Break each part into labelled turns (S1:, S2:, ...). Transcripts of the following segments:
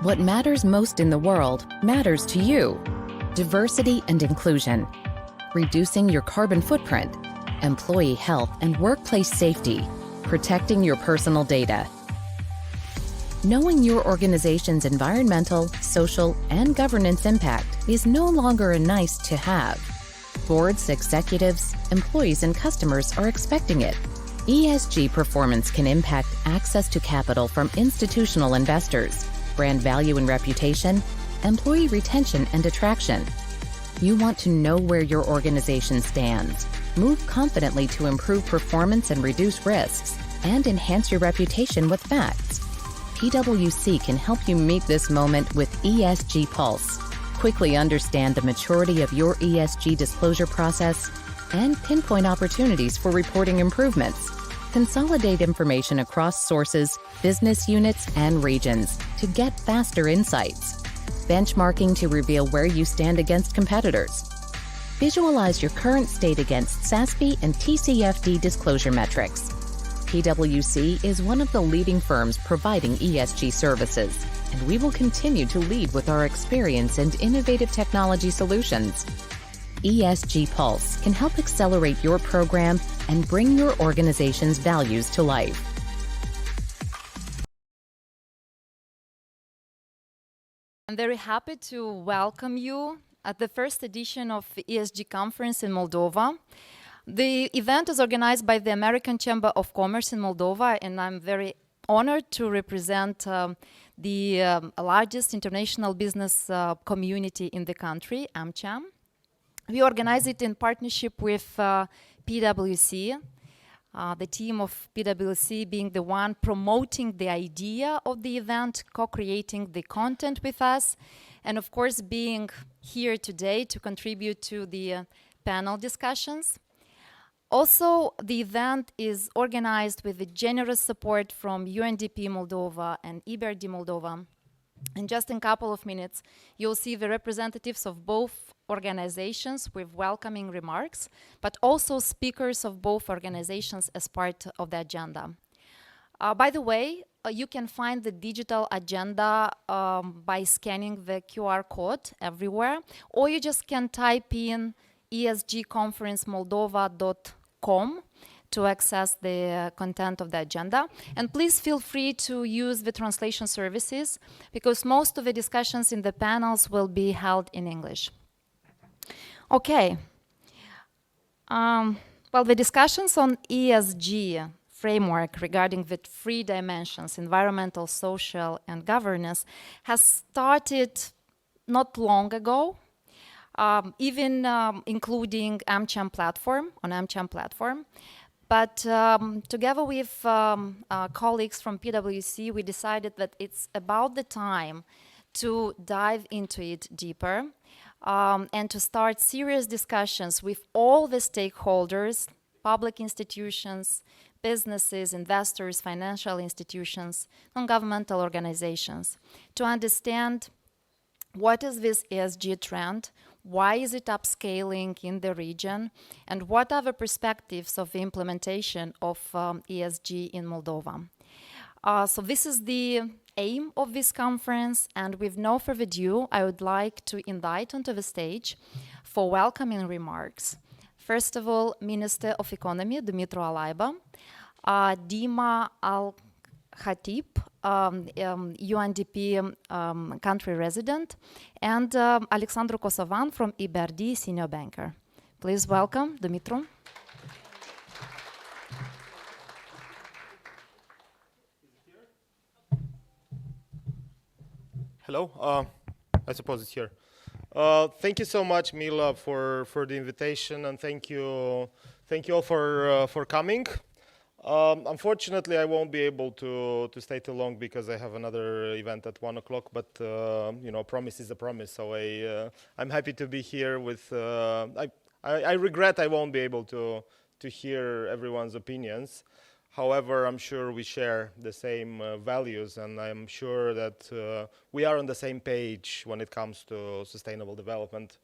S1: What matters most in the world matters to you. Diversity and inclusion, reducing your carbon footprint, employee health and workplace safety, protecting your personal data. Knowing your organization's environmental, social, and governance impact is no longer a nice to have. Boards, executives, employees, and customers are expecting it. ESG performance can impact access to capital from institutional investors, brand value and reputation, employee retention and attraction. You want to know where your organization stands, move confidently to improve performance and reduce risks, and enhance your reputation with facts. PwC can help you meet this moment with ESG Pulse. Quickly understand the maturity of your ESG disclosure process and pinpoint opportunities for reporting improvements. Consolidate information across sources, business units, and regions to get faster insights. Benchmarking to reveal where you stand against competitors. Visualize your current state against SASB and TCFD disclosure metrics. PwC is one of the leading firms providing ESG services, and we will continue to lead with our experience and innovative technology solutions. ESG Pulse can help accelerate your program and bring your organization's values to life.
S2: I'm very happy to welcome you at the first edition of the ESG Conference in Moldova. The event is organized by the American Chamber of Commerce in Moldova, and I'm very honored to represent the largest international business community in the country, AmCham. We organize it in partnership with PwC, the team of PwC being the one promoting the idea of the event, co-creating the content with us, and of course being here today to contribute to the panel discussions. Also, the event is organized with the generous support from UNDP Moldova and EBRD Moldova. And just in a couple of minutes, you'll see the representatives of both organizations with welcoming remarks, but also speakers of both organizations as part of the agenda. By the way, you can find the digital agenda by scanning the QR code everywhere, or you just can type in esgconferencemoldova.com to access the content of the agenda. And please feel free to use the translation services, because most of the discussions in the panels will be held in English. Okay. Well, the discussions on ESG framework regarding the three dimensions, environmental, social, and governance, has started not long ago, even including AmCham platform, on AmCham platform. But together with colleagues from PwC, we decided that it's about the time to dive into it deeper and to start serious discussions with all the stakeholders, public institutions, businesses, investors, financial institutions, non-governmental organizations, to understand what is this ESG trend, why is it upscaling in the region, and what are the perspectives of the implementation of ESG in Moldova. So this is the aim of this conference, and with no further ado, I would like to invite onto the stage for welcoming remarks. First of all, Minister of Economy, Dumitru Alaiba, Dima Al-Khatib, UNDP country resident, and Alexandru Kosovan from EBRD, senior banker. Please welcome Dumitru.
S3: Hello, I suppose it's here. Thank you so much, Mila, for the invitation, and thank you all for coming. Unfortunately, I won't be able to stay too long because I have another event at 1 o'clock. But you know, promise is a promise. So I'm happy to be here with. I regret I won't be able to hear everyone's opinions. However, I'm sure we share the same values, and I'm sure that we are on the same page when it comes to sustainable development.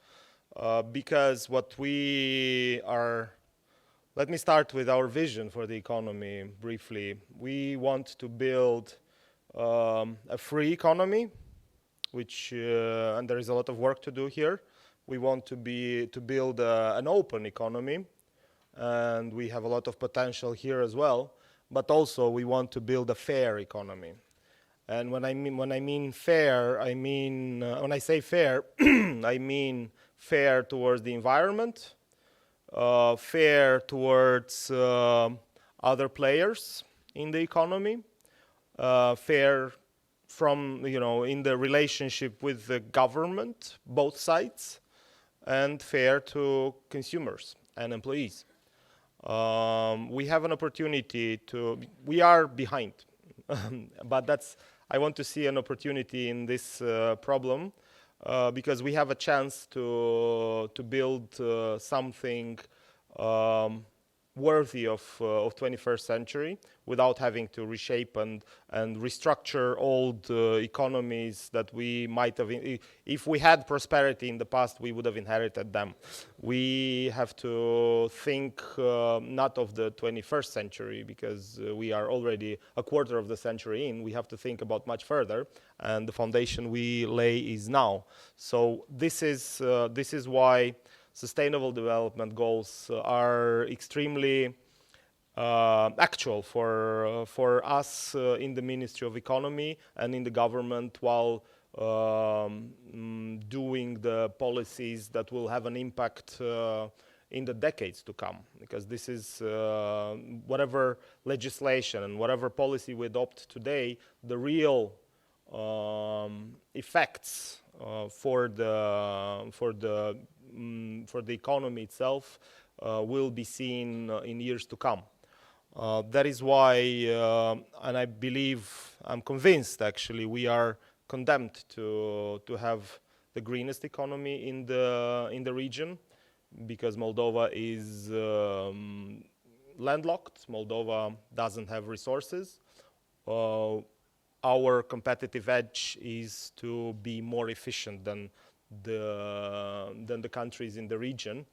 S3: Because what we are, let me start with our vision for the economy briefly. We want to build a free economy and there is a lot of work to do here. We want to build an open economy, and we have a lot of potential here as well. But also, we want to build a fair economy. And when I mean fair, when I say fair, I mean fair towards the environment, fair towards other players in the economy, fair in the relationship with the government, both sides, and fair to consumers and employees. We have an opportunity we are behind, but I want to see an opportunity in this problem because we have a chance to build something worthy of 21st century without having to reshape and restructure old economies that we might have. If we had prosperity in the past, we would have inherited them. We have to think not of the 21st century because we are already a quarter of the century in. We have to think about much further, and the foundation we lay is now. So this is why Sustainable Development Goals are extremely actual for us in the Ministry of Economy and in the government while doing the policies that will have an impact in the decades to come. Because this is whatever legislation and whatever policy we adopt today, the real effects for the economy itself will be seen in years to come. That is why, and I believe, I'm convinced actually, we are condemned to have the greenest economy in the region, because Moldova is landlocked. Moldova doesn't have resources. Our competitive edge is to be more efficient than the countries in the region.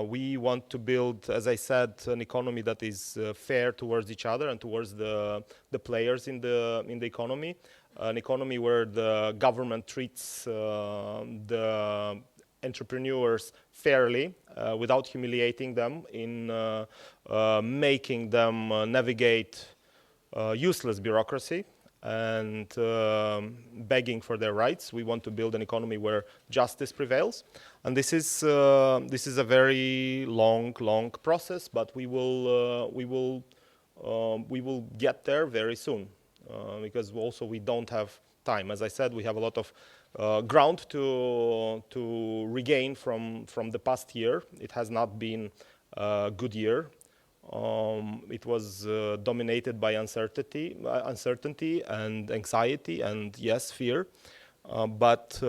S3: We want to build, as I said, an economy that is fair towards each other and towards the players in the economy. An economy where the government treats the entrepreneurs fairly, without humiliating them in making them navigate useless bureaucracy and begging for their rights. We want to build an economy where justice prevails, and this is a very long process. But we will get there very soon, because also we don't have time. As I said, we have a lot of ground to regain from the past year. It has not been a good year. It was dominated by uncertainty and anxiety and, yes, fear. But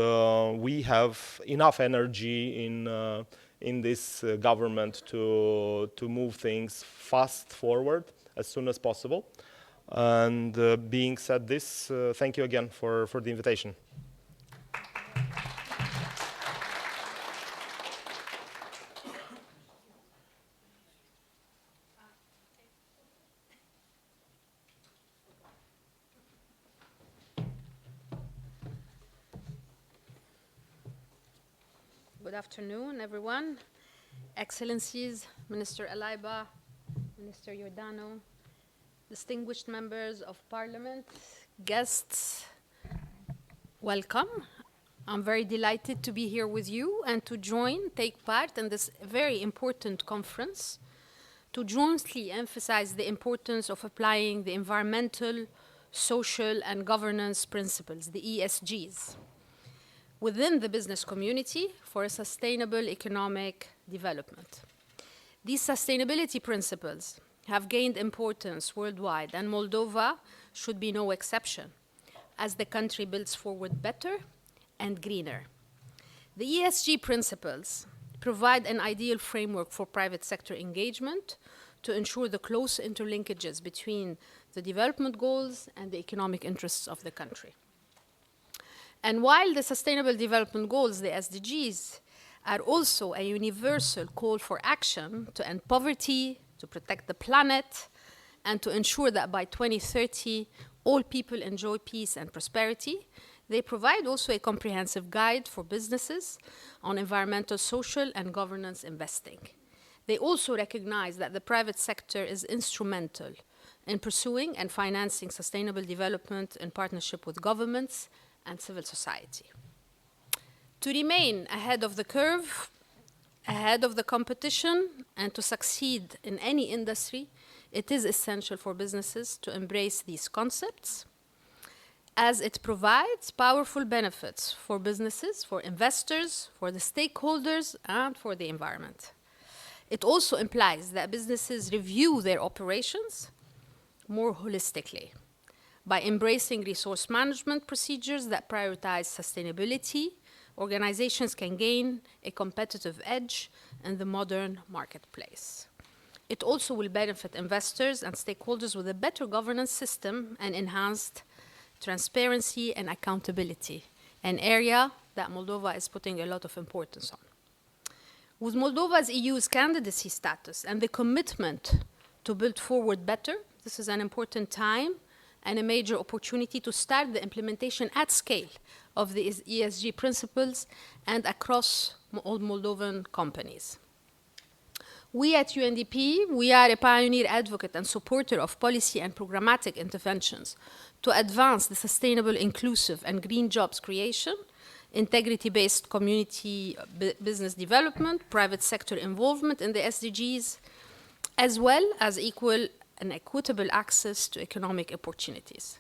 S3: we have enough energy in this government to move things fast forward as soon as possible. And being said this, thank you again for the invitation.
S4: Good afternoon, everyone. Excellencies, Minister Alaiba, Minister Giordano, distinguished members of Parliament, guests, welcome. I'm very delighted to be here with you and to take part in this very important conference to jointly emphasize the importance of applying the environmental, social, and governance principles, the ESGs, within the business community for a sustainable economic development. These sustainability principles have gained importance worldwide, and Moldova should be no exception, as the country builds forward better and greener. The ESG principles provide an ideal framework for private sector engagement to ensure the close interlinkages between the development goals and the economic interests of the country. And while the Sustainable Development Goals, the SDGs, are also a universal call for action to end poverty, to protect the planet, and to ensure that by 2030, all people enjoy peace and prosperity, They provide also a comprehensive guide for businesses on environmental, social, and governance investing. They also recognize that the private sector is instrumental in pursuing and financing sustainable development in partnership with governments and civil society. To remain ahead of the curve, ahead of the competition, and to succeed in any industry, it is essential for businesses to embrace these concepts, as it provides powerful benefits for businesses, for investors, for the stakeholders, and for the environment. It also implies that businesses review their operations more holistically by embracing resource management procedures that prioritize sustainability. Organizations can gain a competitive edge in the modern marketplace. It also will benefit investors and stakeholders with a better governance system and enhanced transparency and accountability, an area that Moldova is putting a lot of importance on. With Moldova's EU's candidacy status and the commitment to build forward better, this is an important time and a major opportunity to start the implementation at scale of the ESG principles and across all Moldovan companies. We at UNDP, we are a pioneer advocate and supporter of policy and programmatic interventions to advance the sustainable, inclusive, and green jobs creation, integrity-based community business development, private sector involvement in the SDGs, as well as equal and equitable access to economic opportunities.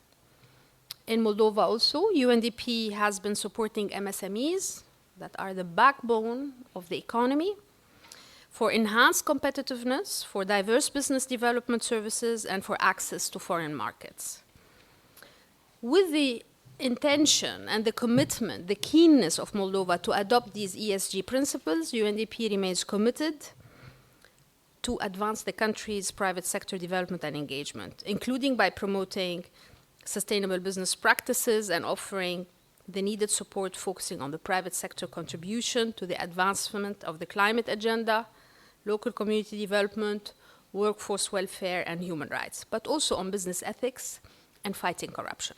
S4: In Moldova also, UNDP has been supporting MSMEs that are the backbone of the economy for enhanced competitiveness, for diverse business development services, and for access to foreign markets. With the intention and the commitment, the keenness of Moldova to adopt these ESG principles, UNDP remains committed to advance the country's private sector development and engagement, including by promoting sustainable business practices and offering the needed support focusing on the private sector contribution to the advancement of the climate agenda, local community development, workforce welfare, and human rights, but also on business ethics and fighting corruption.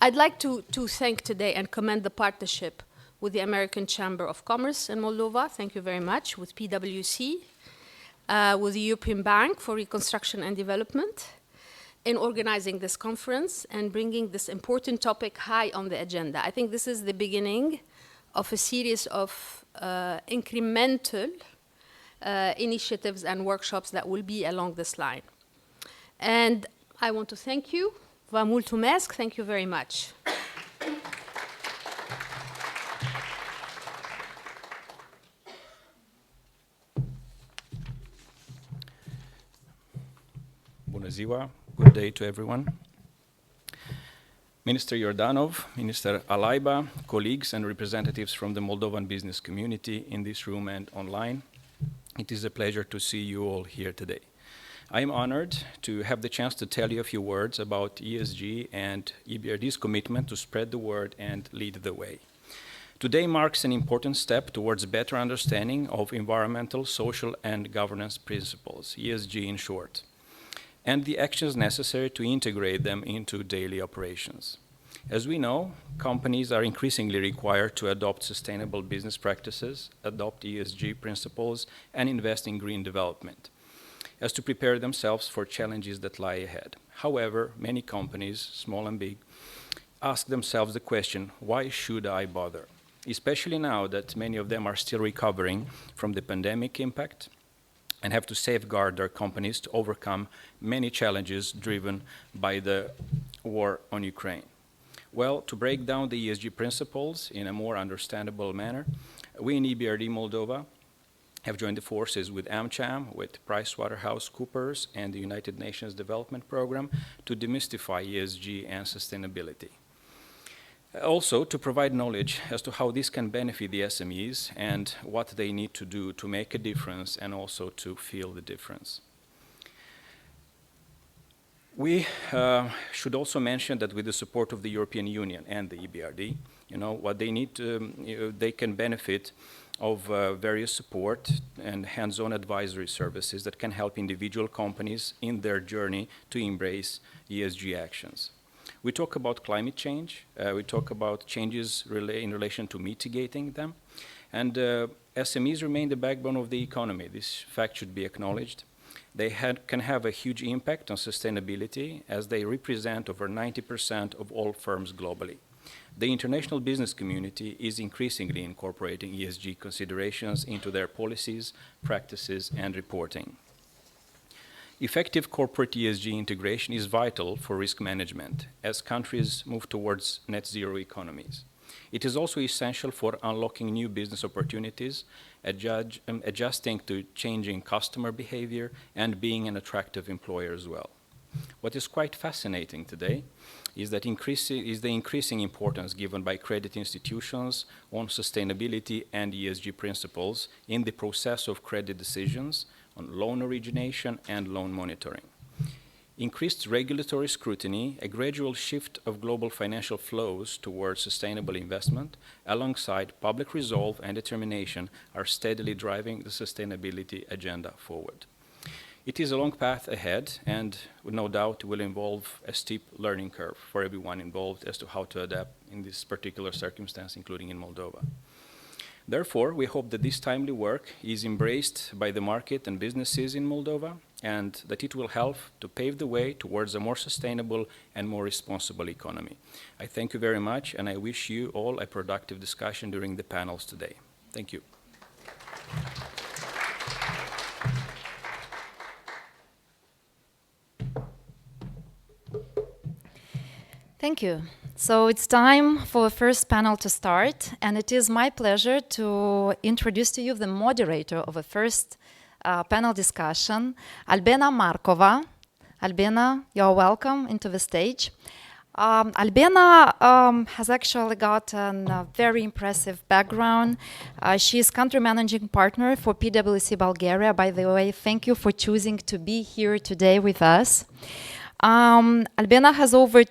S4: I'd like to thank today and commend the partnership with the American Chamber of Commerce in Moldova, thank you very much, with PwC, with the European Bank for Reconstruction and Development, in organizing this conference and bringing this important topic high on the agenda. I think this is the beginning of a series of incremental initiatives and workshops that will be along this line. And I want to thank you. Vă mulțumesc. Thank you very much.
S5: Bună ziua. Good day to everyone. Minister Yordanov, Minister Alaiba, colleagues and representatives from the Moldovan business community in this room and online, it is a pleasure to see you all here today. I am honored to have the chance to tell you a few words about ESG and EBRD's commitment to spread the word and lead the way. Today marks an important step towards better understanding of environmental, social, and governance principles, ESG in short, and the actions necessary to integrate them into daily operations. As we know, companies are increasingly required to adopt sustainable business practices, adopt ESG principles, and invest in green development, as to prepare themselves for challenges that lie ahead. However, many companies, small and big, ask themselves the question, why should I bother? Especially now that many of them are still recovering from the pandemic impact and have to safeguard their companies to overcome many challenges driven by the war on Ukraine. Well, to break down the ESG principles in a more understandable manner, we in EBRD Moldova have joined the forces with AmCham, with PricewaterhouseCoopers, and the United Nations Development Programme to demystify ESG and sustainability. Also, to provide knowledge as to how this can benefit the SMEs and what they need to do to make a difference and also to feel the difference. We should also mention that with the support of the European Union and the EBRD, what they need to, they can benefit of various support and hands-on advisory services that can help individual companies in their journey to embrace ESG actions. We talk about climate change. We talk about changes in relation to mitigating them. And SMEs remain the backbone of the economy. This fact should be acknowledged. They can have a huge impact on sustainability as they represent over 90% of all firms globally. The international business community is increasingly incorporating ESG considerations into their policies, practices, and reporting. Effective corporate ESG integration is vital for risk management as countries move towards net zero economies. It is also essential for unlocking new business opportunities, adjusting to changing customer behavior, and being an attractive employer as well. What is quite fascinating today is the increasing importance given by credit institutions on sustainability and ESG principles in the process of credit decisions, on loan origination and loan monitoring. Increased regulatory scrutiny, a gradual shift of global financial flows towards sustainable investment, alongside public resolve and determination, are steadily driving the sustainability agenda forward. It is a long path ahead, and no doubt will involve a steep learning curve for everyone involved as to how to adapt in this particular circumstance, including in Moldova. Therefore, we hope that this timely work is embraced by the market and businesses in Moldova, and that it will help to pave the way towards a more sustainable and more responsible economy. I thank you very much, and I wish you all a productive discussion during the panels today. Thank you.
S2: Thank you. So it's time for the first panel to start, and it is my pleasure to introduce to you the moderator of the first panel discussion, Albena Markova. Albena, you're welcome into the stage. Albena has actually got a very impressive background. She is country managing partner for PwC Bulgaria. By the way, thank you for choosing to be here today with us. Albena has over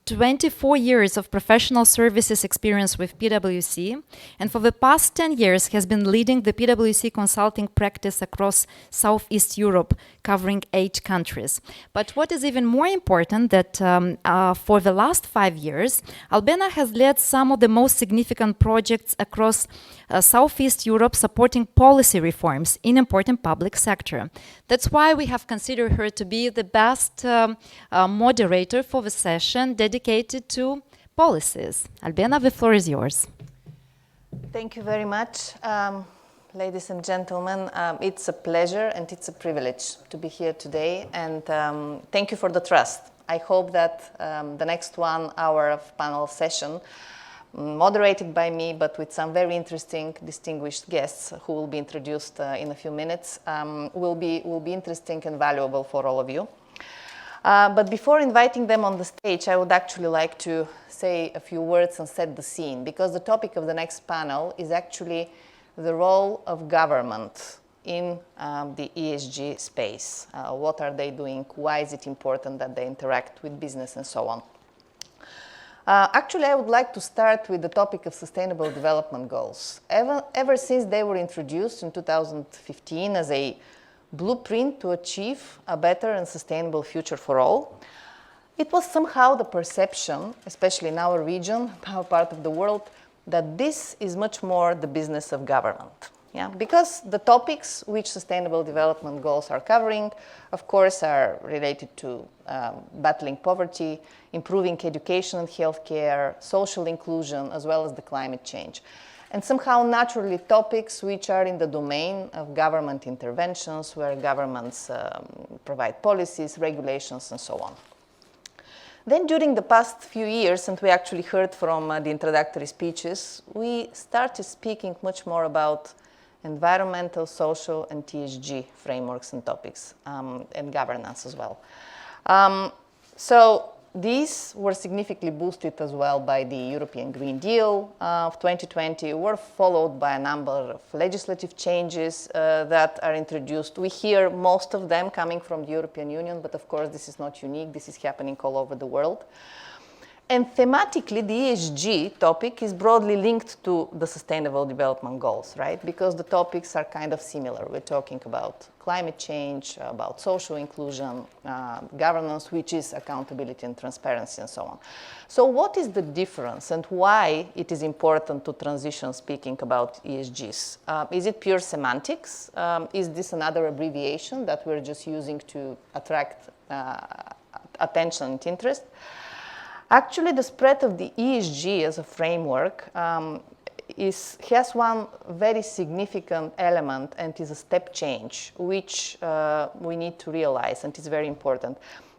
S2: 24 years of professional services experience with PwC, and for the past 10 years has been leading the PwC consulting practice across Southeast Europe, covering 8 countries. But what is even more important that for the last 5 years, Albena has led some of the most significant projects across Southeast Europe supporting policy reforms in important public sector. That's why we have considered her to be the best moderator for the session dedicated to policies. Albena, the floor is yours.
S6: Thank you very much. Ladies and gentlemen, it's a pleasure and it's a privilege to be here today, and thank you for the trust. I hope that the next 1 hour of panel session, moderated by me, but with some very interesting, distinguished guests who will be introduced in a few minutes, will be interesting and valuable for all of you. But before inviting them on the stage, I would actually like to say a few words and set the scene, because the topic of the next panel is actually the role of government in the ESG space. What are they doing? Why is it important that they interact with business and so on? Actually, I would like to start with the topic of Sustainable Development Goals. Ever since they were introduced in 2015 as a blueprint to achieve a better and sustainable future for all, it was somehow the perception, especially in our region, our part of the world, that this is much more the business of government. Yeah? Because the topics which Sustainable Development Goals are covering, of course, are related to battling poverty, improving education and healthcare, social inclusion, as well as the climate change. And somehow, naturally, topics which are in the domain of government interventions, where governments provide policies, regulations, and so on. Then during the past few years, and we actually heard from the introductory speeches, we started speaking much more about environmental, social, and ESG frameworks and topics, and governance as well. So these were significantly boosted as well by the European Green Deal of 2020, were followed by a number of legislative changes that are introduced. We hear most of them coming from the European Union, but of course this is not unique. This is happening all over the world. And thematically, the ESG topic is broadly linked to the Sustainable Development Goals, right? Because the topics are kind of similar. We're talking about climate change, about social inclusion, governance, which is accountability and transparency, and so on. So what is the difference and why it is important to transition speaking about ESGs? Is it pure semantics? Is this another abbreviation that we're just using to attract attention and interest? Actually, the spread of the ESG as a framework has one very significant element, and is a step change, which we need to realize, and it's very important.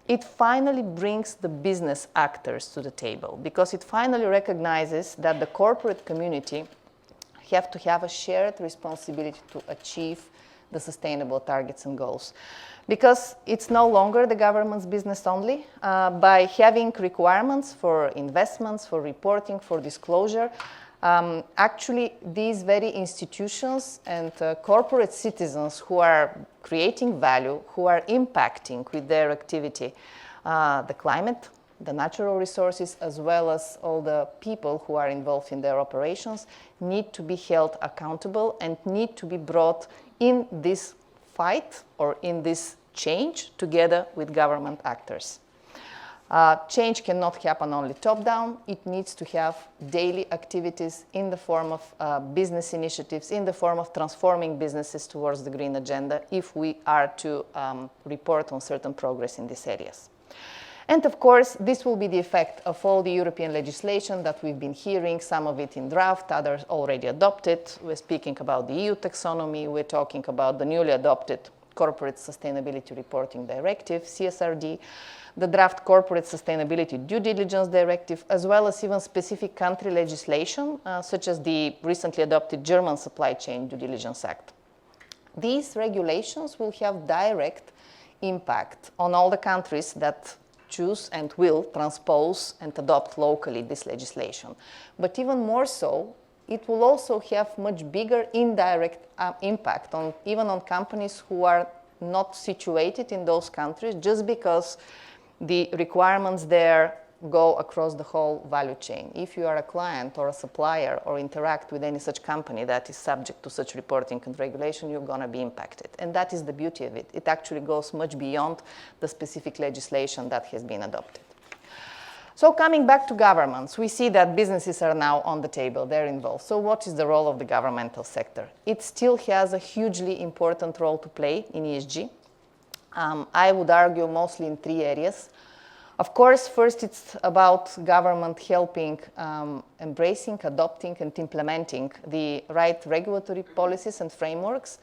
S6: It finally brings the business actors to the table, because it finally recognizes that the corporate community have to have a shared responsibility to achieve the sustainable targets and goals. Because it's no longer the government's business only. By having requirements for investments, for reporting, for disclosure, actually these very institutions and corporate citizens who are creating value, who are impacting with their activity the climate, the natural resources, as well as all the people who are involved in their operations, need to be held accountable and need to be brought in this fight or in this change together with government actors. Change cannot happen only top-down. It needs to have daily activities in the form of business initiatives, in the form of transforming businesses towards the green agenda, if we are to report on certain progress in these areas. And of course, this will be the effect of all the European legislation that we've been hearing, some of it in draft, others already adopted. We're speaking about the EU taxonomy. We're talking about the newly adopted Corporate Sustainability Reporting Directive, CSRD, the draft Corporate Sustainability Due Diligence Directive, as well as even specific country legislation, such as the recently adopted German Supply Chain Due Diligence Act. These regulations will have direct impact on all the countries that choose and will transpose and adopt locally this legislation. But even more so, it will also have much bigger indirect impact even on companies who are not situated in those countries, just because the requirements there go across the whole value chain. If you are a client or a supplier or interact with any such company that is subject to such reporting and regulation, you're going to be impacted. And that is the beauty of it. It actually goes much beyond the specific legislation that has been adopted. So coming back to governments, we see that businesses are now on the table, they're involved. So what is the role of the governmental sector? It still has a hugely important role to play in ESG. I would argue mostly in three areas. Of course, first it's about government helping, embracing, adopting, and implementing the right regulatory policies and frameworks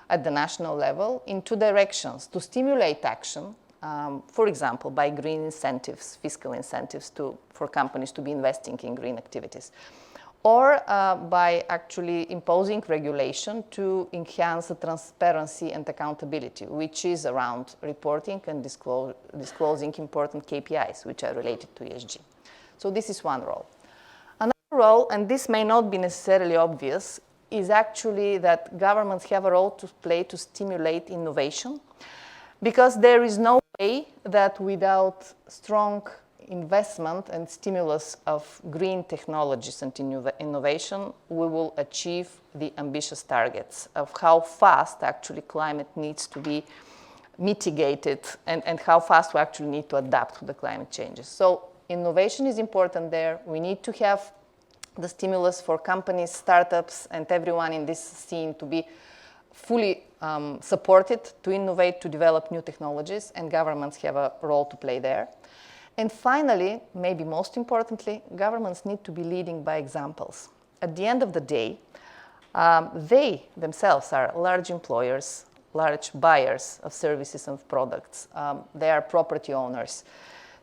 S6: at the national level in two directions: to stimulate action, for example, by green incentives, fiscal incentives for companies to be investing in green activities, or by actually imposing regulation to enhance the transparency and accountability, which is around reporting and disclosing important KPIs, which are related to ESG. So this is one role. Another role, and this may not be necessarily obvious, is actually that governments have a role to play to stimulate innovation, because there is no way that without strong investment and stimulus of green technologies and innovation, we will achieve the ambitious targets of how fast actually climate needs to be mitigated and how fast we actually need to adapt to the climate changes. So innovation is important there. We need to have the stimulus for companies, startups, and everyone in this scene to be fully supported to innovate, to develop new technologies, and governments have a role to play there. And finally, maybe most importantly, governments need to be leading by examples. At the end of the day, they themselves are large employers, large buyers of services and products. They are property owners.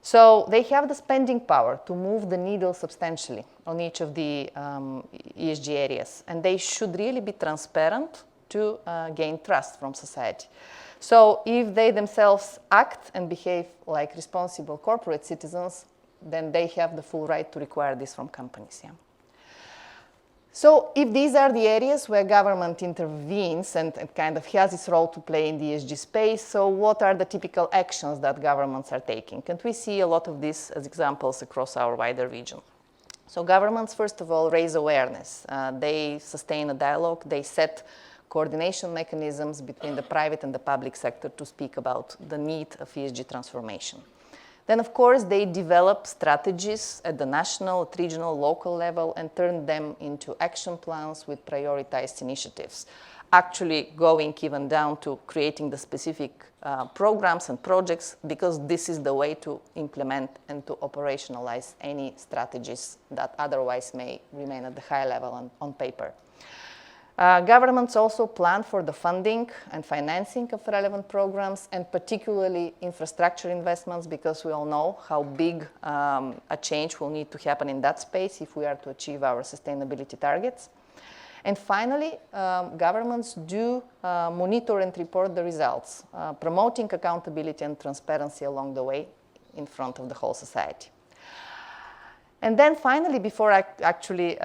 S6: So they have the spending power to move the needle substantially on each of the ESG areas. And they should really be transparent to gain trust from society. So if they themselves act and behave like responsible corporate citizens, then they have the full right to require this from companies. Yeah. So if these are the areas where government intervenes and kind of has its role to play in the ESG space, so what are the typical actions that governments are taking? And we see a lot of this as examples across our wider region. So governments, first of all, raise awareness. They sustain a dialogue. They set coordination mechanisms between the private and the public sector to speak about the need of ESG transformation. Then, of course, they develop strategies at the national, at regional, local level and turn them into action plans with prioritized initiatives, actually going even down to creating the specific programs and projects, because this is the way to implement and to operationalize any strategies that otherwise may remain at the high level on paper. Governments also plan for the funding and financing of relevant programs, and particularly infrastructure investments, because we all know how big a change will need to happen in that space if we are to achieve our sustainability targets. And finally, governments do monitor and report the results, promoting accountability and transparency along the way in front of the whole society. And then finally, before I actually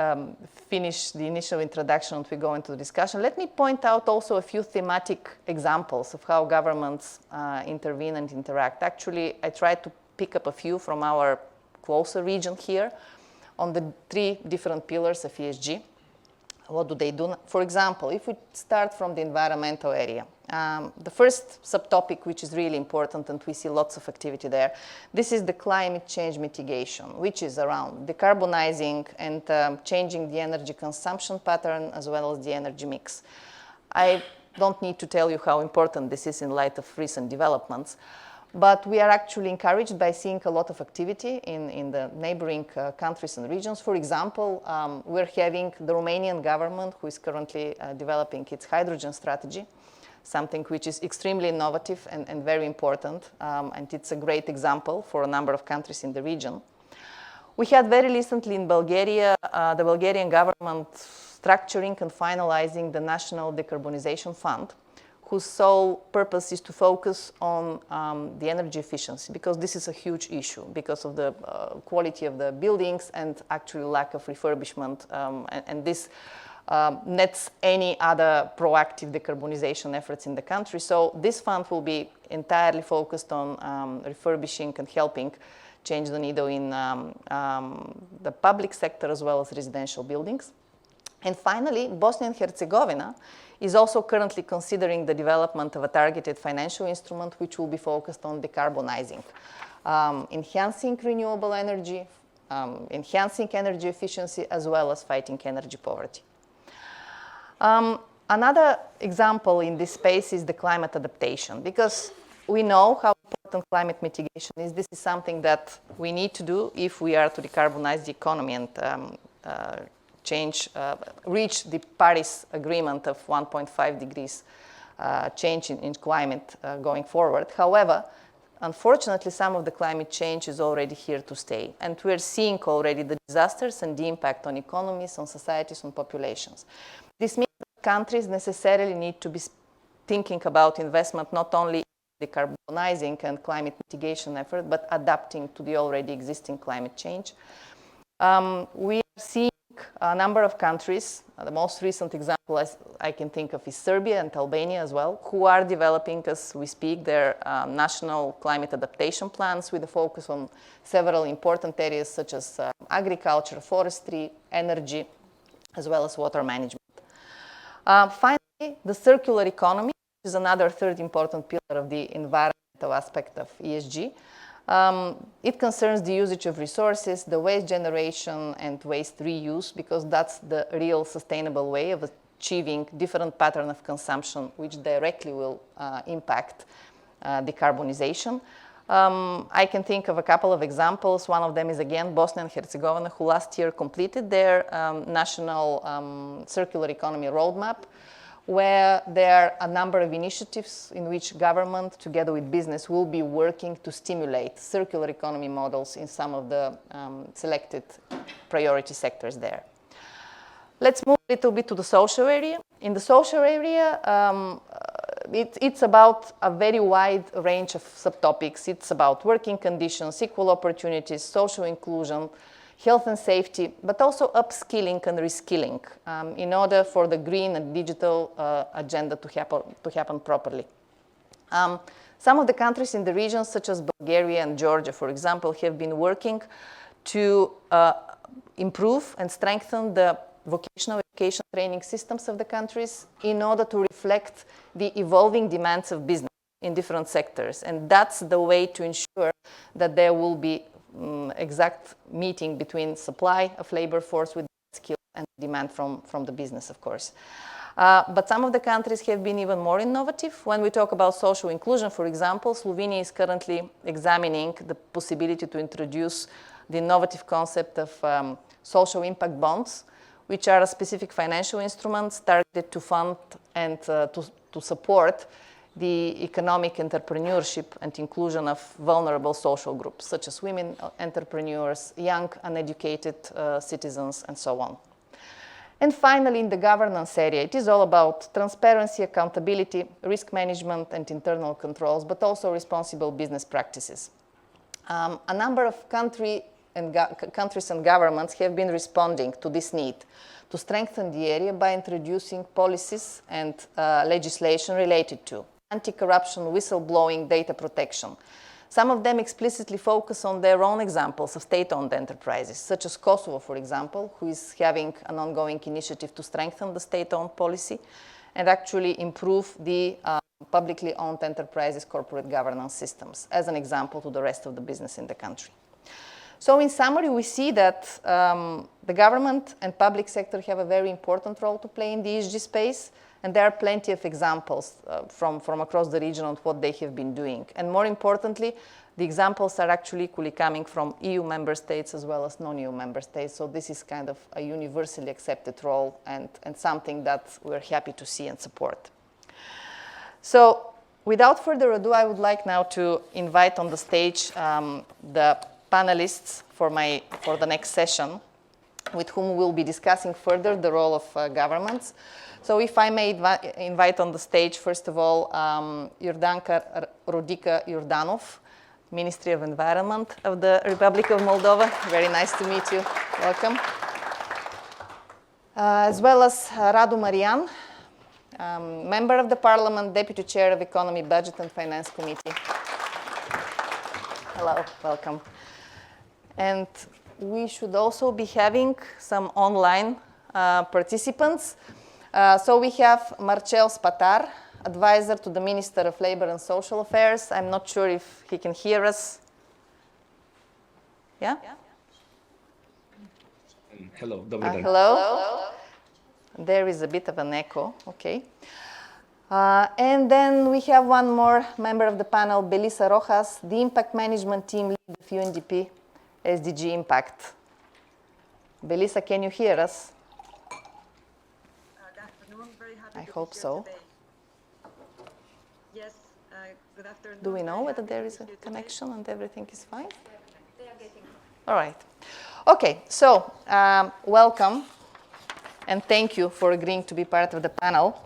S6: finish the initial introduction and we go into the discussion, let me point out also a few thematic examples of how governments intervene and interact. Actually, I tried to pick up a few from our closer region here on the 3 different pillars of ESG. What do they do? For example, if we start from the environmental area, the first subtopic, which is really important, and we see lots of activity there, this is the climate change mitigation, which is around decarbonizing and changing the energy consumption pattern as well as the energy mix. I don't need to tell you how important this is in light of recent developments. But we are actually encouraged by seeing a lot of activity in the neighboring countries and regions. For example, we're having the Romanian government, who is currently developing its hydrogen strategy, something which is extremely innovative and very important. And it's a great example for a number of countries in the region. We had very recently in Bulgaria, the Bulgarian government structuring and finalizing the National Decarbonization Fund, whose sole purpose is to focus on the energy efficiency, because this is a huge issue because of the quality of the buildings and actually lack of refurbishment. And this nets any other proactive decarbonization efforts in the country. So this fund will be entirely focused on refurbishing and helping change the needle in the public sector as well as residential buildings. And finally, Bosnia and Herzegovina is also currently considering the development of a targeted financial instrument which will be focused on decarbonizing, enhancing renewable energy, enhancing energy efficiency, as well as fighting energy poverty. Another example in this space is the climate adaptation, because we know how important climate mitigation is. This is something that we need to do if we are to decarbonize the economy and reach the Paris Agreement of 1.5 degrees change in climate going forward. However, unfortunately, some of the climate change is already here to stay. And we're seeing already the disasters and the impact on economies, on societies, on populations. This means that countries necessarily need to be thinking about investment not only in decarbonizing and climate mitigation effort, but adapting to the already existing climate change. We are seeing a number of countries, the most recent example I can think of is Serbia and Albania as well, who are developing, as we speak, their national climate adaptation plans with a focus on several important areas such as agriculture, forestry, energy, as well as water management. Finally, the circular economy, which is another third important pillar of the environmental aspect of ESG. It concerns the usage of resources, the waste generation, and waste reuse, because that's the real sustainable way of achieving different pattern of consumption, which directly will impact decarbonization. I can think of a couple of examples. One of them is, again, Bosnia and Herzegovina, who last year completed their national circular economy roadmap, where there are a number of initiatives in which government, together with business, will be working to stimulate circular economy models in some of the selected priority sectors there. Let's move a little bit to the social area. In the social area, it's about a very wide range of subtopics. It's about working conditions, equal opportunities, social inclusion, health and safety, but also upskilling and reskilling in order for the green and digital agenda to happen properly. Some of the countries in the region, such as Bulgaria and Georgia, for example, have been working to improve and strengthen the vocational education training systems of the countries in order to reflect the evolving demands of business in different sectors. And that's the way to ensure that there will be exact meeting between supply of labor force with skill and demand from the business, of course. But some of the countries have been even more innovative. When we talk about social inclusion, for example, Slovenia is currently examining the possibility to introduce the innovative concept of social impact bonds, which are specific financial instruments targeted to fund and to support the economic entrepreneurship and inclusion of vulnerable social groups, such as women entrepreneurs, young uneducated citizens, and so on. And finally, in the governance area, it is all about transparency, accountability, risk management, and internal controls, but also responsible business practices. A number of countries and governments have been responding to this need to strengthen the area by introducing policies and legislation related to anti-corruption, whistleblowing, data protection. Some of them explicitly focus on their own examples of state-owned enterprises, such as Kosovo, for example, who is having an ongoing initiative to strengthen the state-owned policy and actually improve the publicly owned enterprises' corporate governance systems, as an example to the rest of the business in the country. So in summary, we see that the government and public sector have a very important role to play in the ESG space, and there are plenty of examples from across the region on what they have been doing. And more importantly, the examples are actually equally coming from EU member states as well as non-EU member states. So this is kind of a universally accepted role and something that we're happy to see and support. So without further ado, I would like now to invite on the stage the panelists for the next session, with whom we'll be discussing further the role of governments. So if I may invite on the stage, first of all, Jordanka Rodica Jordanov, Ministry of Environment of the Republic of Moldova. Very nice to meet you. Welcome. As well as Radu Marian, Member of the Parliament, Deputy Chair of Economy, Budget and Finance Committee. Hello, welcome. And we should also be having some online participants. So we have Marcel Spatar, advisor to the Minister of Labor and Social Affairs. I'm not sure if he can hear us. Yeah?
S7: Hello, добрый день.
S6: Hello. There is a bit of an echo, okay. And then we have one more member of the panel, Belisa Rojas, the Impact Management Team Lead of UNDP, SDG Impact. Belisa, can you hear us? I hope so.
S8: Yes, good afternoon.
S6: Do we know whether there is a connection and everything is fine? They are getting. All right. Okay, so welcome and thank you for agreeing to be part of the panel.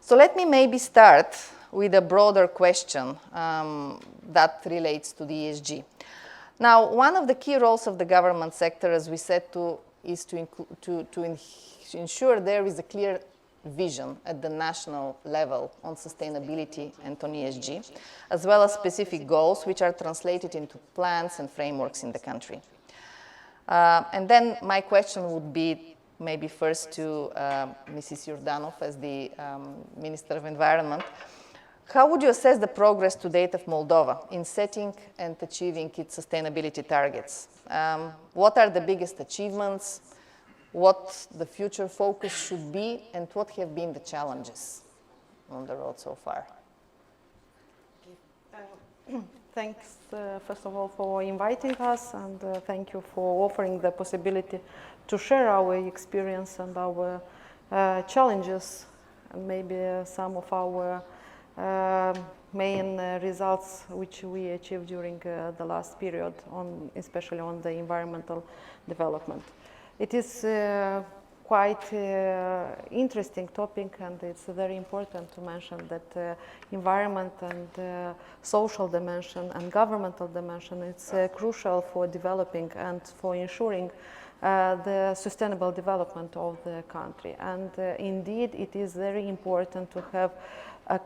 S6: So let me maybe start with a broader question that relates to the ESG. Now, one of the key roles of the government sector, as we said, is to ensure there is a clear vision at the national level on sustainability and on ESG, as well as specific goals which are translated into plans and frameworks in the country. And then my question would be maybe first to Mrs. Jordanov as the Minister of Environment. How would you assess the progress to date of Moldova in setting and achieving its sustainability targets? What are the biggest achievements? What the future focus should be, and what have been the challenges on the road so far?
S9: Thanks, first of all, for inviting us, and thank you for offering the possibility to share our experience and our challenges, and maybe some of our main results which we achieved during the last period, especially on the environmental development. It is quite interesting topic, and it's very important to mention that environment and social dimension and governmental dimension, it's crucial for developing and for ensuring the sustainable development of the country. And indeed, it is very important to have a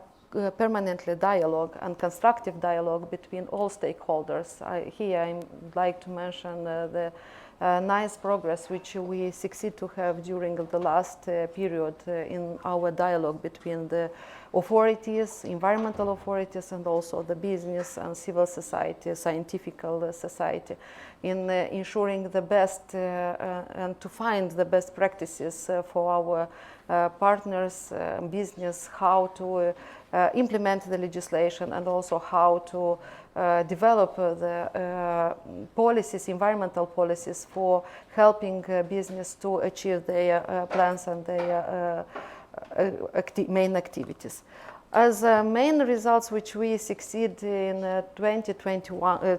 S9: permanently dialogue and constructive dialogue between all stakeholders. Here I would like to mention the nice progress which we succeed to have during the last period in our dialogue between the authorities, environmental authorities, and also the business and civil society, scientific society, in ensuring the best and to find the best practices for our partners, business, how to implement the legislation, and also how to develop the policies, environmental policies for helping business to achieve their plans and their main activities. As main results which we succeed in 2022, I'll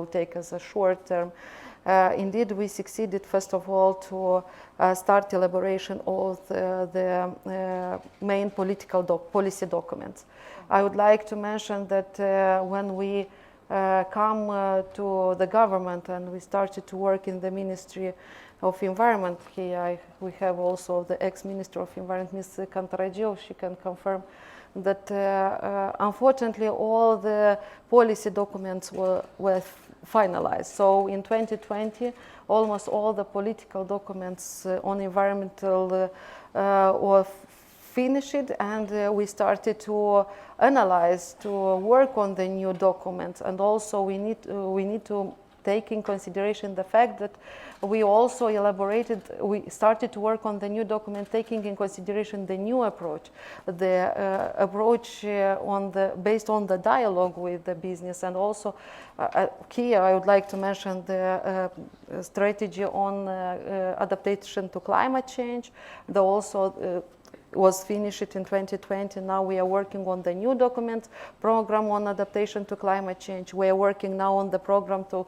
S9: take as a short term. Indeed, we succeeded, first of all, to start elaboration of the main political policy documents. I would like to mention that when we come to the government and we started to work in the Ministry of Environment, here we have also the ex-Minister of Environment, Ms. Kantaradzheva. She can confirm that unfortunately all the policy documents were finalized. So in 2020, almost all the political documents on environmental were finished, and we started to analyze, to work on the new documents. And also we need to take in consideration the fact that we also we started to work on the new document, taking in consideration the new approach, the approach based on the dialogue with the business. And also here I would like to mention the strategy on adaptation to climate change. The also was finished in 2020. Now we are working on the new document program on adaptation to climate change. We are working now on the program to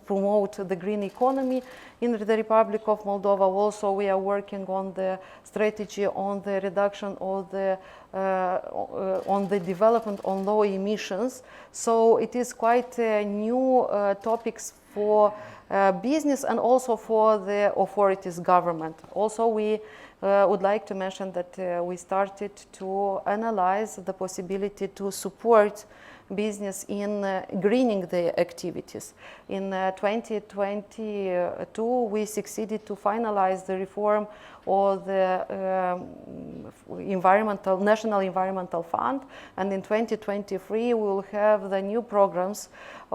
S9: promote the green economy in the Republic of Moldova. Also, we are working on the strategy on the reduction of the on the development on low emissions. So it is quite new topics for business and also for the authorities, government. Also, we would like to mention that we started to analyze the possibility to support business in greening the activities. In 2022, we succeeded to finalize the reform of the National Environmental Fund, and in 2023 we will have the new programs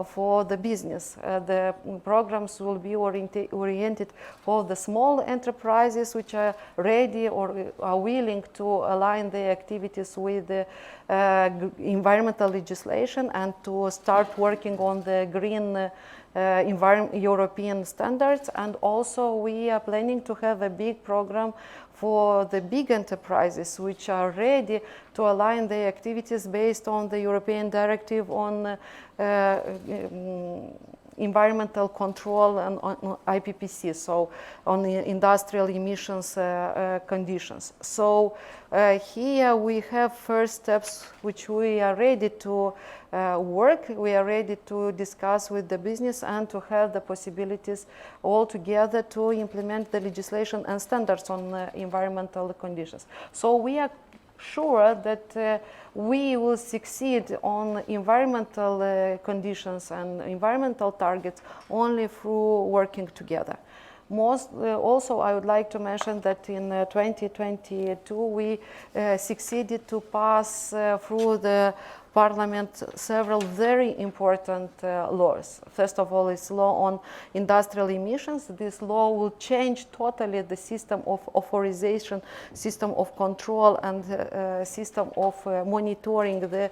S9: for the business. The programs will be oriented for the small enterprises which are ready or are willing to align their activities with the environmental legislation and to start working on the green European standards. And also we are planning to have a big program for the big enterprises which are ready to align their activities based on the European Directive on environmental control and on IPPC, so on the industrial emissions conditions. So here we have first steps which we are ready to work. We are ready to discuss with the business and to have the possibilities all together to implement the legislation and standards on environmental conditions. So we are sure that we will succeed on environmental conditions and environmental targets only through working together. Also, I would like to mention that in 2022 we succeeded to pass through the Parliament several very important laws. First of all, it's law on industrial emissions. This law will change totally the system of authorization, system of control, and system of monitoring the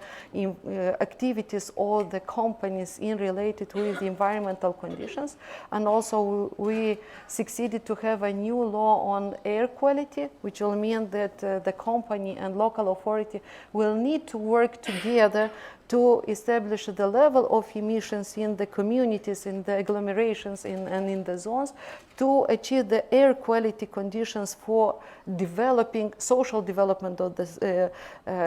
S9: activities of the companies in related with environmental conditions. And also we succeeded to have a new law on air quality, which will mean that the company and local authority will need to work together to establish the level of emissions in the communities, in the agglomerations, and in the zones, to achieve the air quality conditions for developing social development of this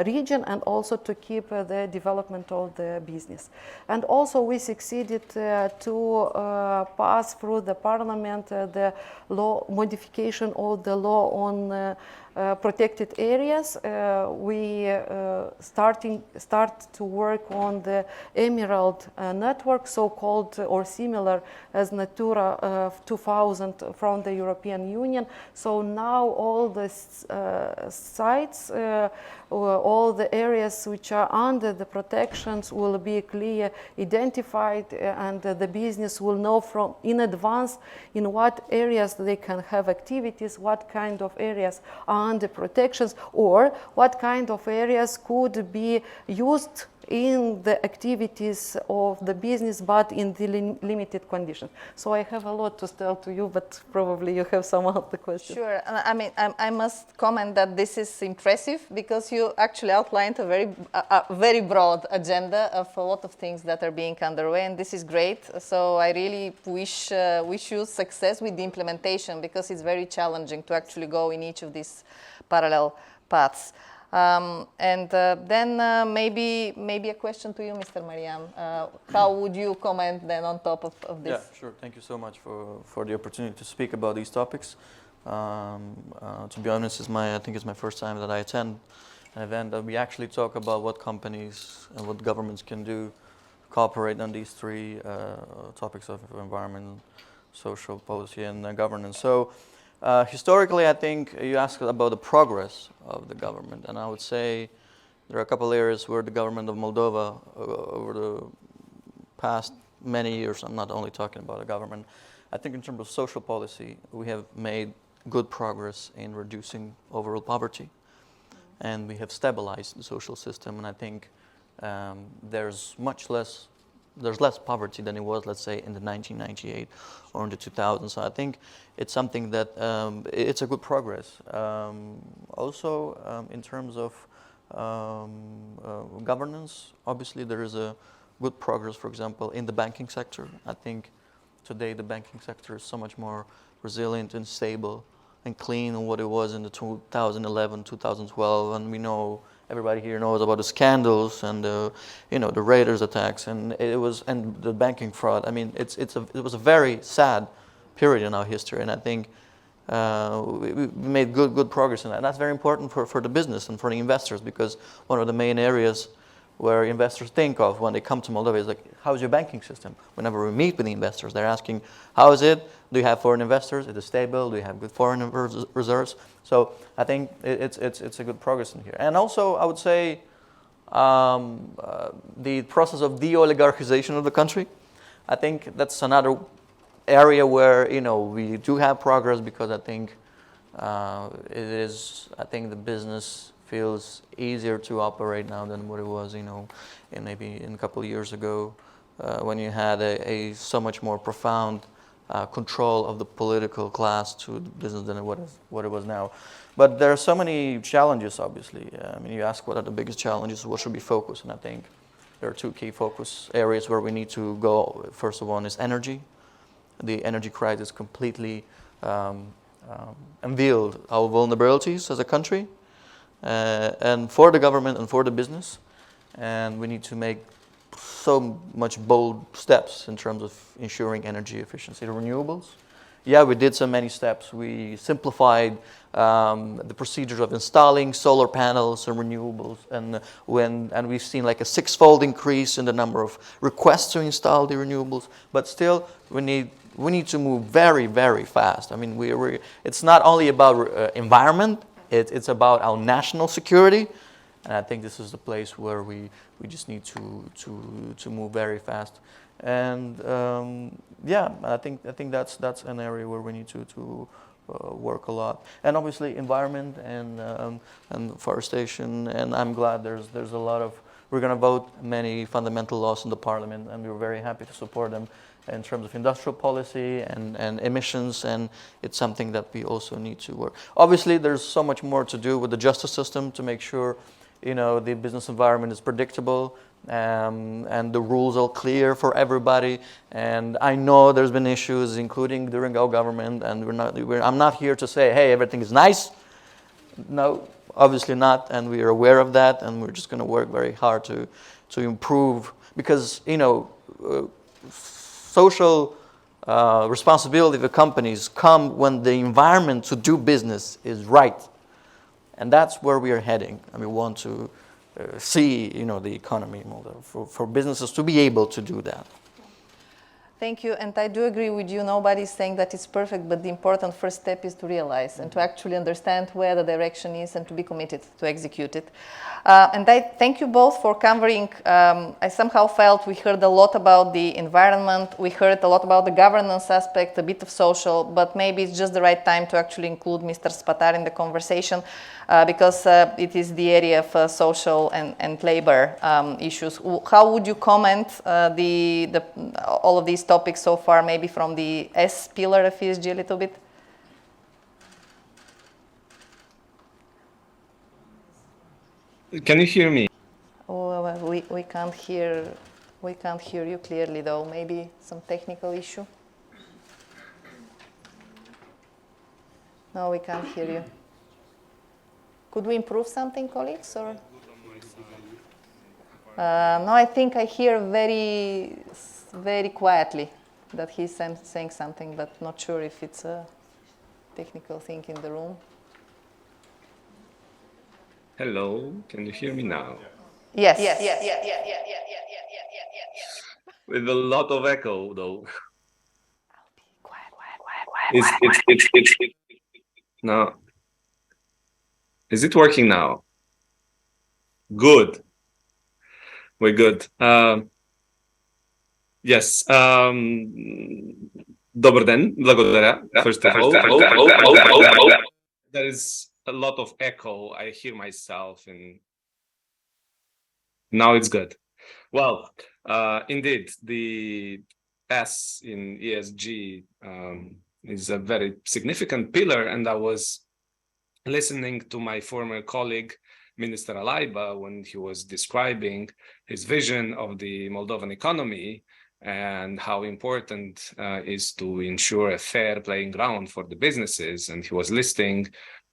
S9: region, and also to keep the development of the business. And also we succeeded to pass through the parliament the law modification of the law on protected areas. We start to work on the Emerald network, so-called or similar as Natura 2000 from the European Union. So now all the sites, all the areas which are under the protections will be clearly identified, and the business will know from in advance in what areas they can have activities, what kind of areas are under protections, or what kind of areas could be used in the activities of the business, but in the limited conditions. So I have a lot to tell to you, but probably you have some other questions.
S6: Sure. I mean, I must comment that this is impressive because you actually outlined a very broad agenda of a lot of things that are being underway, and this is great. So I really wish you success with the implementation, because it's very challenging to actually go in each of these parallel paths. Then maybe a question to you, Mr. Mariam. How would you comment then on top of this?
S7: Yeah, sure. Thank you so much for the opportunity to speak about these topics. To be honest, I think it's my first time that I attend an event that we actually talk about what companies and what governments can do, cooperate on these three topics of environment, social policy, and governance. So. Historically, I think you asked about the progress of the government, and I would say there are a couple areas where the government of Moldova, over the past many years, I'm not only talking about the government, I think in terms of social policy, we have made good progress in reducing overall poverty, and we have stabilized the social system, and I think there's less poverty than it was, let's say, in the 1998 or in the 2000s. So I think it's something that it's a good progress. Also, in terms of governance, obviously there is a good progress, for example, in the banking sector. I think today the banking sector is so much more resilient and stable and clean than what it was in the 2011, 2012, and we know everybody here knows about the scandals and the raiders attacks and the banking fraud. I mean, it was a very sad period in our history, and I think we made good progress in that. And that's very important for the business and for the investors, because one of the main areas where investors think of when they come to Moldova is like, how's your banking system? Whenever we meet with the investors, they're asking, how is it? Do you have foreign investors? Is it stable? Do you have good foreign reserves? So I think it's a good progress in here. And also, I would say the process of de-oligarchization of the country, I think that's another area where we do have progress, because I think the business feels easier to operate now than what it was, maybe in a couple of years ago, when you had a so much more profound control of the political class to the business than what it was now. But there are so many challenges, obviously. I mean, you ask what are the biggest challenges, what should be focused, and I think there are two key focus areas where we need to go. First of all is energy. The energy crisis completely unveiled our vulnerabilities as a country, and for the government and for the business, and we need to make so much bold steps in terms of ensuring energy efficiency. The renewables, yeah, we did so many steps. We simplified the procedures of installing solar panels and renewables, and we've seen like a 6-fold increase in the number of requests to install the renewables. But still, we need to move very, very fast. I mean, it's not only about environment. It's about our national security, and I think this is the place where we just need to move very fast. And I think that's an area where we need to work a lot. And obviously, environment and forestation. And I'm glad there's a lot of. We're going to vote many fundamental laws in the parliament, and we're very happy to support them in terms of industrial policy and emissions, and it's something that we also need to work. Obviously, there's so much more to do with the justice system to make sure, the business environment is predictable, and the rules are clear for everybody. And I know there's been issues, including during our government, and I'm not here to say, hey, everything is nice. No, obviously not, and we are aware of that, and we're just going to work very hard to improve, because social responsibility of the companies come when the environment to do business is right, and that's where we are heading. And we want to see, the economy in Moldova for businesses to be able to do that.
S6: Thank you, and I do agree with you. Nobody's saying that it's perfect, but the important first step is to realize and to actually understand where the direction is and to be committed to execute it. And I thank you both for covering. I somehow felt we heard a lot about the environment, we heard a lot about the governance aspect, a bit of social, but maybe it's just the right time to actually include Mr. Spatar in the conversation, because it is the area of social and labor issues. How would you comment all of these topics so far, maybe from the S pillar of ESG a little bit?
S10: Can you hear me?
S6: Oh, we can't hear you clearly though. Maybe some technical issue. No, we can't hear you. Could we improve something, colleagues? Or? No, I think I hear very, very quietly that he's saying something, but not sure if it's a technical thing in the room.
S10: Hello, can you hear me now?
S6: Yes.
S10: With a lot of echo, though.
S6: I'll be quiet.
S10: No. Is it working now? Good. We're good. Yes. Добър ден. Благодаря. First of all. There is a lot of echo. I hear myself, and now it's good. Well, indeed, the S in ESG is a very significant pillar, and I was listening to my former colleague, Minister Alaiba, when he was describing his vision of the Moldovan economy and how important is to ensure a fair playing ground for the businesses. And he was listing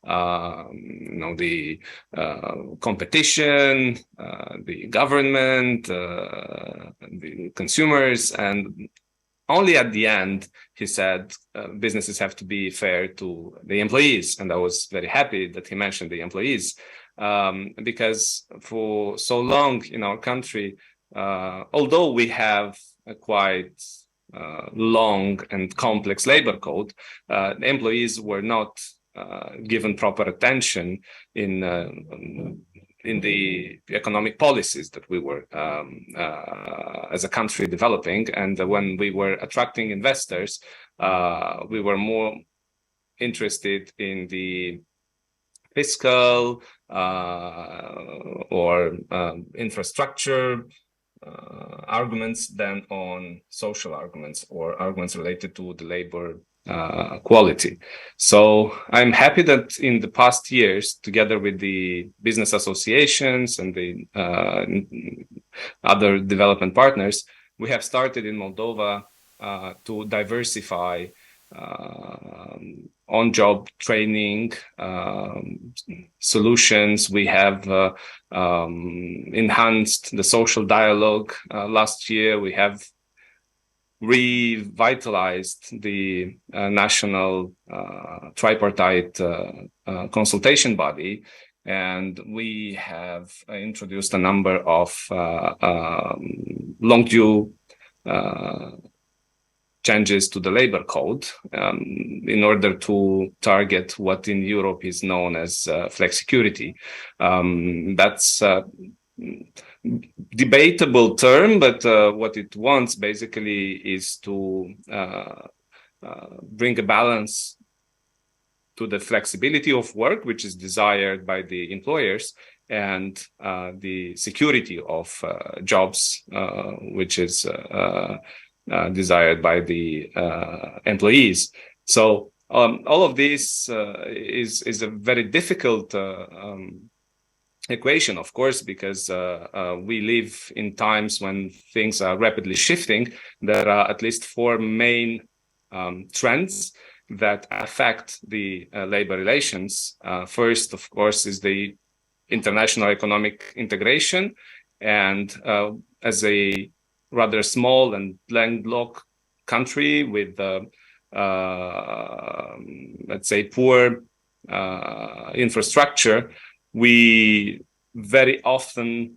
S10: the competition, the government, the consumers, and only at the end, he said, businesses have to be fair to the employees. And I was very happy that he mentioned the employees, because for so long in our country, although we have a quite long and complex labor code, the employees were not given proper attention in the economic policies that we were as a country developing. And when we were attracting investors, we were more interested in the fiscal or infrastructure arguments than on social arguments or arguments related to the labor quality. So I'm happy that in the past years, together with the business associations and the other development partners, we have started in Moldova to diversify on-job training solutions. We have enhanced the social dialogue. Last year, we have revitalized the national tripartite consultation body, and we have introduced a number of long due changes to the labor code in order to target what in Europe is known as flexicurity. That's a debatable term, but what it wants basically is to bring a balance to the flexibility of work, which is desired by the employers, and the security of jobs, which is desired by the employees. So all of this is a very difficult equation, of course, because we live in times when things are rapidly shifting. There are at least four main trends that affect the labor relations. First, of course, is the international economic integration. And as a rather small and landlocked country with, let's say, poor infrastructure, we very often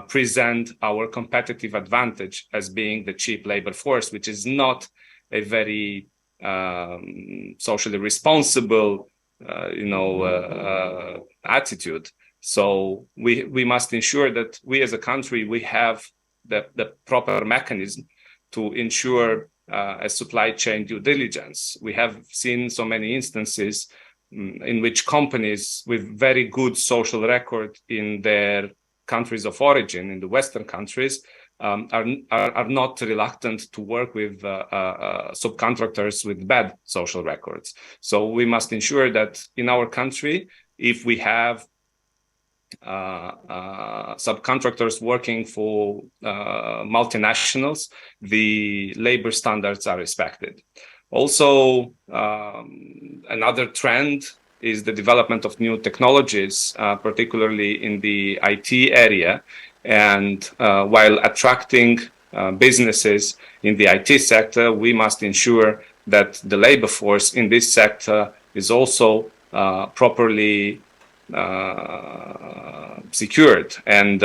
S10: present our competitive advantage as being the cheap labor force, which is not a very socially responsible, attitude. So we must ensure that we as a country, we have the proper mechanism to ensure a supply chain due diligence. We have seen so many instances in which companies with very good social record in their countries of origin, in the Western countries, are not reluctant to work with subcontractors with bad social records. So we must ensure that in our country, if we have subcontractors working for multinationals, the labor standards are respected. Also, another trend is the development of new technologies, particularly in the IT area. And while attracting businesses in the IT sector, we must ensure that the labor force in this sector is also properly secured. And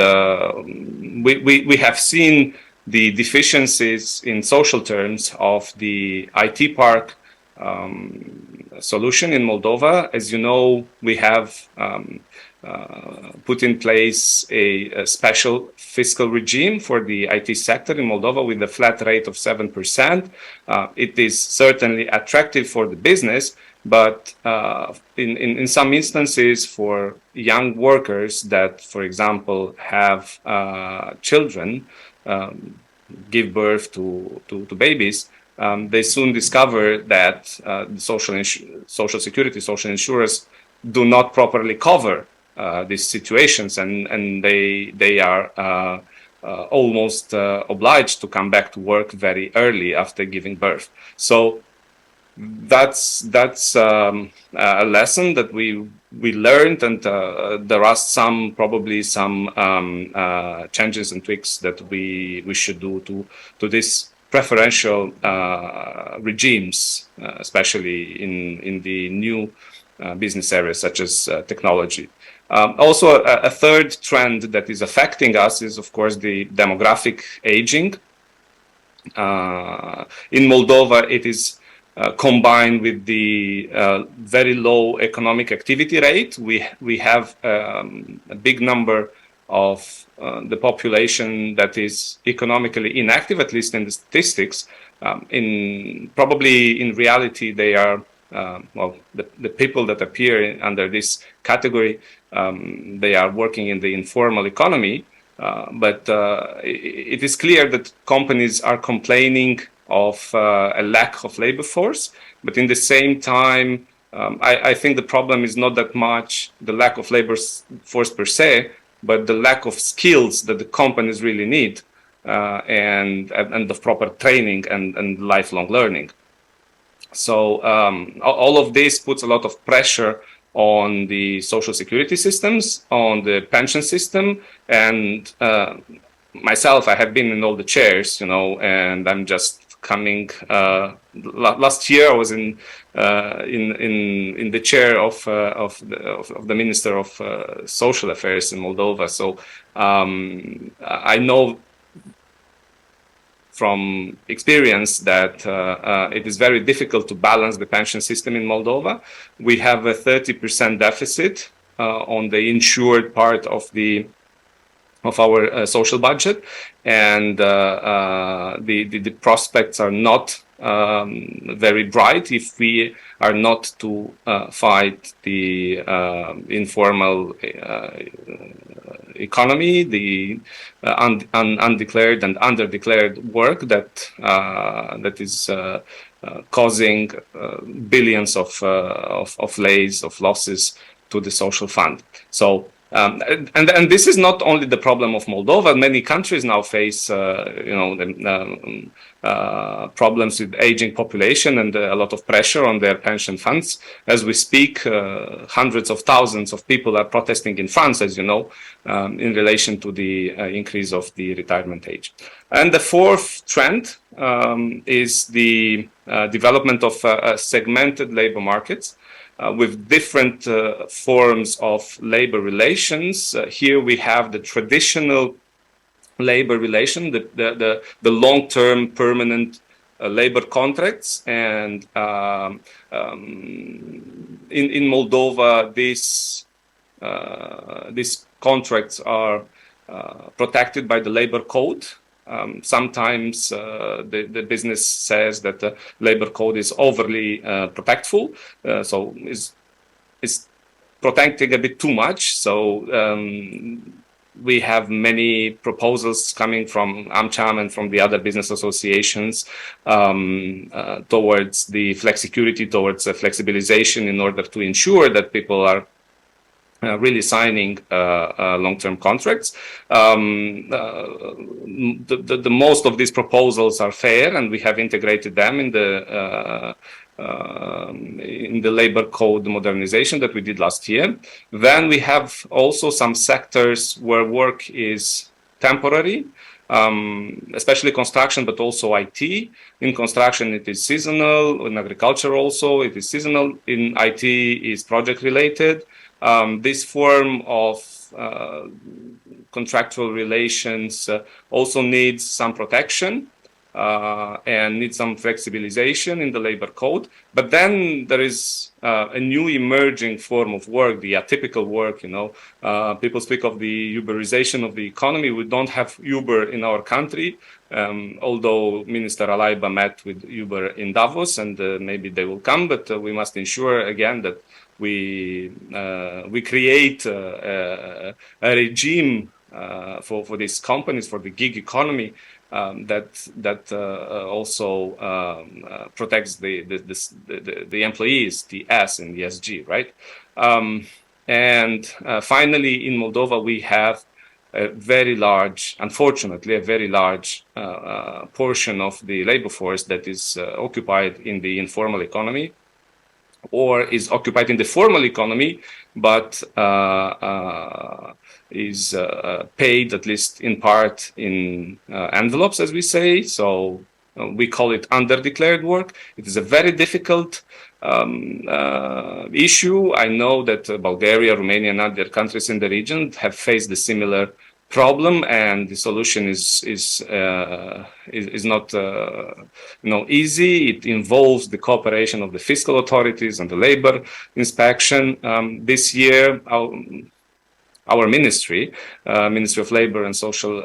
S10: we have seen the deficiencies in social terms of the IT park solution in Moldova. As you know, we have put in place a special fiscal regime for the IT sector in Moldova with a flat rate of 7%. It is certainly attractive for the business, but in some instances for young workers that, for example, have children, give birth to babies, they soon discover that social security, social insurance do not properly cover these situations, and they are almost obliged to come back to work very early after giving birth. So that's a lesson that we learned, and there are probably some changes and tweaks that we should do to this preferential regimes, especially in the new business areas such as technology. Also, a third trend that is affecting us is, of course, the demographic aging. In Moldova, it is combined with the very low economic activity rate. We have a big number of the population that is economically inactive, at least in the statistics. Probably in reality, they are the people that appear under this category. They are working in the informal economy, but it is clear that companies are complaining of a lack of labor force. But in the same time, I think the problem is not that much the lack of labor force per se, but the lack of skills that the companies really need, and the proper training and lifelong learning. So all of this puts a lot of pressure on the social security systems, on the pension system, and myself, I have been in all the chairs, and I'm just coming. Last year, I was in the chair of the Minister of Social Affairs in Moldova. So I know from experience that it is very difficult to balance the pension system in Moldova. We have a 30% deficit on the insured part of our social budget, and the prospects are not very bright if we are not to fight the informal economy, the undeclared and underdeclared work that is causing billions of losses to the social fund. So And this is not only the problem of Moldova. Many countries now face, problems with aging population and a lot of pressure on their pension funds. As we speak, hundreds of thousands of people are protesting in France, as you know, in relation to the increase of the retirement age. And the fourth trend is the development of segmented labor markets. With different forms of labor relations. Here we have the traditional labor relation, the long-term permanent labor contracts, and in Moldova, these contracts are protected by the labor code. Sometimes the business says that the labor code is overly protectful, so is protecting a bit too much. So we have many proposals coming from AmCham and from the other business associations towards the flexicurity, towards flexibilization in order to ensure that people are really signing long-term contracts. The most of these proposals are fair, and we have integrated them in the labor code modernization that we did last year. Then we have also some sectors where work is temporary, especially construction, but also IT. In construction, it is seasonal. In agriculture also, it is seasonal. In IT, is project-related. This form of contractual relations also needs some protection and needs some flexibilization in the labor code. But then there is a new emerging form of work, the atypical work. People speak of the Uberization of the economy. We don't have Uber in our country, although Minister Alaiba met with Uber in Davos, and maybe they will come. But we must ensure again that we create a regime for these companies, for the gig economy, that also protects the employees, the S in the ESG, right? And finally, in Moldova, we have a very large, unfortunately, a very large portion of the labor force that is occupied in the informal economy, or is occupied in the formal economy, but is paid, at least in part, in envelopes, as we say. So we call it underdeclared work. It is a very difficult issue. I know that Bulgaria, Romania, and other countries in the region have faced a similar problem, and the solution is not easy. It involves the cooperation of the fiscal authorities and the labor inspection. This year, our ministry, Ministry of Labor and Social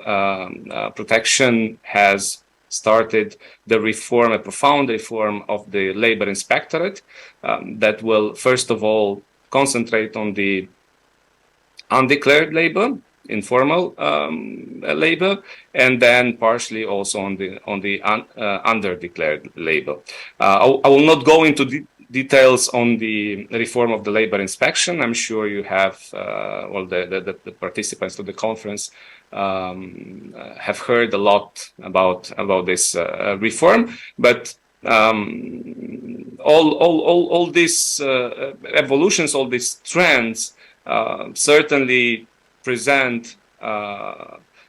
S10: Protection, has started the reform, a profound reform of the labor inspectorate that will, first of all, concentrate on the undeclared labor, informal labor, and then partially also on the underdeclared labor. I will not go into details on the reform of the labor inspection. I'm sure you have, the participants to the conference have heard a lot about this reform, but all these evolutions, all these trends certainly present,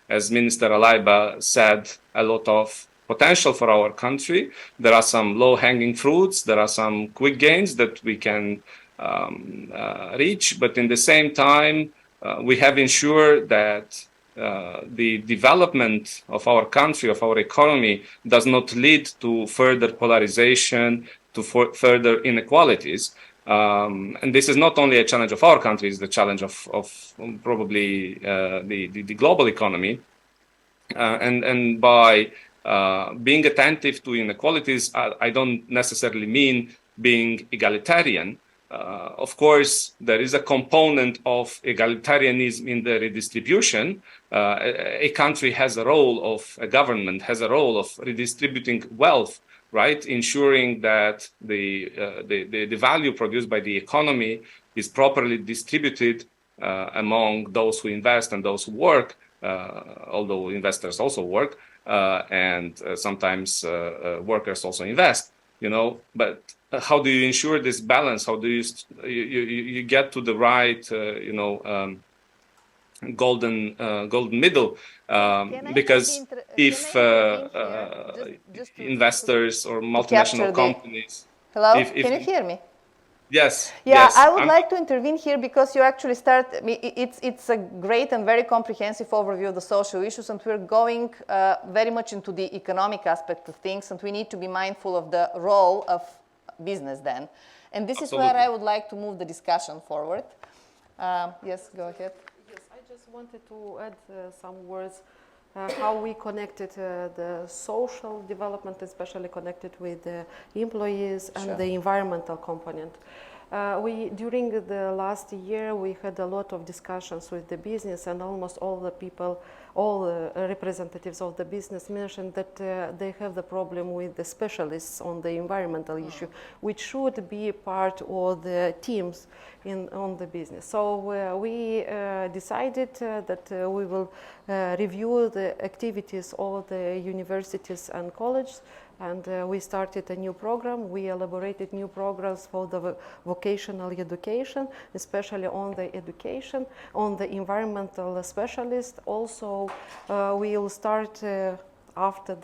S10: as Minister Alaiba said, a lot of potential for our country. There are some low-hanging fruits. There are some quick gains that we can reach. But in the same time, we have ensured that the development of our country, of our economy, does not lead to further polarization, to further inequalities. And this is not only a challenge of our country, it's the challenge of probably the global economy. And by being attentive to inequalities, I don't necessarily mean being egalitarian. Of course, there is a component of egalitarianism in the redistribution. A country has a role of, a government has a role of redistributing wealth, right? Ensuring that the value produced by the economy is properly distributed among those who invest and those who work, although investors also work, and sometimes workers also invest, but how do you ensure this balance? How do you get to the right, golden middle? Because if investors or multinational companies,
S6: Hello,
S10: if
S6: can you hear me?
S10: Yes.
S6: Yeah,
S10: yes,
S6: I would like to intervene here because you actually it's a great and very comprehensive overview of the social issues, and we're going very much into the economic aspect of things, and we need to be mindful of the role of business then. And this is where I would like to move the discussion forward. Yes, go ahead.
S9: Yes, I just wanted to add some words how we connected the social development, especially connected with the employees and the environmental component. During the last year, we had a lot of discussions with the business, and almost all the people, all the representatives of the business mentioned that they have the problem with the specialists on the environmental issue, which should be part of the teams on the business. So we decided that we will review the activities of the universities and colleges, and we started a new program. We elaborated new programs for the vocational education, especially on the education, on the environmental specialist. Also, we will start after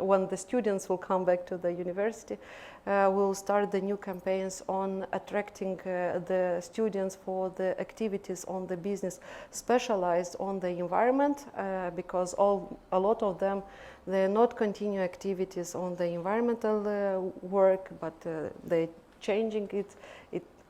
S9: when the students will come back to the university, we'll start the new campaigns on attracting the students for the activities on the business specialized on the environment, because a lot of them, they not continue activities on the environmental work, but they're changing it.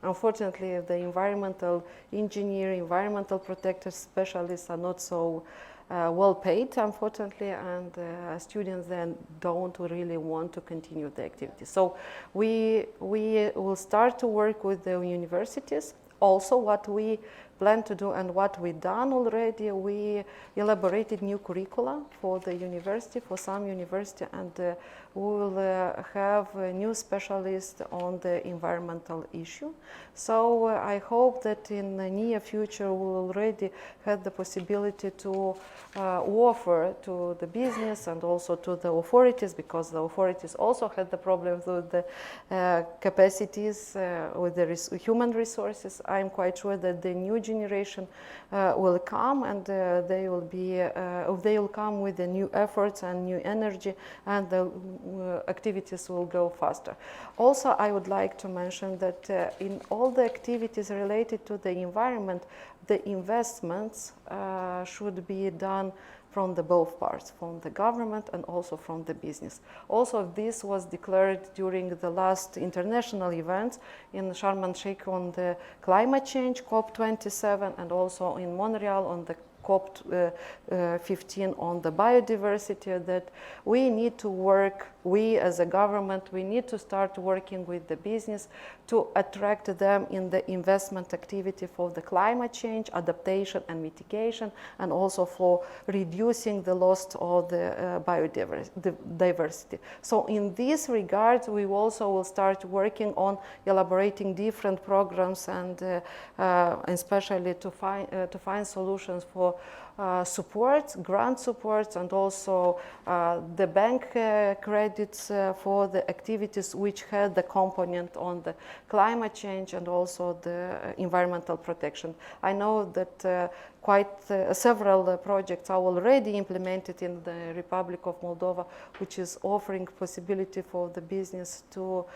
S9: Unfortunately, the environmental engineer, environmental protector specialists are not so well paid, unfortunately, and students then don't really want to continue the activity. So we will start to work with the universities. Also, what we plan to do and what we've done already, we elaborated new curricula for the university, for some university, and we will have a new specialist on the environmental issue. So I hope that in the near future we will already have the possibility to offer to the business and also to the authorities, because the authorities also had the problems with the capacities, with the human resources. I'm quite sure that the new generation will come, and they will come with the new efforts and new energy, and the activities will go faster. Also, I would like to mention that in all the activities related to the environment, the investments should be done from the both parts, from the government and also from the business. Also, this was declared during the last international events in Sharm el-Sheikh on the climate change, COP27, and also in Montreal on the COP15 on the biodiversity, that we need to work, we as a government, we need to start working with the business to attract them in the investment activity for the climate change, adaptation and mitigation, and also for reducing the loss of the biodiversity. So in this regard, we also will start working on elaborating different programs and especially to find solutions for supports, grant supports, and also the bank credits for the activities which had the component on the climate change and also the environmental protection. I know that quite several projects are already implemented in the Republic of Moldova, which is offering possibility for the business to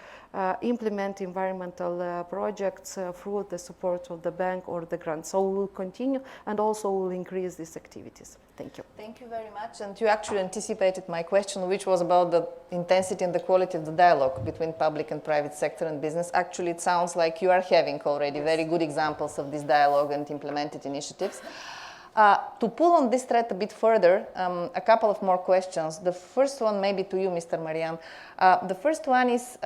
S9: implement environmental projects through the support of the bank or the grant. So we will continue and also will increase these activities. Thank you.
S6: Thank you very much. And you actually anticipated my question, which was about the intensity and the quality of the dialogue between public and private sector and business. Actually, it sounds like you are having already very good examples of this dialogue and implemented initiatives. To pull on this thread a bit further, a couple of more questions. The first one maybe to you, Mr. Marian. The first one is,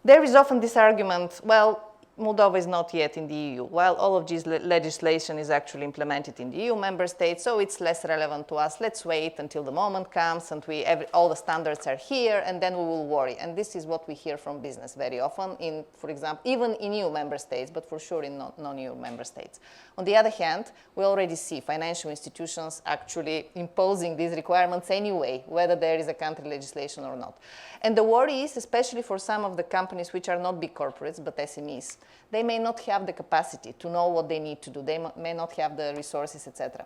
S6: there is often this argument, well, Moldova is not yet in the EU. While all of this legislation is actually implemented in the EU member states, so it's less relevant to us. Let's wait until the moment comes and all the standards are here, and then we will worry. And this is what we hear from business very often, in, for example, even in EU member states, but for sure in non-EU member states. On the other hand, we already see financial institutions actually imposing these requirements anyway, whether there is a country legislation or not. And the worry is, especially for some of the companies which are not big corporates, but SMEs, they may not have the capacity to know what they need to do. They may not have the resources, etc.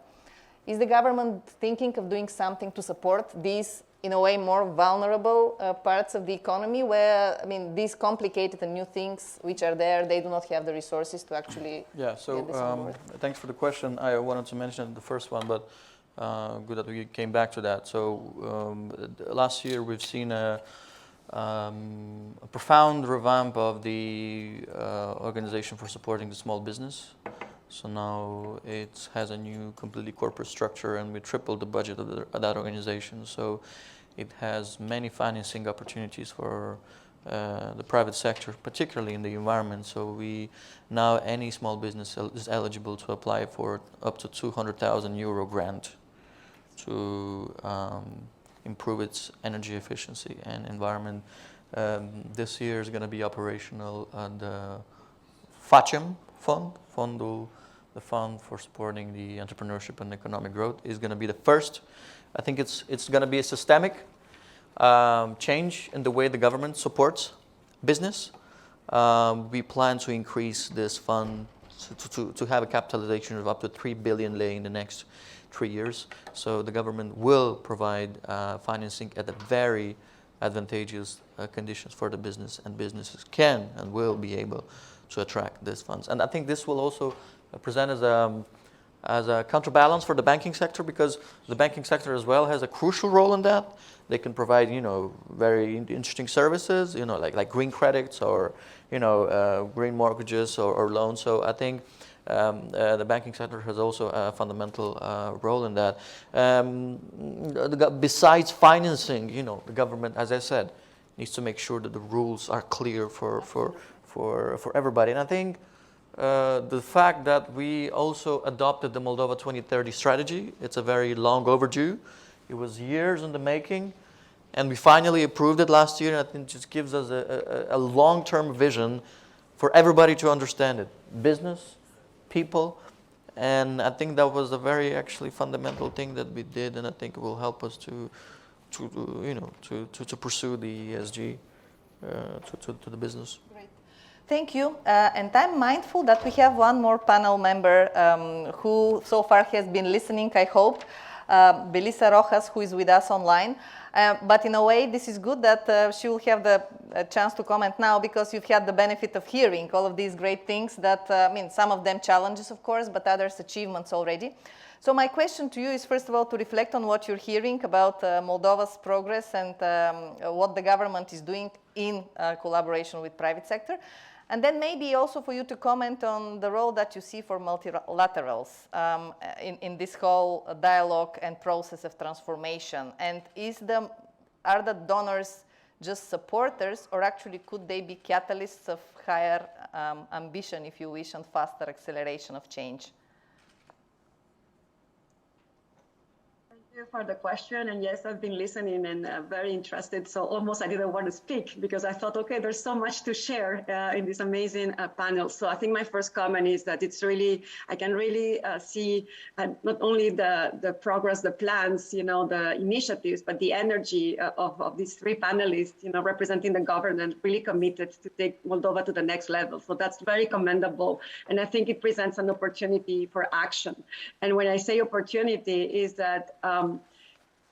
S6: Is the government thinking of doing something to support these, in a way, more vulnerable parts of the economy where, I mean, these complicated and new things which are there, they do not have the resources to actually get this on board?
S7: Thanks for the question. I wanted to mention the first one, but good that we came back to that. So last year we've seen a profound revamp of the organization for supporting the small business. So now it has a new completely corporate structure, and we tripled the budget of that organization. So it has many financing opportunities for the private sector, particularly in the environment. So now any small business is eligible to apply for up to €200,000 grant to improve its energy efficiency and environment. This year is going to be operational the FACEM fund, the fund for supporting the entrepreneurship and economic growth, is going to be the first. I think it's going to be a systemic change in the way the government supports business. We plan to increase this fund to have a capitalization of up to 3 billion lei in the next 3 years. So the government will provide financing at a very advantageous conditions for the business, and businesses can and will be able to attract these funds. And I think this will also present as a counterbalance for the banking sector, because the banking sector as well has a crucial role in that. They can provide, very interesting services, like green credits or, green mortgages or loans. So I think the banking sector has also a fundamental role in that. Besides financing, the government, as I said, needs to make sure that the rules are clear for everybody. And I think the fact that we also adopted the Moldova 2030 strategy, it's a very long overdue. It was years in the making, and we finally approved it last year. And I think it just gives us a long-term vision for everybody to understand it. Business, people, and I think that was a very actually fundamental thing that we did, and I think it will help us to pursue the ESG to the business.
S6: Great. Thank you. And I'm mindful that we have one more panel member who so far has been listening, I hope, Belisa Rojas, who is with us online. But in a way, this is good that she will have the chance to comment now, because you've had the benefit of hearing all of these great things that, some of them challenges, of course, but others achievements already. So my question to you is, first of all, to reflect on what you're hearing about Moldova's progress and what the government is doing in collaboration with private sector. And then maybe also for you to comment on the role that you see for multilaterals in this whole dialogue and process of transformation. And are the donors just supporters, or actually could they be catalysts of higher ambition, if you wish, and faster acceleration of change?
S8: Thank you for the question. And yes, I've been listening and very interested. So almost I didn't want to speak, because I thought, okay, there's so much to share in this amazing panel. So I think my first comment is that it's really, I can really see not only the progress, the plans, the initiatives, but the energy of these three panelists, representing the government, really committed to take Moldova to the next level. So that's very commendable. And I think it presents an opportunity for action. And when I say opportunity, is that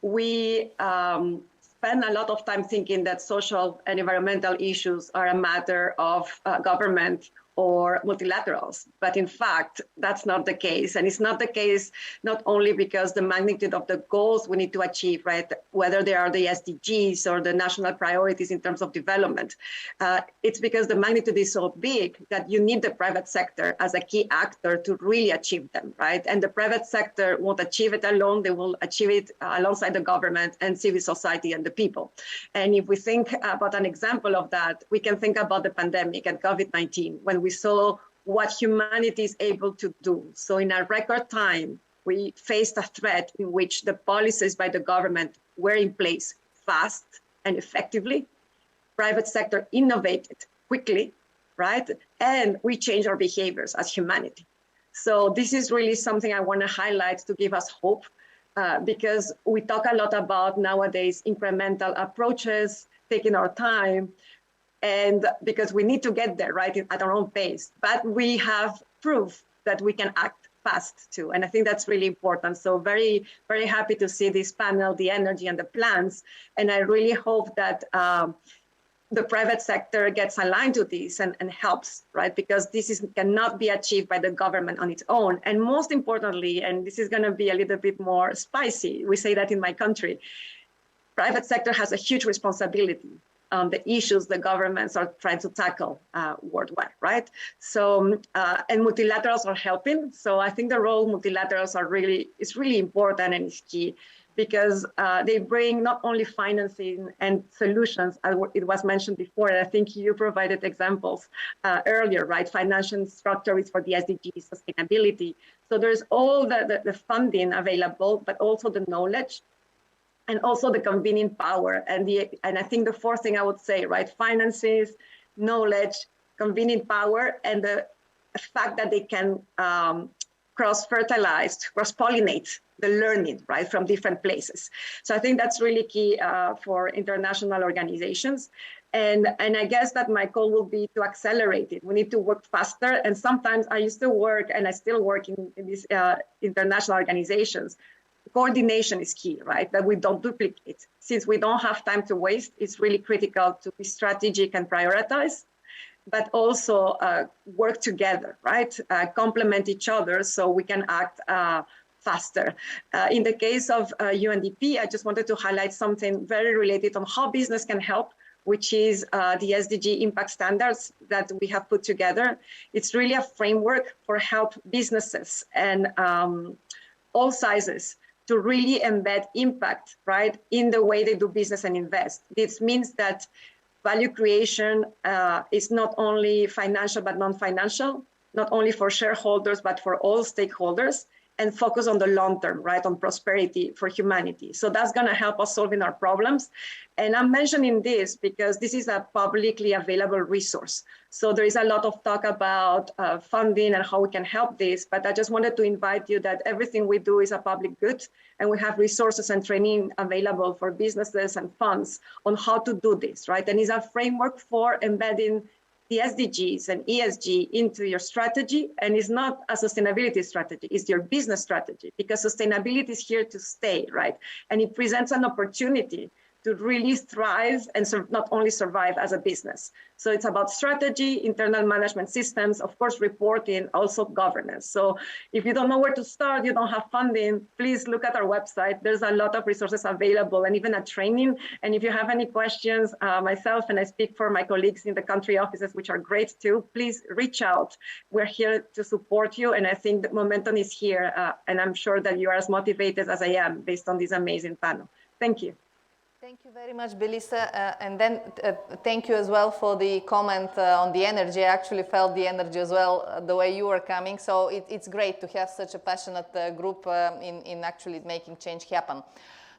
S8: we spend a lot of time thinking that social and environmental issues are a matter of government or multilaterals. But in fact, that's not the case. And it's not the case not only because the magnitude of the goals we need to achieve, right, whether they are the SDGs or the national priorities in terms of development. It's because the magnitude is so big that you need the private sector as a key actor to really achieve them, right? And the private sector won't achieve it alone. They will achieve it alongside the government and civil society and the people. And if we think about an example of that, we can think about the pandemic and COVID-19, when we saw what humanity is able to do. So in a record time, we faced a threat in which the policies by the government were in place fast and effectively. Private sector innovated quickly, right? And we changed our behaviors as humanity. So this is really something I want to highlight to give us hope, because we talk a lot about nowadays incremental approaches, taking our time, and because we need to get there, right, at our own pace. But we have proof that we can act fast too. And I think that's really important. So very, very happy to see this panel, the energy and the plans. And I really hope that the private sector gets aligned to this and helps, right? Because this cannot be achieved by the government on its own. And most importantly, and this is gonna be a little bit more spicy, we say that in my country, private sector has a huge responsibility on the issues the governments are trying to tackle worldwide, right? So, and multilaterals are helping. So I think the role multilaterals is really important and is key, because they bring not only financing and solutions, as it was mentioned before, and I think you provided examples earlier, right? Financial structure is for the SDGs, sustainability. So there's all the funding available, but also the knowledge, and also the convening power. And I think the fourth thing I would say, right? Finances, knowledge, convening power, and the fact that they can cross-fertilize, cross-pollinate the learning, right, from different places. So I think that's really key for international organizations. And I guess that my call will be to accelerate it. We need to work faster. And sometimes I used to work, and I still work in these international organizations. Coordination is key, right? That we don't duplicate. Since we don't have time to waste, it's really critical to be strategic and prioritize, but also work together, right? Complement each other so we can act faster. In the case of UNDP, I just wanted to highlight something very related on how business can help, which is the SDG impact standards that we have put together. It's really a framework for help businesses and all sizes to really embed impact, right, in the way they do business and invest. This means that value creation is not only financial, but non-financial, not only for shareholders, but for all stakeholders, and focus on the long term, right, on prosperity for humanity. So that's gonna help us solving our problems. And I'm mentioning this because this is a publicly available resource. So there is a lot of talk about funding and how we can help this, but I just wanted to invite you that everything we do is a public good, and we have resources and training available for businesses and funds on how to do this, right? And it's a framework for embedding the SDGs and ESG into your strategy. And it's not a sustainability strategy, it's your business strategy, because sustainability is here to stay, right? And it presents an opportunity to really thrive and not only survive as a business. So it's about strategy, internal management systems, of course, reporting, also governance. So if you don't know where to start, you don't have funding, please look at our website. There's a lot of resources available and even a training. And if you have any questions, myself, and I speak for my colleagues in the country offices, which are great too, please reach out. We're here to support you. And I think the momentum is here. And I'm sure that you are as motivated as I am based on this amazing panel. Thank you.
S6: Thank you very much, Belisa. And then thank you as well for the comment on the energy. I actually felt the energy as well, the way you were coming. So it's great to have such a passionate group in actually making change happen.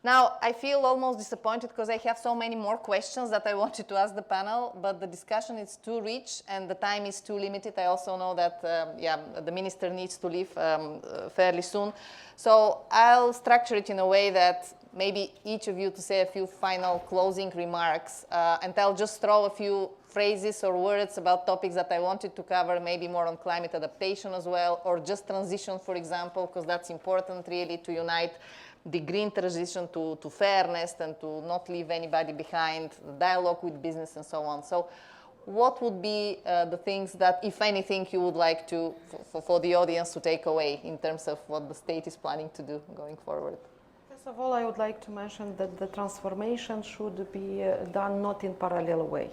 S6: Now, I feel almost disappointed because I have so many more questions that I wanted to ask the panel, but the discussion is too rich and the time is too limited. I also know that the minister needs to leave fairly soon. So I'll structure it in a way that maybe each of you to say a few final closing remarks, and I'll just throw a few phrases or words about topics that I wanted to cover, maybe more on climate adaptation as well, or just transition, for example, because that's important really to unite the green transition to fairness and to not leave anybody behind, dialogue with business and so on. So what would be the things that, if anything, you would like to, for the audience to take away in terms of what the state is planning to do going forward?
S9: First of all, I would like to mention that the transformation should be done not in parallel way,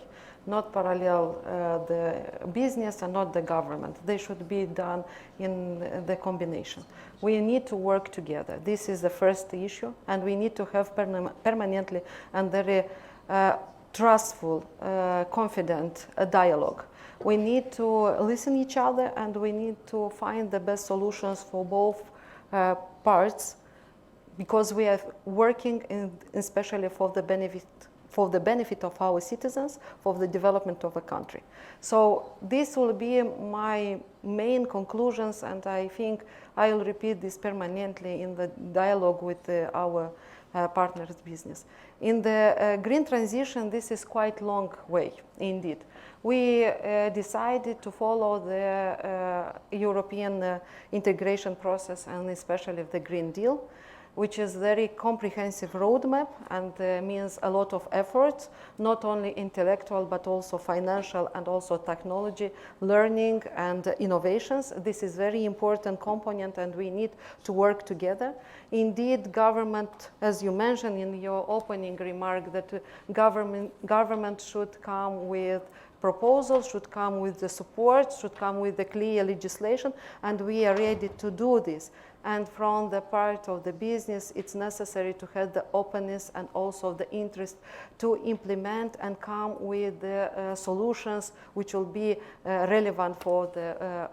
S9: not parallel the business and not the government. They should be done in the combination. We need to work together. This is the first issue, and we need to have permanently and very trustful, confident dialogue. We need to listen each other, and we need to find the best solutions for both parts, because we are working especially for the benefit of our citizens, for the development of a country. So this will be my main conclusions, and I think I will repeat this permanently in the dialogue with our partners' business. In the green transition, this is quite long way indeed. We decided to follow the European integration process, and especially the Green Deal, which is very comprehensive roadmap and means a lot of effort, not only intellectual but also financial and also technology, learning and innovations. This is very important component, and we need to work together. Indeed, government, as you mentioned in your opening remark, that government should come with proposals, should come with the support, should come with the clear legislation, and we are ready to do this. And from the part of the business, it's necessary to have the openness and also the interest to implement and come with the solutions which will be relevant for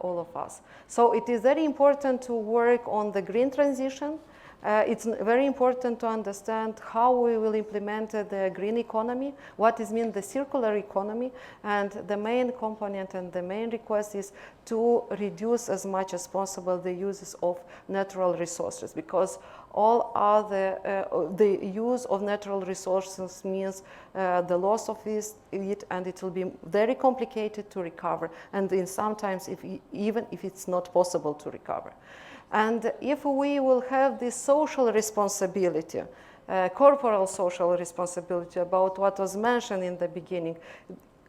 S9: all of us. So it is very important to work on the green transition. It's very important to understand how we will implement the green economy, what is mean the circular economy, and the main component and the main request is to reduce as much as possible the uses of natural resources, because all other the use of natural resources means the loss of it, and it will be very complicated to recover, and sometimes even if it's not possible to recover. And if we will have this social responsibility, corporal social responsibility about what was mentioned in the beginning,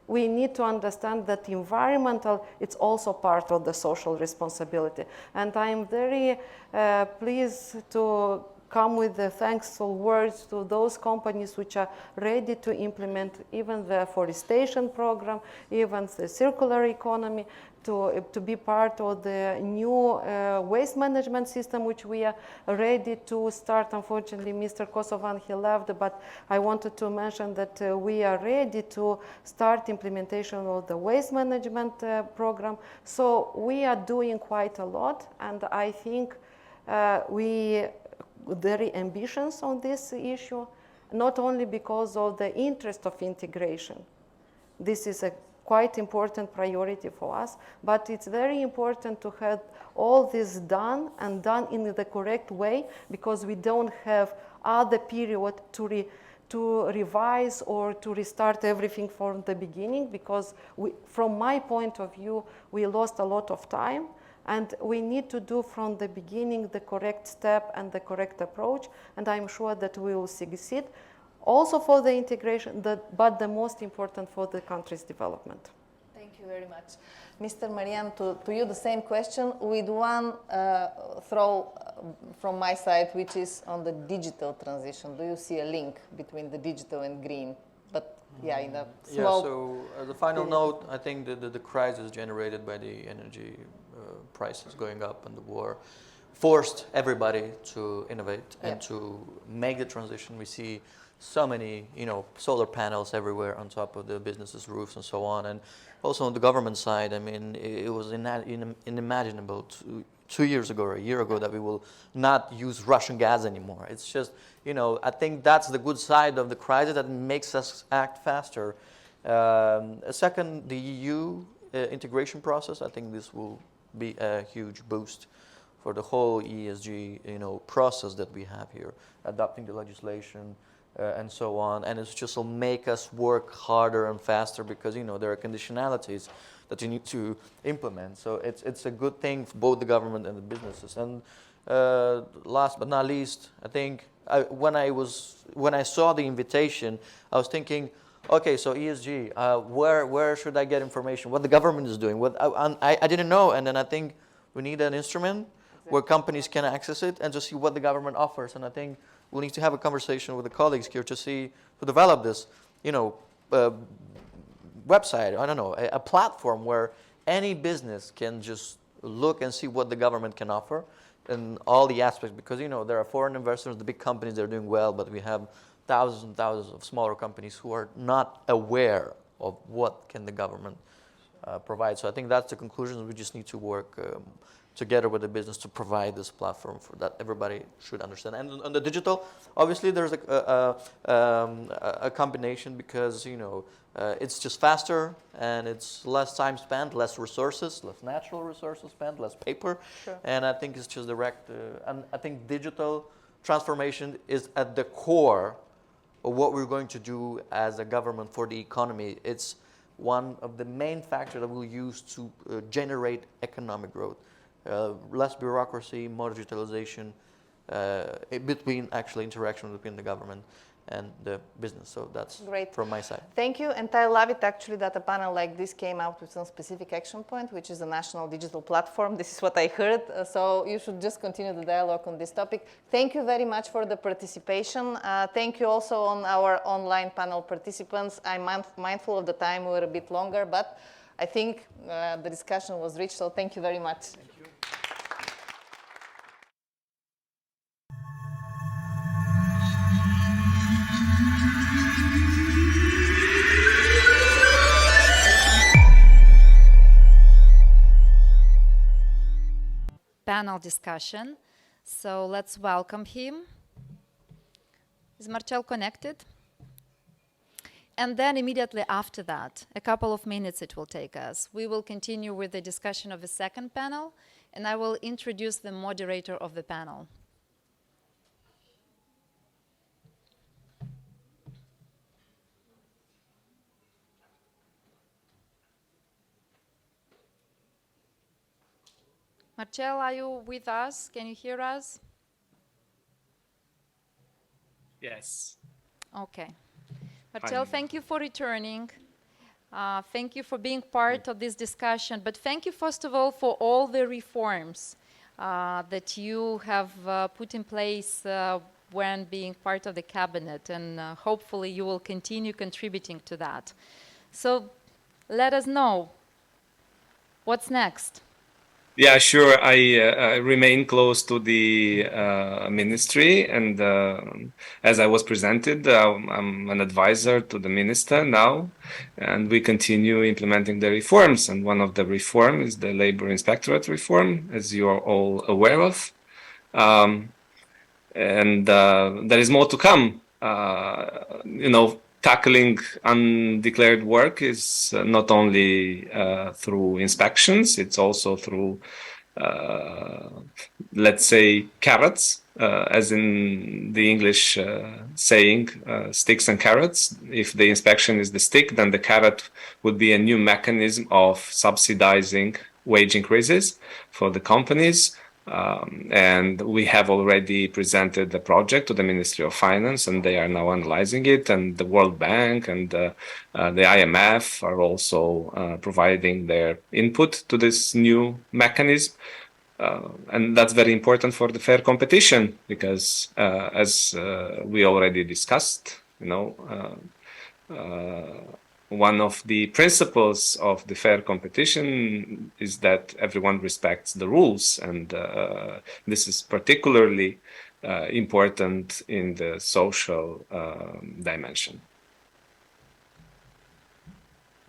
S9: we need to understand that environmental, it's also part of the social responsibility. And I'm very pleased to come with the thankful words to those companies which are ready to implement even the forestation program, even the circular economy, to be part of the new waste management system, which we are ready to start. Unfortunately, Mr. Kosovan, he left, but I wanted to mention that we are ready to start implementation of the waste management program. So we are doing quite a lot, and I think we very ambitious on this issue, not only because of the interest of integration. This is a quite important priority for us, but it's very important to have all this done and done in the correct way, because we don't have other period to revise or to restart everything from the beginning, because from my point of view, we lost a lot of time. And we need to do from the beginning the correct step and the correct approach, and I'm sure that we will succeed also for the integration, but the most important for the country's development.
S6: Thank you very much. Mr. Marian, to you the same question with one throw from my side, which is on the digital transition. Do you see a link between the digital and green? But yeah, in a small...
S7: Yeah, so as a final note, I think the crisis generated by the energy prices going up and the war forced everybody to innovate and to make the transition. We see so many, solar panels everywhere on top of the businesses' roofs and so on. And also on the government side, I mean, it was unimaginable 2 years ago or a year ago that we will not use Russian gas anymore. It's just, I think that's the good side of the crisis that makes us act faster. Second, the EU integration process, I think this will be a huge boost for the whole ESG, process that we have here, adopting the legislation and so on. And it's just will make us work harder and faster, because there are conditionalities that you need to implement. So it's a good thing for both the government and the businesses. And last but not least, I think when I saw the invitation, I was thinking, okay, so ESG, where should I get information? What the government is doing? I didn't know, and then I think we need an instrument where companies can access it and just see what the government offers. And I think we'll need to have a conversation with the colleagues here to develop this, website. I don't know, a platform where any business can just look and see what the government can offer and all the aspects. Because there are foreign investors, the big companies, they're doing well, but we have thousands and thousands of smaller companies who are not aware of what can the government provide. So I think that's the conclusion. We just need to work together with the business to provide this platform for that everybody should understand. And on the digital, obviously there's a combination because it's just faster and it's less time spent, less resources, less natural resources spent, less paper.
S9: Sure.
S7: And I think it's just direct. And I think digital transformation is at the core of what we're going to do as a government for the economy. It's one of the main factors that we'll use to generate economic growth. Less bureaucracy, more digitalization, interaction between the government and the business. So that's
S6: great
S7: from my side.
S6: Thank you, and I love it actually that a panel like this came out with some specific action point, which is a national digital platform. This is what I heard, so you should just continue the dialogue on this topic. Thank you very much for the participation. Thank you also on our online panel participants. I'm mindful of the time, we were a bit longer, but I think the discussion was rich, so thank you very much.
S2: Panel discussion. So let's welcome him. Is Marcel connected? And then immediately after that, a couple of minutes it will take us, we will continue with the discussion of the second panel, and I will introduce the moderator of the panel. Marcel, are you with us? Can you hear us?
S10: Yes.
S2: Okay. Marcel, thank you for returning. Thank you for being part of this discussion. But thank you, first of all, for all the reforms that you have put in place when being part of the cabinet. And hopefully you will continue contributing to that. So let us know what's next.
S10: Yeah, sure. I remain close to the ministry, and as I was presented, I'm an advisor to the minister now, and we continue implementing the reforms. And one of the reforms is the labor inspectorate reform, as you are all aware of. And there is more to come. Tackling undeclared work is not only through inspections, it's also through, let's say, carrots, as in the English saying, sticks and carrots. If the inspection is the stick, then the carrot would be a new mechanism of subsidizing wage increases for the companies. And we have already presented the project to the Ministry of Finance, and they are now analyzing it. And the World Bank and the IMF are also providing their input to this new mechanism. And that's very important for the fair competition because, as we already discussed, one of the principles of the fair competition is that everyone respects the rules, and this is particularly important in the social dimension.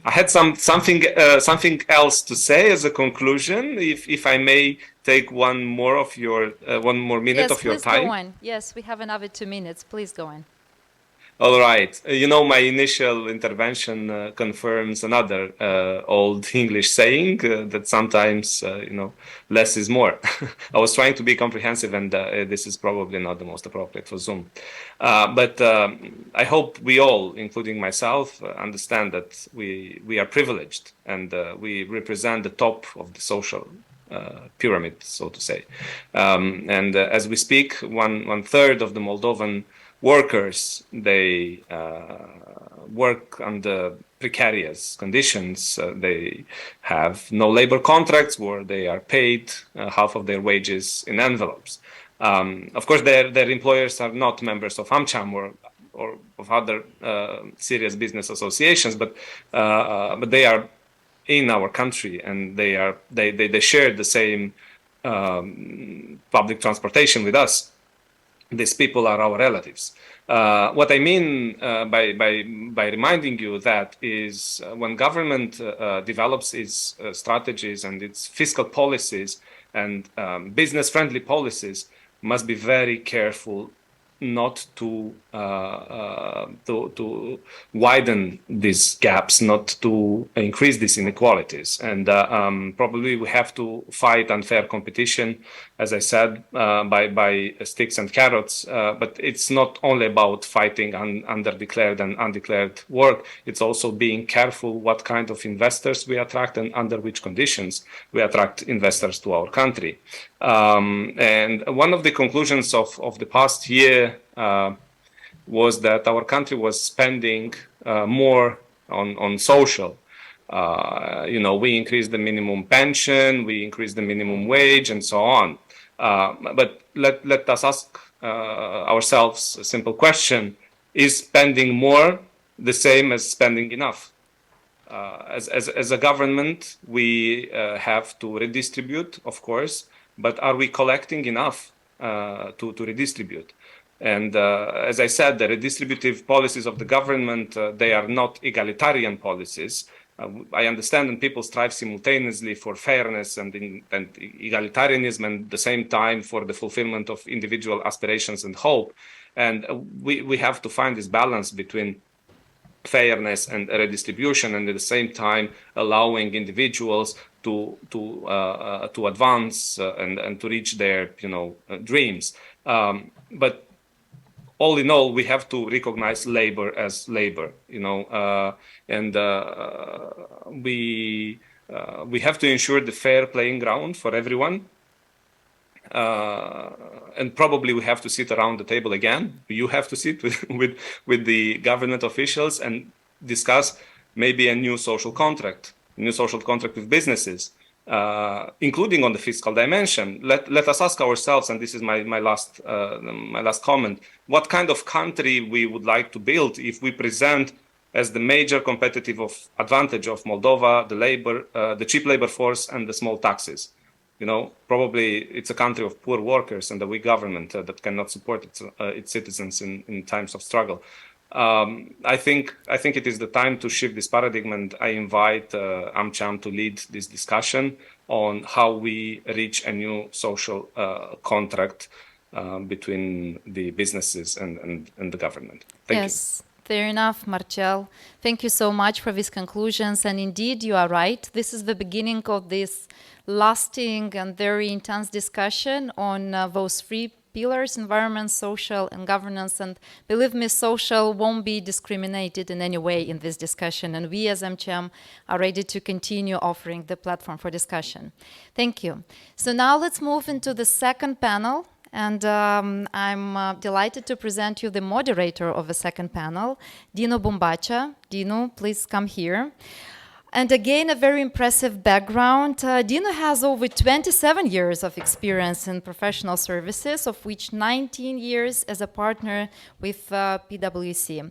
S10: I had something else to say as a conclusion, if I may take one more minute of your time.
S2: Yes, please go on. Yes, we have another 2 minutes. Please go on.
S10: All right. My initial intervention confirms another old English saying that sometimes, less is more. I was trying to be comprehensive, and this is probably not the most appropriate for Zoom. But I hope we all, including myself, understand that we are privileged and we represent the top of the social pyramid, so to say. And as we speak, one third of the Moldovan workers, they work under precarious conditions. They have no labor contracts where they are paid half of their wages in envelopes. Of course, their employers are not members of AmCham or of other serious business associations, but they are in our country, and they share the same public transportation with us. these people are our relatives. What I mean by reminding you that is when government develops its strategies and its fiscal policies and business-friendly policies, must be very careful not to widen these gaps, not to increase these inequalities. And probably we have to fight unfair competition, as I said, by sticks and carrots. But it's not only about fighting underdeclared and undeclared work. It's also being careful what kind of investors we attract and under which conditions we attract investors to our country. And one of the conclusions of the past year was that our country was spending more on social. We increased the minimum pension, we increased the minimum wage, and so on. But let us ask ourselves a simple question: is spending more the same as spending enough? As a government, we have to redistribute, of course, but are we collecting enough to redistribute? And as I said, the redistributive policies of the government, they are not egalitarian policies. I understand that people strive simultaneously for fairness and egalitarianism, and at the same time for the fulfillment of individual aspirations and hope. And we have to find this balance between fairness and redistribution, and at the same time allowing individuals to advance and to reach their dreams. But all in all, we have to recognize labor as labor, and we have to ensure the fair playing ground for everyone. And probably we have to sit around the table again. You have to sit with the government officials and discuss maybe a new social contract with businesses, including on the fiscal dimension. Let us ask ourselves, and this is my last comment: what kind of country we would like to build if we present as the major competitive advantage of Moldova the cheap labor force and the small taxes? Probably it's a country of poor workers and a weak government that cannot support its citizens in times of struggle. I think it is the time to shift this paradigm, and I invite AmCham to lead this discussion on how we reach a new social contract between the businesses and the government. Thank you.
S2: Fair enough, Marcel. Thank you so much for these conclusions. And indeed, you are right. This is the beginning of this lasting and very intense discussion on those three pillars: environment, social, and governance. And believe me, social won't be discriminated in any way in this discussion. And we as AmCham are ready to continue offering the platform for discussion. Thank you. So now let's move into the second panel. And I'm delighted to present you the moderator of the second panel, Dinu Bumbacha. Dinu, please come here. And again, a very impressive background. Dinu has over 27 years of experience in professional services, of which 19 years as a partner with PwC.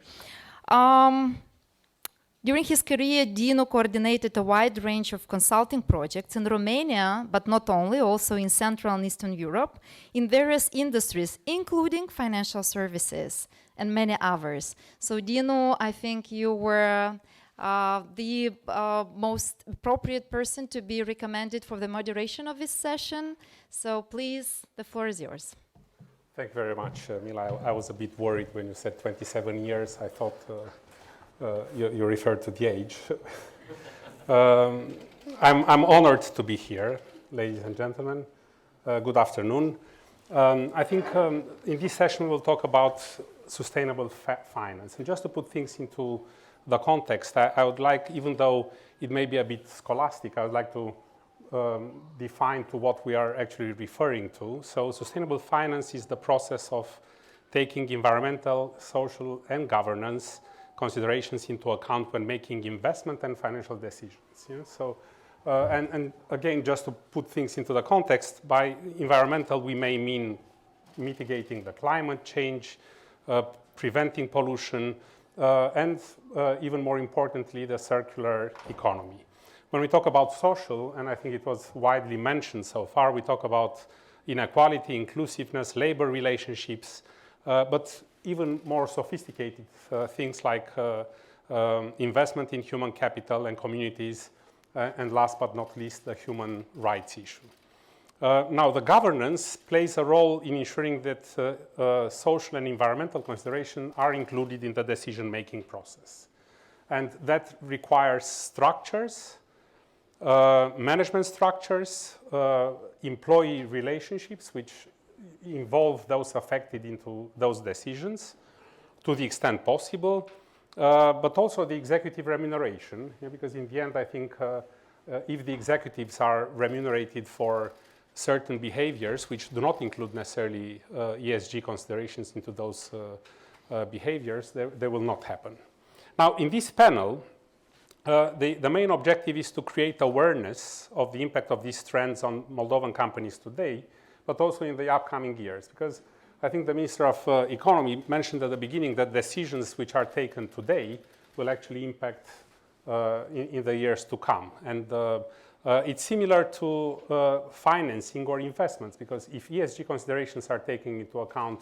S2: During his career, Dinu coordinated a wide range of consulting projects in Romania, but not only, also in Central and Eastern Europe, in various industries, including financial services and many others. So Dinu, I think you were the most appropriate person to be recommended for the moderation of this session. So please, the floor is yours.
S11: Thank you very much, Mila. I was a bit worried when you said 27 years. I thought you referred to the age. I'm honored to be here, ladies and gentlemen. Good afternoon. I think in this session we'll talk about sustainable finance. And just to put things into the context, I would like, even though it may be a bit scholastic, I would like to define to what we are actually referring to. So sustainable finance is the process of taking environmental, social, and governance considerations into account when making investment and financial decisions. Yeah? So, and again, just to put things into the context, by environmental we may mean mitigating the climate change, preventing pollution, and even more importantly, the circular economy. When we talk about social, and I think it was widely mentioned so far, we talk about inequality, inclusiveness, labor relationships, but even more sophisticated things like investment in human capital and communities, and last but not least, the human rights issue. Now, the governance plays a role in ensuring that social and environmental considerations are included in the decision-making process. And that requires structures, management structures, employee relationships, which involve those affected into those decisions to the extent possible, but also the executive remuneration, because in the end, I think if the executives are remunerated for certain behaviors, which do not include necessarily ESG considerations into those behaviors, they will not happen. Now, in this panel, the main objective is to create awareness of the impact of these trends on Moldovan companies today, but also in the upcoming years, because I think the Minister of Economy mentioned at the beginning that decisions which are taken today will actually impact in the years to come. And it's similar to financing or investments, because if ESG considerations are taken into account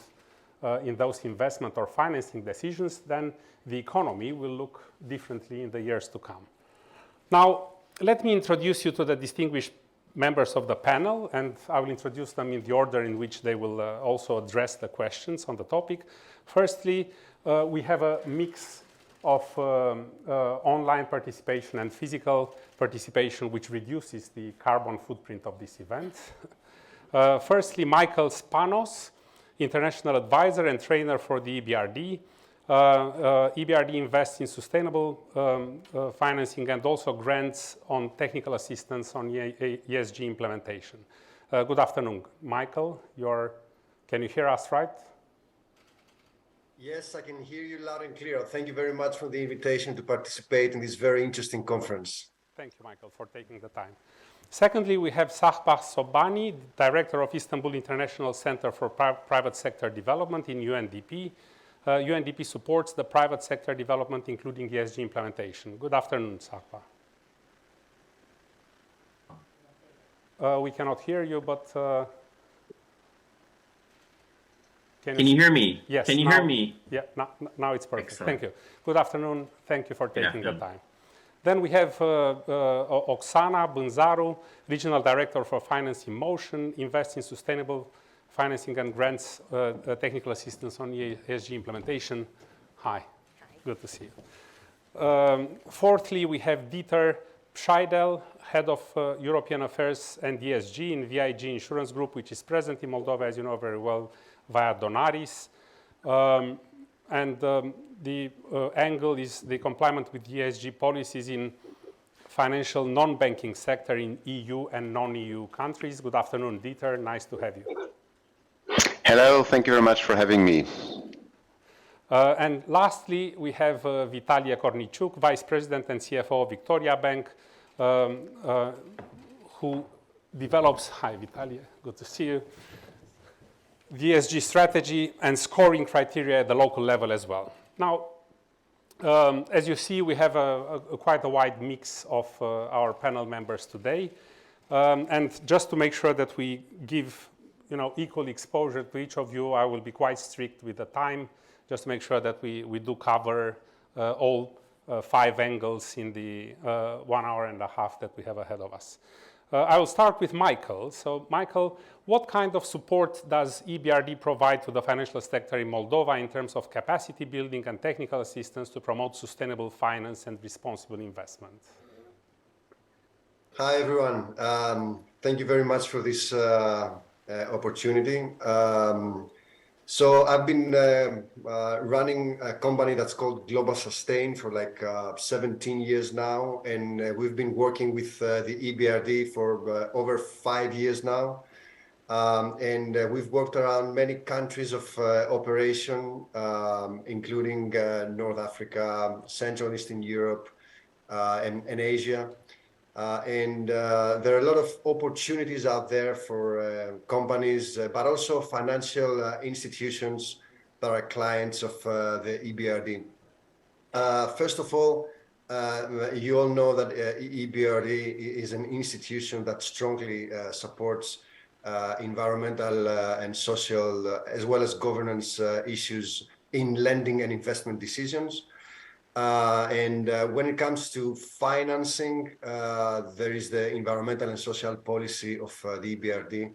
S11: in those investment or financing decisions, then the economy will look differently in the years to come. Now, let me introduce you to the distinguished members of the panel, and I will introduce them in the order in which they will also address the questions on the topic. Firstly, we have a mix of online participation and physical participation, which reduces the carbon footprint of this event. Firstly, Michael Spanos, international advisor and trainer for the EBRD. EBRD invests in sustainable financing and also grants on technical assistance on ESG implementation. Good afternoon, Michael. Can you hear us right?
S12: Yes, I can hear you loud and clear. Thank you very much for the invitation to participate in this very interesting conference.
S11: Thank you, Michael, for taking the time. Secondly, we have Sahbah Sobani, Director of Istanbul International Center for Private Sector Development in UNDP. UNDP supports the private sector development, including ESG implementation. Good afternoon, Sahbah. We cannot hear you, but...
S13: Can you hear me?
S11: Yes.
S13: Can you hear me?
S11: Yeah, now it's perfect.
S13: Excellent.
S11: Thank you. Good afternoon. Thank you for taking the time. Then we have Oksana Bunzaru, Regional Director for Finance in Motion, invests in sustainable financing and grants technical assistance on ESG implementation. Hi. Good to see you. Fourthly, we have Dieter Scheidel, Head of European Affairs and ESG in VIG Insurance Group, which is present in Moldova, as you know very well, via Donaris. The angle is the compliance with ESG policies in financial non-banking sector in EU and non-EU countries. Good afternoon, Dieter. Nice to have you.
S14: Hello. Thank you very much for having me.
S11: And lastly, we have Vitalia Kornichuk, Vice President and CFO of Victoria Bank, who develops, hi Vitalia, good to see you, the ESG strategy and scoring criteria at the local level as well. Now, as you see, we have quite a wide mix of our panel members today. And just to make sure that we give equal exposure to each of you, I will be quite strict with the time, just to make sure that we do cover all 5 angles in the 1 hour and a half that we have ahead of us. I will start with Michael. So, Michael, what kind of support does EBRD provide to the financial sector in Moldova in terms of capacity building and technical assistance to promote sustainable finance and responsible investment?
S12: Hi, everyone. Thank you very much for this opportunity. So I've been running a company that's called Global Sustain for like 17 years now, and we've been working with the EBRD for over 5 years now. And we've worked around many countries of operation, including North Africa, Central and Eastern Europe, and Asia. There are a lot of opportunities out there for companies, but also financial institutions that are clients of the EBRD. First of all, you all know that EBRD is an institution that strongly supports environmental and social, as well as governance issues in lending and investment decisions. When it comes to financing, there is the environmental and social policy of the EBRD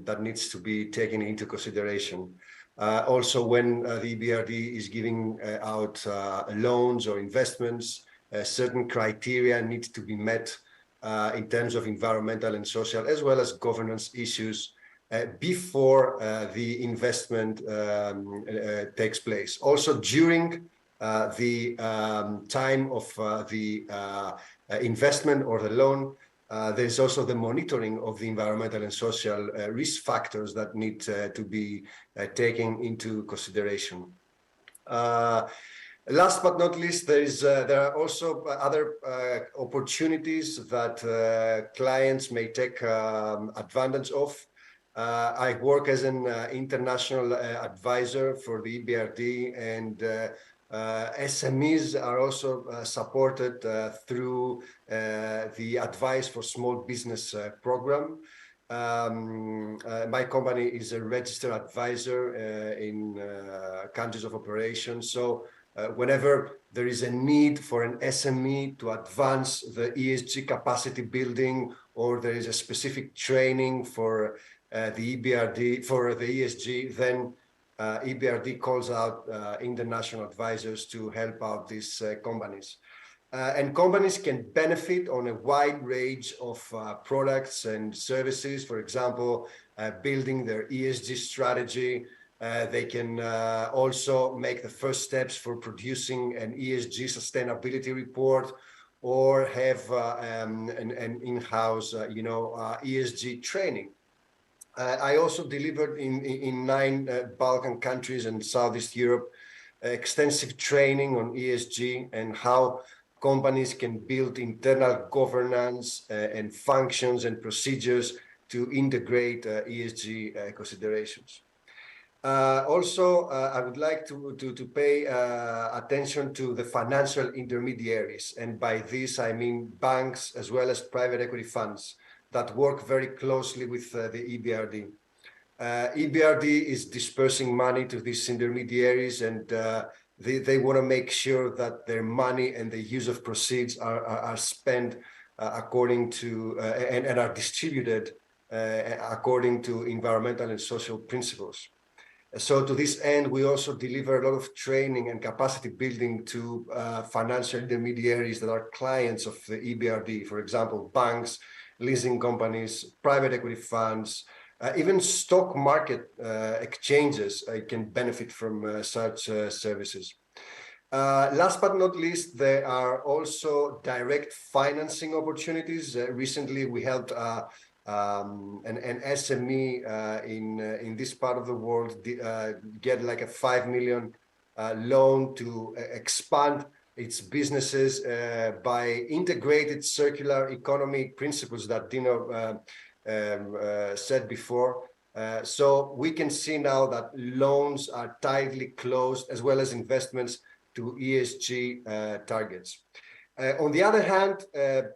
S12: that needs to be taken into consideration. Also, when the EBRD is giving out loans or investments, certain criteria need to be met in terms of environmental and social, as well as governance issues before the investment takes place. Also, during the time of the investment or the loan, there's also the monitoring of the environmental and social risk factors that need to be taken into consideration. Last but not least, there are also other opportunities that clients may take advantage of. I work as an international advisor for the EBRD, and SMEs are also supported through the Advice for Small Business program. My company is a registered advisor in countries of operation. So whenever there is a need for an SME to advance the ESG capacity building, or there is a specific training for the EBRD, for the ESG, then EBRD calls out international advisors to help out these companies. And companies can benefit on a wide range of products and services. For example, building their ESG strategy. They can also make the first steps for producing an ESG sustainability report, or have an in-house, ESG training. I also delivered in 9 Balkan countries and Southeast Europe extensive training on ESG and how companies can build internal governance and functions and procedures to integrate ESG considerations. Also, I would like to pay attention to the financial intermediaries. And by this, I mean banks as well as private equity funds that work very closely with the EBRD. EBRD is dispersing money to these intermediaries, and they want to make sure that their money and the use of proceeds are spent according to and are distributed according to environmental and social principles. So to this end, we also deliver a lot of training and capacity building to financial intermediaries that are clients of the EBRD, for example, banks, leasing companies, private equity funds, even stock market exchanges can benefit from such services. Last but not least, there are also direct financing opportunities. Recently, we helped an SME in this part of the world get like a 5 million loan to expand its businesses by integrated circular economy principles that Dino said before. So we can see now that loans are tightly closed, as well as investments to ESG targets. On the other hand,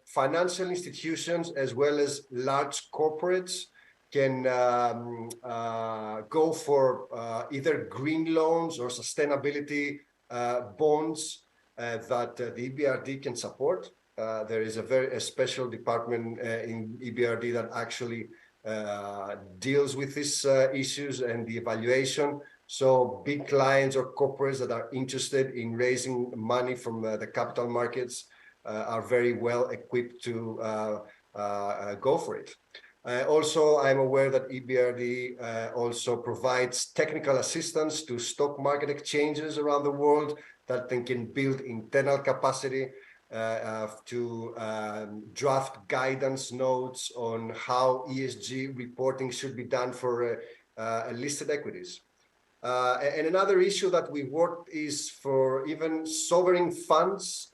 S12: financial institutions as well as large corporates can go for either green loans or sustainability bonds that the EBRD can support. There is a special department in EBRD that actually deals with these issues and the evaluation. So big clients or corporates that are interested in raising money from the capital markets are very well equipped to go for it. Also, I'm aware that EBRD also provides technical assistance to stock market exchanges around the world that they can build internal capacity to draft guidance notes on how ESG reporting should be done for listed equities. And another issue that we worked is for even sovereign funds,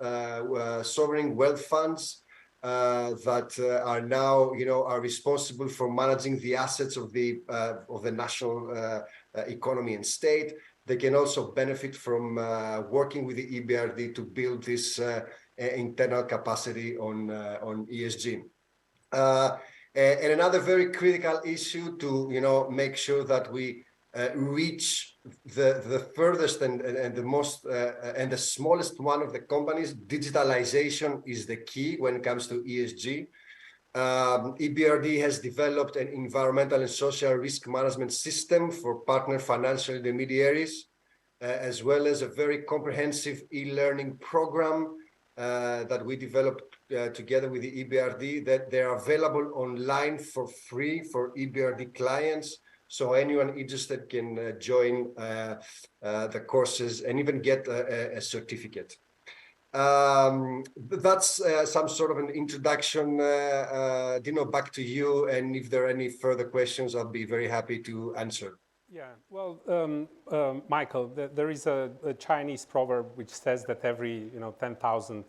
S12: sovereign wealth funds that are now, are responsible for managing the assets of the national economy and state. They can also benefit from working with the EBRD to build this internal capacity on ESG. And another very critical issue to, make sure that we reach the furthest and the most and the smallest one of the companies. Digitalization is the key when it comes to ESG. EBRD has developed an environmental and social risk management system for partner financial intermediaries, as well as a very comprehensive e-learning program that we developed together with the EBRD, that they're available online for free for EBRD clients. So anyone interested can join the courses and even get a certificate. That's some sort of an introduction. Dino, back to you. And if there are any further questions, I'll be very happy to answer.
S11: Yeah, well, Michael, there is a Chinese proverb which says that every 10,000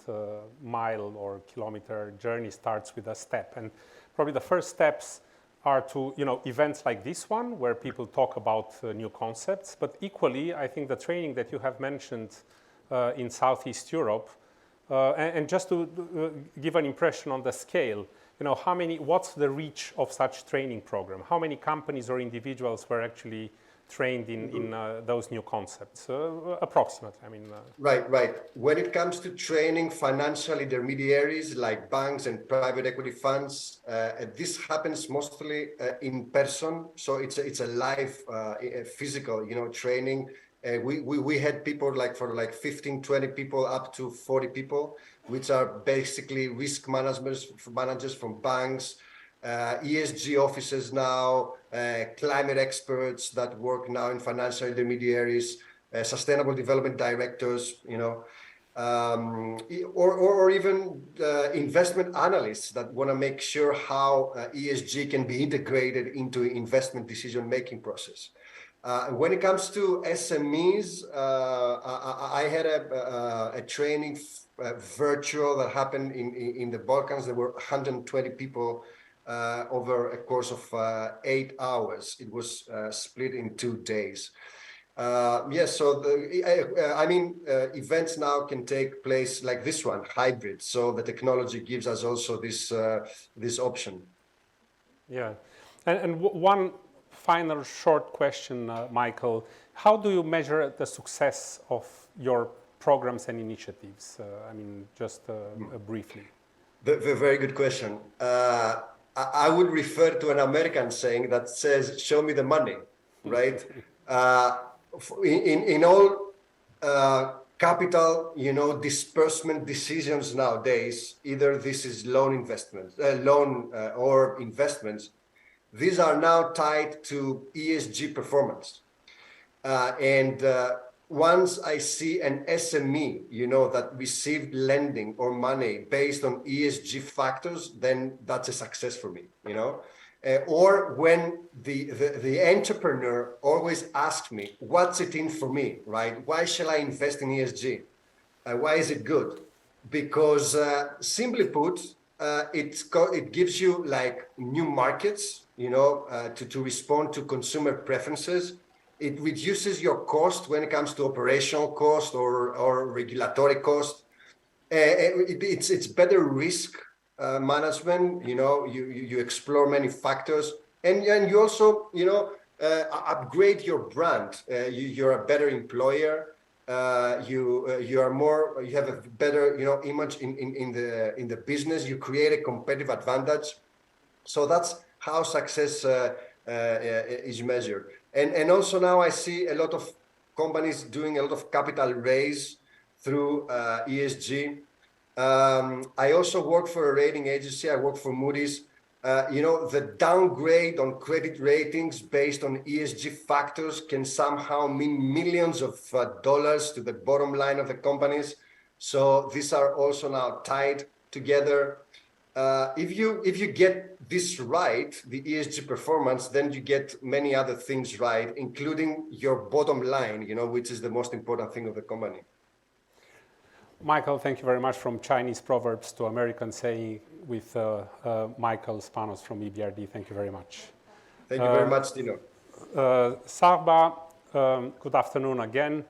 S11: mile or kilometer journey starts with a step, and probably the first steps are to events like this one where people talk about new concepts. But equally, I think the training that you have mentioned in Southeast Europe, and just to give an impression on the scale. What's the reach of such training program? How many companies or individuals were actually trained in those new concepts? Approximately, I mean.
S12: Right. When it comes to training financial intermediaries like banks and private equity funds, this happens mostly in person. So it's a live, physical, training. We had people for 15, 20 people up to 40 people, which are basically risk managers from banks, ESG officers now, climate experts that work now in financial intermediaries, sustainable development directors, or even investment analysts that want to make sure how ESG can be integrated into investment decision-making process. When it comes to SMEs, I had a training virtual that happened in the Balkans. There were 120 people over a course of 8 hours. It was split in 2 days. Yes, so events now can take place like this one, hybrid. So the technology gives us also this option.
S11: Yeah, and one final short question, Michael. How do you measure the success of your programs and initiatives? Just briefly.
S12: Very good question. I would refer to an American saying that says, "Show me the money," right? In all capital, disbursement decisions nowadays, either this is loan or investments, these are now tied to ESG performance. Once I see an SME, that received lending or money based on ESG factors, then that's a success for me, Or when the entrepreneur always asks me, what's it in for me, right? Why shall I invest in ESG? Why is it good? Because simply put, it gives you new markets, to respond to consumer preferences. It reduces your cost when it comes to operational cost or regulatory cost. It's better risk management. You explore many factors, and you also upgrade your brand. You're a better employer. You have a better image in the business. You create a competitive advantage. So that's how success is measured. And also now I see a lot of companies doing a lot of capital raise through ESG. I also work for a rating agency. I work for Moody's. The downgrade on credit ratings based on ESG factors can somehow mean millions of dollars to the bottom line of the companies. So these are also now tied together. If you get this right, the ESG performance, then you get many other things right, including your bottom line, which is the most important thing of the company.
S11: Michael, thank you very much. From Chinese proverbs to American saying with Michael Spanos from EBRD. Thank you very much.
S12: Thank you very much, Dino.
S11: Sarba, good afternoon again.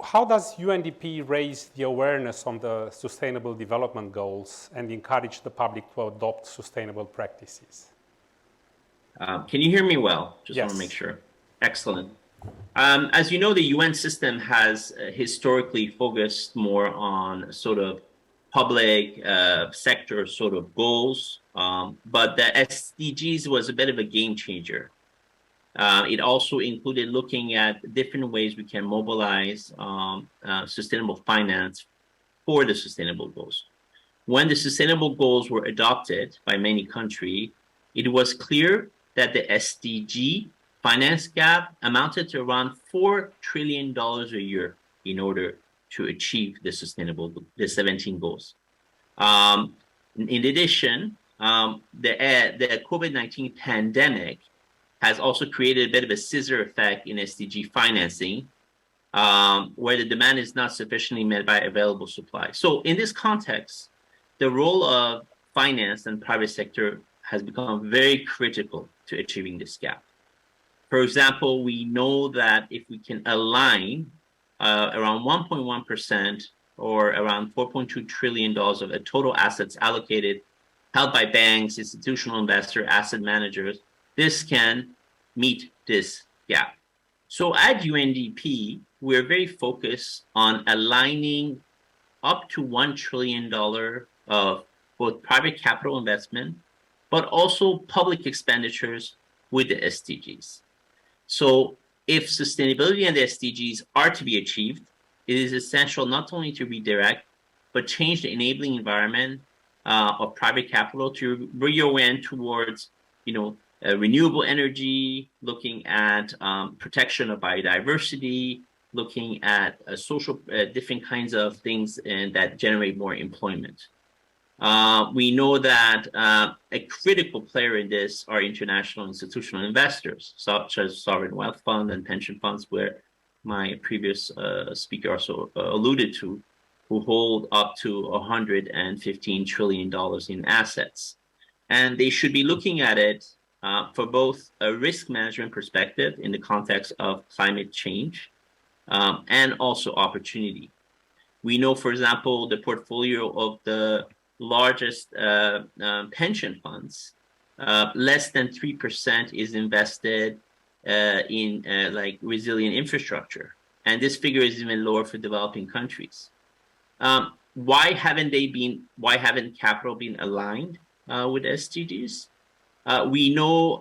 S11: how does UNDP raise the awareness on the Sustainable Development Goals and encourage the public to adopt sustainable practices?
S13: Can you hear me well? Just want to
S11: Yes.
S13: make sure. Excellent. As you know, the UN system has historically focused more on sort of public sector sort of goals, but the SDGs was a bit of a game changer. It also included looking at different ways we can mobilize sustainable finance for the sustainable goals. When the sustainable goals were adopted by many countries, it was clear that the SDG finance gap amounted to around $4 trillion a year in order to achieve the 17 goals. In addition, the COVID-19 pandemic has also created a bit of a scissor effect in SDG financing, where the demand is not sufficiently met by available supply. So in this context, the role of finance and private sector has become very critical to achieving this gap. For example, we know that if we can align around 1.1% or around $4.2 trillion of the total assets allocated, held by banks, institutional investors, asset managers, this can meet this gap. So at UNDP, we're very focused on aligning up to $1 trillion of both private capital investment, but also public expenditures with the SDGs. So if sustainability and the SDGs are to be achieved, it is essential not only to redirect, but change the enabling environment of private capital to reorient towards, renewable energy, looking at protection of biodiversity, looking at social, different kinds of things that generate more employment. We know that a critical player in this are international institutional investors, such as sovereign wealth funds and pension funds, where my previous speaker also alluded to, who hold up to $115 trillion in assets. And they should be looking at it for both a risk management perspective in the context of climate change and also opportunity. We know, for example, the portfolio of the largest pension funds, less than 3% is invested in like resilient infrastructure. And this figure is even lower for developing countries. Why haven't capital been aligned with SDGs? We know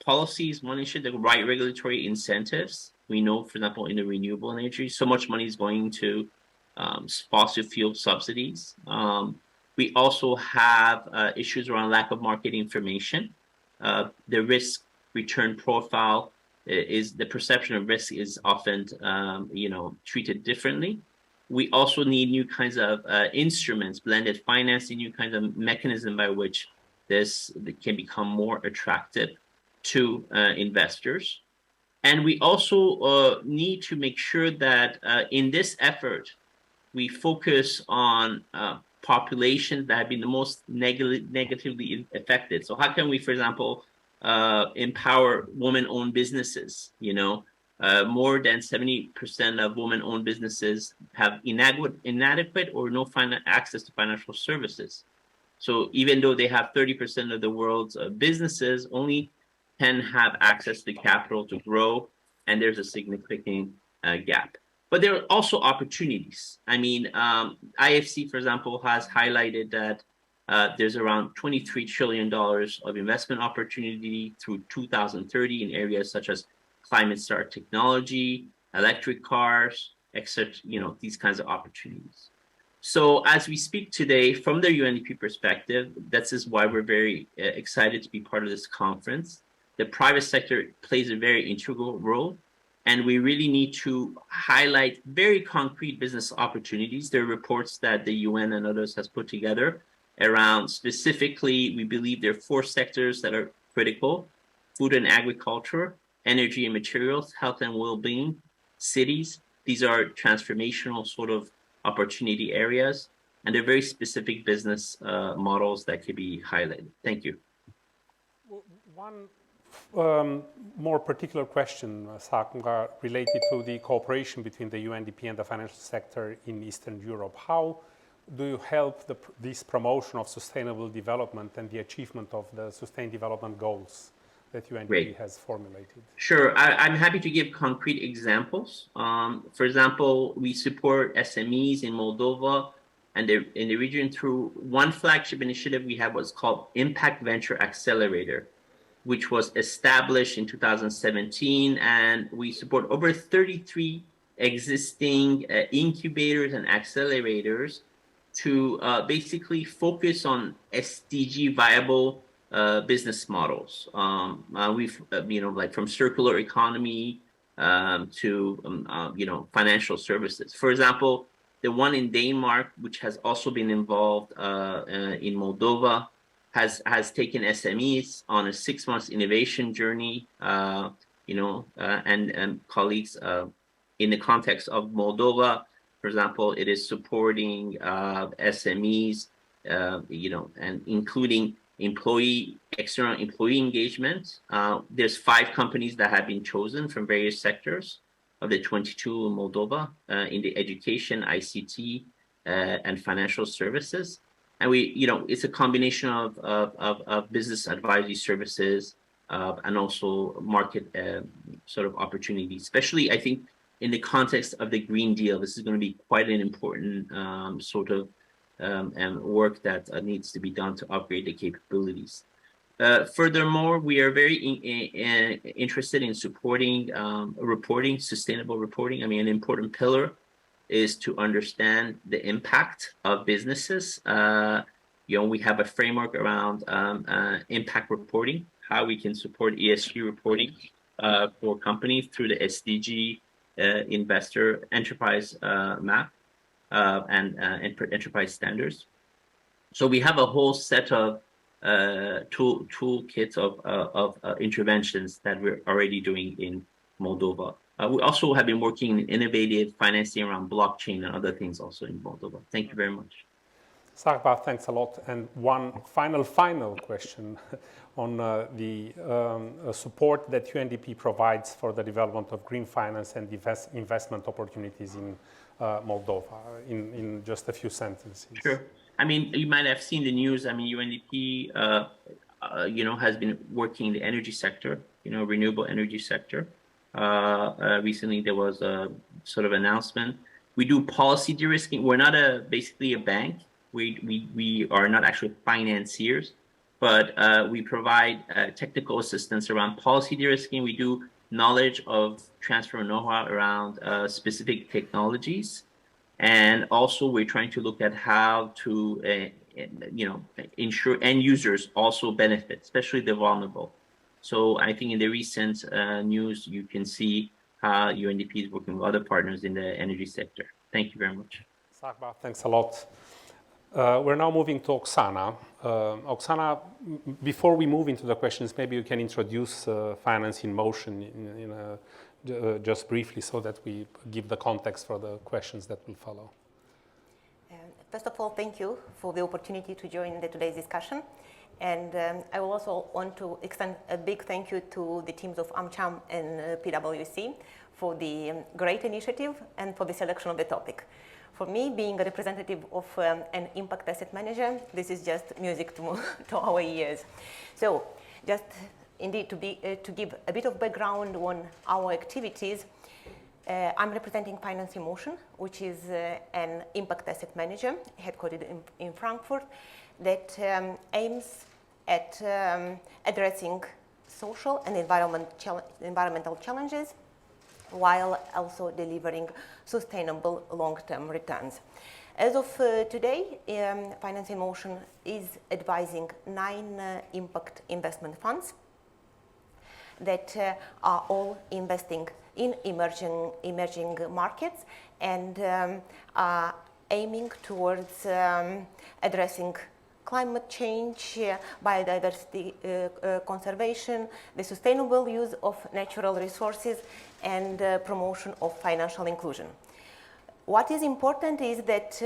S13: policy is one issue, the right regulatory incentives. We know, for example, in the renewable energy, so much money is going to fossil fuel subsidies. We also have issues around lack of market information. The risk return profile is, the perception of risk is often, treated differently. We also need new kinds of instruments, blended financing, new kinds of mechanism by which this can become more attractive to investors. And we also need to make sure that in this effort, we focus on populations that have been the most negatively affected. So how can we, for example, empower women-owned businesses? More than 70% of women-owned businesses have inadequate or no access to financial services. So even though they have 30% of the world's businesses, only 10 have access to capital to grow, and there's a significant gap. But there are also opportunities. I mean, IFC, for example, has highlighted that there's around $23 trillion of investment opportunity through 2030 in areas such as climate smart technology, electric cars, etc. These kinds of opportunities. So as we speak today, from the UNDP perspective, this is why we're very excited to be part of this conference. The private sector plays a very integral role, and we really need to highlight very concrete business opportunities. There are reports that the UN and others has put together around, specifically, we believe there are 4 sectors that are critical: food and agriculture, energy and materials, health and well-being, cities. These are transformational sort of opportunity areas, and they're very specific business models that could be highlighted. Thank you.
S11: One more particular question, Sakma, related to the cooperation between the UNDP and the financial sector in Eastern Europe. How do you help this promotion of sustainable development and the achievement of the Sustainable Development Goals that UNDP has formulated?
S13: Sure, I'm happy to give concrete examples. For example, we support SMEs in Moldova and in the region through one flagship initiative we have what's called Impact Venture Accelerator, which was established in 2017, and we support over 33 existing incubators and accelerators to basically focus on SDG viable business models. We've, like from circular economy to, financial services. For example, the one in Denmark, which has also been involved in Moldova, has taken SMEs on a 6-month innovation journey, and colleagues in the context of Moldova, for example, it is supporting SMEs, and including external employee engagement. There's 5 companies that have been chosen from various sectors of the 22 in Moldova in the education, ICT, and financial services. And it's a combination of business advisory services and also market sort of opportunities, especially I think in the context of the Green Deal. This is going to be quite an important sort of work that needs to be done to upgrade the capabilities. Furthermore, we are very interested in supporting reporting, sustainable reporting. I mean, an important pillar is to understand the impact of businesses. We have a framework around impact reporting, how we can support ESG reporting for companies through the SDG investor enterprise map and enterprise standards. So we have a whole set of toolkits of interventions that we're already doing in Moldova. We also have been working in innovative financing around blockchain and other things also in Moldova. Thank you very much.
S11: Sarba, thanks a lot. And one final question on the support that UNDP provides for the development of green finance and investment opportunities in Moldova, in just a few sentences.
S13: Sure. I mean, you might have seen the news. I mean, UNDP, has been working in the energy sector, renewable energy sector. Recently, there was a sort of announcement. We do policy de-risking. We're not basically a bank. We are not actually financiers, but we provide technical assistance around policy de-risking. We do knowledge of transfer know-how around specific technologies. And also, we're trying to look at how to, ensure end users also benefit, especially the vulnerable. So I think in the recent news, you can see how UNDP is working with other partners in the energy sector. Thank you very much.
S11: Sarba, thanks a lot. We're now moving to Oksana. Oksana, before we move into the questions, maybe you can introduce Finance in Motion just briefly so that we give the context for the questions that will follow.
S15: First of all, thank you for the opportunity to join today's discussion. And I will also want to extend a big thank you to the teams of AmCham and PwC for the great initiative and for the selection of the topic. For me, being a representative of an impact asset manager, this is just music to our ears. So just indeed to give a bit of background on our activities, I'm representing Finance in Motion, which is an impact asset manager headquartered in Frankfurt that aims at addressing social and environmental challenges while also delivering sustainable long-term returns. As of today, Finance in Motion is advising 9 impact investment funds that are all investing in emerging markets and are aiming towards addressing climate change, biodiversity conservation, the sustainable use of natural resources, and promotion of financial inclusion. What is important is that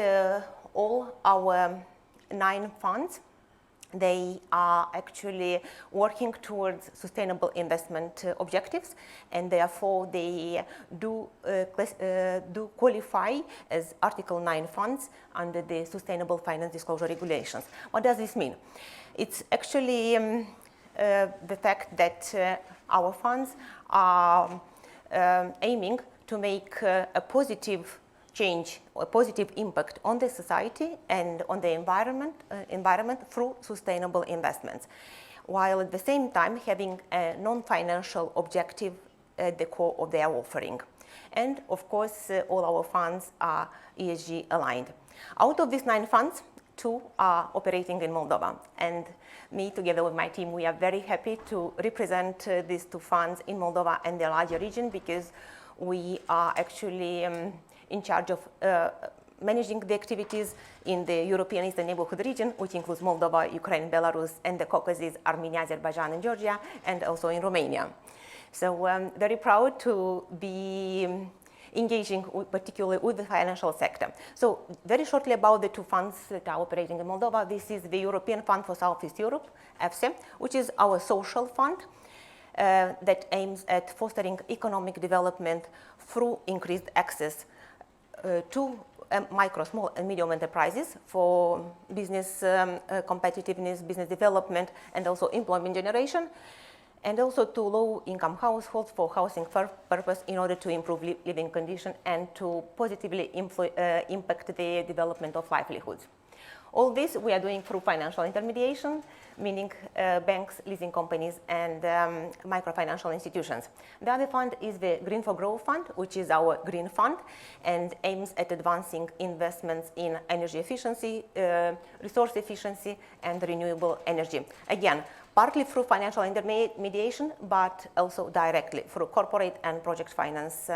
S15: all our 9 funds They are actually working towards sustainable investment objectives, and therefore they do qualify as Article 9 funds under the Sustainable Finance Disclosure Regulations. What does this mean? It's actually the fact that our funds are aiming to make a positive change or positive impact on the society and on the environment through sustainable investments, while at the same time having a non-financial objective at the core of their offering. And of course, all our funds are ESG aligned. Out of these 9 funds, 2 are operating in Moldova, and me together with my team, we are very happy to represent these 2 funds in Moldova and the larger region, because we are actually in charge of managing the activities in the European Eastern Neighborhood region, which includes Moldova, Ukraine, Belarus, and the Caucasus, Armenia, Azerbaijan, and Georgia, and also in Romania. So I'm very proud to be engaging particularly with the financial sector. So very shortly about the 2 funds that are operating in Moldova. This is the European Fund for Southeast Europe, EFSE, which is our social fund that aims at fostering economic development through increased access to micro, small, and medium enterprises for business competitiveness, business development, and also employment generation, and also to low-income households for housing purpose in order to improve living conditions and to positively impact the development of livelihoods. All this we are doing through financial intermediation, meaning banks, leasing companies, and microfinancial institutions. The other fund is the Green for Growth Fund, which is our green fund and aims at advancing investments in energy efficiency, resource efficiency, and renewable energy. Again, partly through financial intermediation, but also directly through corporate and project finance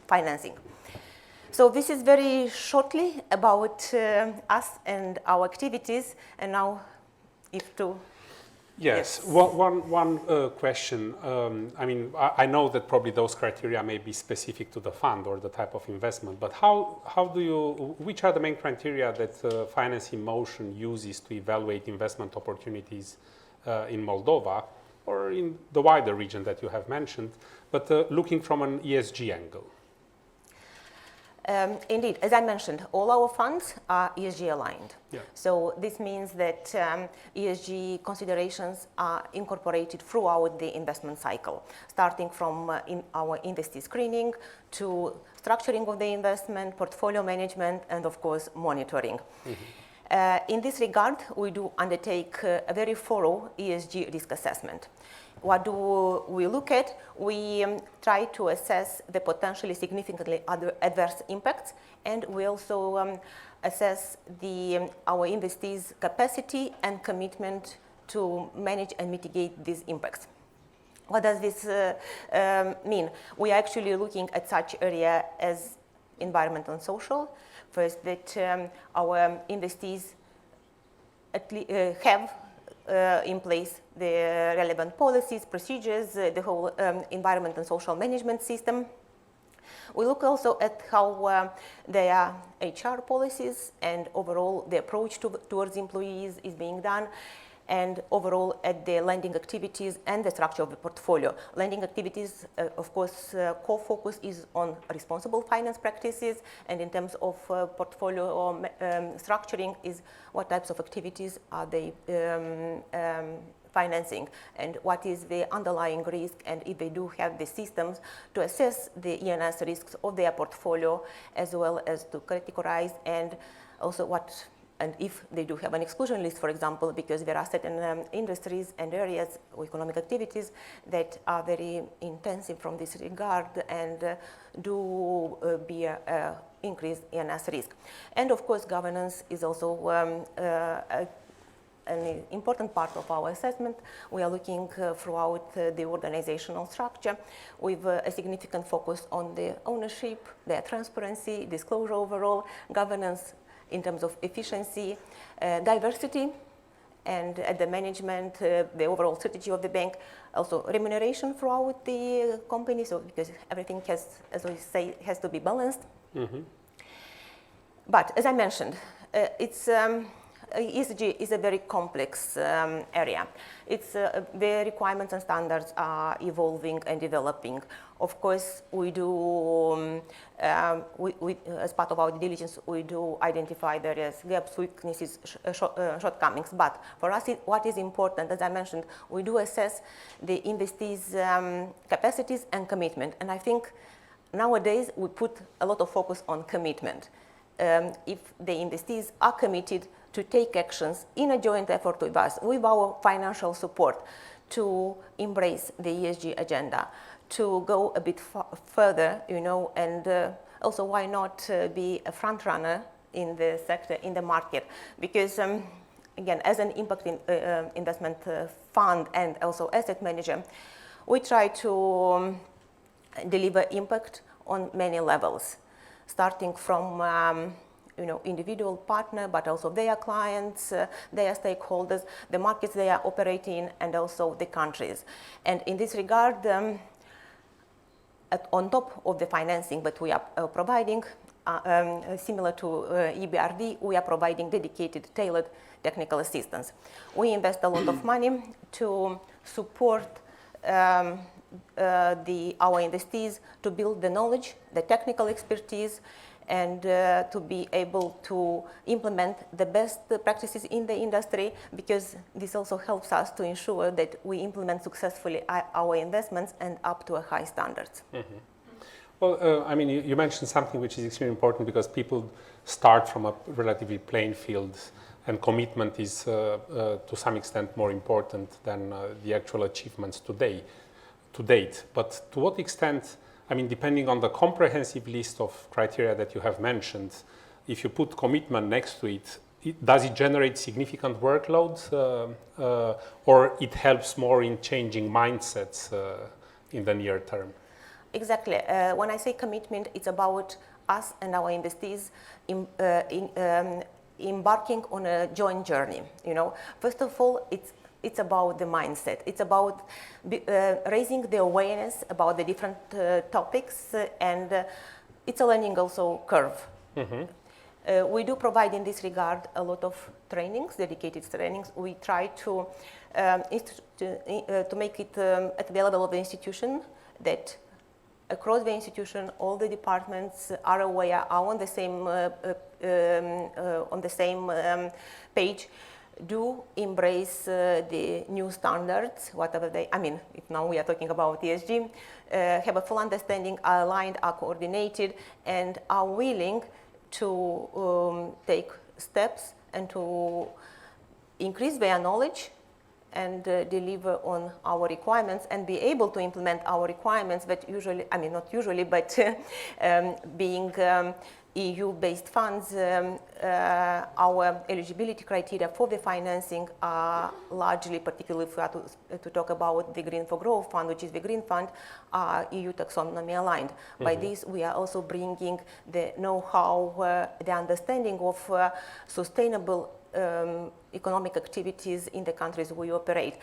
S15: financing. So this is very shortly about us and our activities, and now if to...
S11: Yes, one question. I mean, I know that probably those criteria may be specific to the fund or the type of investment, but which are the main criteria that Finance in Motion uses to evaluate investment opportunities in Moldova or in the wider region that you have mentioned, but looking from an ESG angle?
S15: Indeed, as I mentioned, all our funds are ESG aligned.
S11: Yeah.
S15: So this means that ESG considerations are incorporated throughout the investment cycle, starting from our investee screening to structuring of the investment, portfolio management, and of course, monitoring. Mm-hmm. In this regard, we do undertake a very thorough ESG risk assessment. What do we look at? We try to assess the potentially significantly adverse impacts, and we also assess our investees' capacity and commitment to manage and mitigate these impacts. What does this mean? We are actually looking at such area as environmental and social. First, that our investees have in place the relevant policies, procedures, the whole environment and social management system. We look also at how their HR policies and overall the approach towards employees is being done, and overall at the lending activities and the structure of the portfolio. Lending activities, of course, core focus is on responsible finance practices, and in terms of portfolio structuring is what types of activities are they financing, and what is the underlying risk, and if they do have the systems to assess the ENS risks of their portfolio, as well as to categorize, and also and if they do have an exclusion list, for example, because there are certain industries and areas or economic activities that are very intensive from this regard and do bear increased ENS risk. And of course, governance is also an important part of our assessment. We are looking throughout the organizational structure with a significant focus on the ownership, their transparency, disclosure overall, governance in terms of efficiency, diversity, and at the management, the overall strategy of the bank, also remuneration throughout the company, so because everything has, as we say, has to be balanced. Mm-hmm. But as I mentioned, it's ESG is a very complex area. The requirements and standards are evolving and developing. Of course, we do, as part of our due diligence, we do identify various gaps, weaknesses, shortcomings. But for us, what is important, as I mentioned, we do assess the investees' capacities and commitment. And I think nowadays we put a lot of focus on commitment. If the investees are committed to take actions in a joint effort with us, with our financial support, to embrace the ESG agenda, to go a bit further, and also why not be a front runner in the sector, in the market? Because again, as an impact investment fund and also asset manager, we try to deliver impact on many levels, starting from individual partner, but also their clients, their stakeholders, the markets they are operating in, and also the countries. And in this regard, on top of the financing that we are providing, similar to EBRD, we are providing dedicated, tailored technical assistance. We invest a lot of money to support our investees to build the knowledge, the technical expertise, and to be able to implement the best practices in the industry, because this also helps us to ensure that we implement successfully our investments and up to a high standards.
S11: Mm-hmm. Well, you mentioned something which is extremely important, because people start from a relatively plain field, and commitment is to some extent more important than the actual achievements to date. But to what extent, depending on the comprehensive list of criteria that you have mentioned, if you put commitment next to it, does it generate significant workload, or it helps more in changing mindsets in the near term?
S15: Exactly. When I say commitment, it's about us and our investees embarking on a joint journey. First of all, it's about the mindset. It's about raising the awareness about the different topics, and it's a learning also curve. Mm-hmm. We do provide in this regard a lot of trainings, dedicated trainings. We try to make it at the level of the institution, that across the institution, all the departments are aware, are on the same page, do embrace the new standards, whatever they, if now we are talking about ESG, have a full understanding, are aligned, are coordinated, and are willing to take steps and to increase their knowledge and deliver on our requirements, and be able to implement our requirements that usually, not usually, but being EU-based funds, our eligibility criteria for the financing are largely, particularly if we are to talk about the Green for Growth Fund, which is the Green Fund, are EU taxonomy aligned. Mm-hmm. By this, we are also bringing the know-how, the understanding of sustainable economic activities in the countries we operate.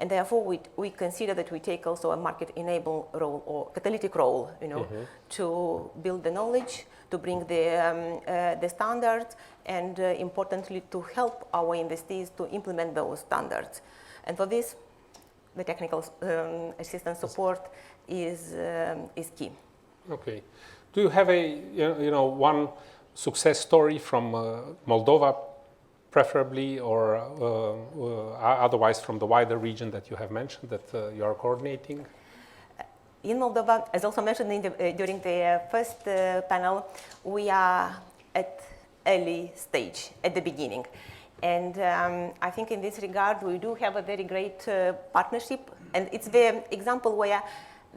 S15: And therefore, we consider that we take also a market-enable role, or catalytic role, mm-hmm. to build the knowledge, to bring the standards, and importantly, to help our investees to implement those standards. And for this, the technical assistance support is key. Okay.
S11: Do you have one success story from Moldova, preferably, or otherwise from the wider region that you have mentioned that you are coordinating?
S15: In Moldova, as also mentioned during the first panel, we are at early stage, at the beginning. And I think in this regard, we do have a very great partnership. And it's the example where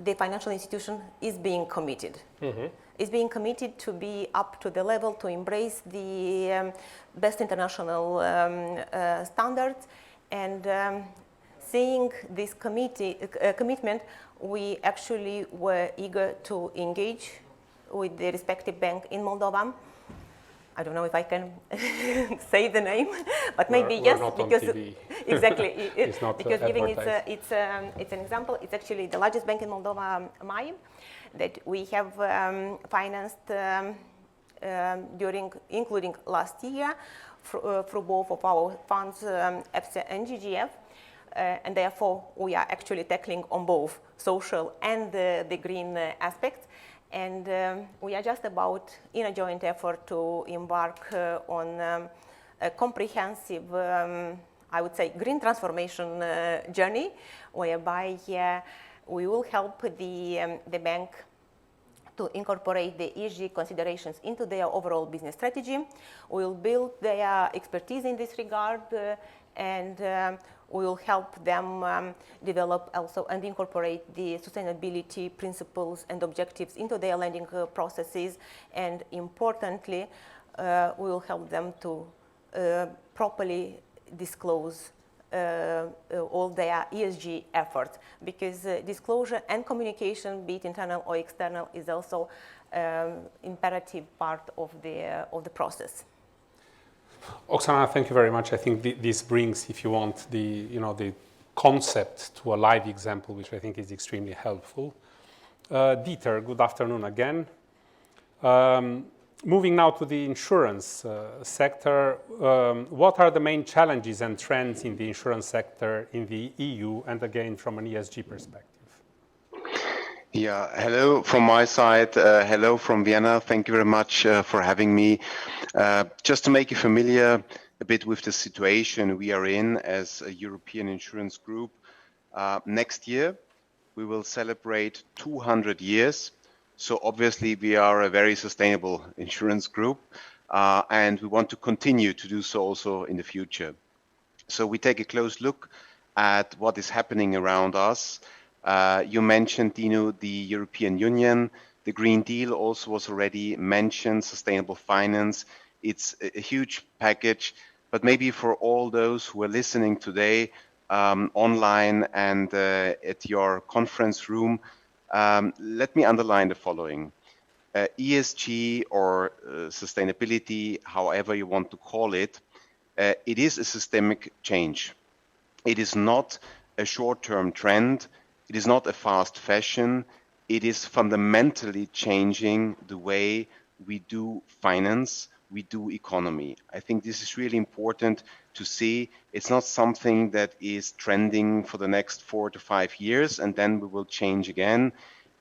S15: the financial institution is being committed. Mm-hmm. Is being committed to be up to the level to embrace the best international standards, and seeing this commitment, we actually were eager to engage with the respective bank in Moldova. I don't know if I can say the name, but maybe yes, because exactly, it's not because giving it's an example. It's actually the largest bank in Moldova, MAI, that we have financed including last year, through both of our funds, EFSA and GGF. And therefore, we are actually tackling on both social and the green aspects. And we are just about, in a joint effort, to embark on a comprehensive, I would say, green transformation journey, whereby we will help the bank to incorporate the ESG considerations into their overall business strategy. We will build their expertise in this regard, and we will help them develop also and incorporate the sustainability principles and objectives into their lending processes. And importantly, we will help them to properly disclose all their ESG efforts, because disclosure and communication, be it internal or external, is also imperative part of the process.
S11: Oksana, thank you very much. I think this brings, if you want, the concept to a live example, which I think is extremely helpful. Dieter, good afternoon again. Moving now to the insurance sector, what are the main challenges and trends in the insurance sector in the EU, and again from an ESG perspective?
S14: Yeah, hello from my side. Hello from Vienna. Thank you very much for having me. Just to make you familiar a bit with the situation we are in as a European insurance group, next year we will celebrate 200 years. So obviously we are a very sustainable insurance group, and we want to continue to do so also in the future. So we take a close look at what is happening around us. You mentioned, Dino, the European Union. The Green Deal also was already mentioned, sustainable finance. It's a huge package, but maybe for all those who are listening today online and at your conference room, let me underline the following. ESG or sustainability, however you want to call it, it is a systemic change. It is not a short-term trend. It is not a fast fashion. It is fundamentally changing the way we do finance, we do economy. I think this is really important to see. It's not something that is trending for the next 4 to 5 years and then we will change again.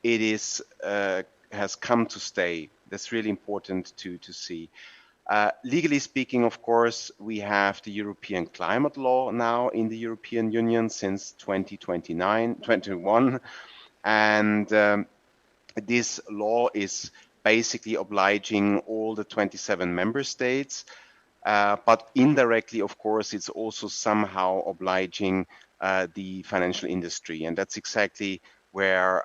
S14: It is has come to stay. That's really important to see. Legally speaking, of course, we have the European climate law now in the European Union since 2021. And this law is basically obliging all the 27 member states. But indirectly, of course, it's also somehow obliging the financial industry. And that's exactly where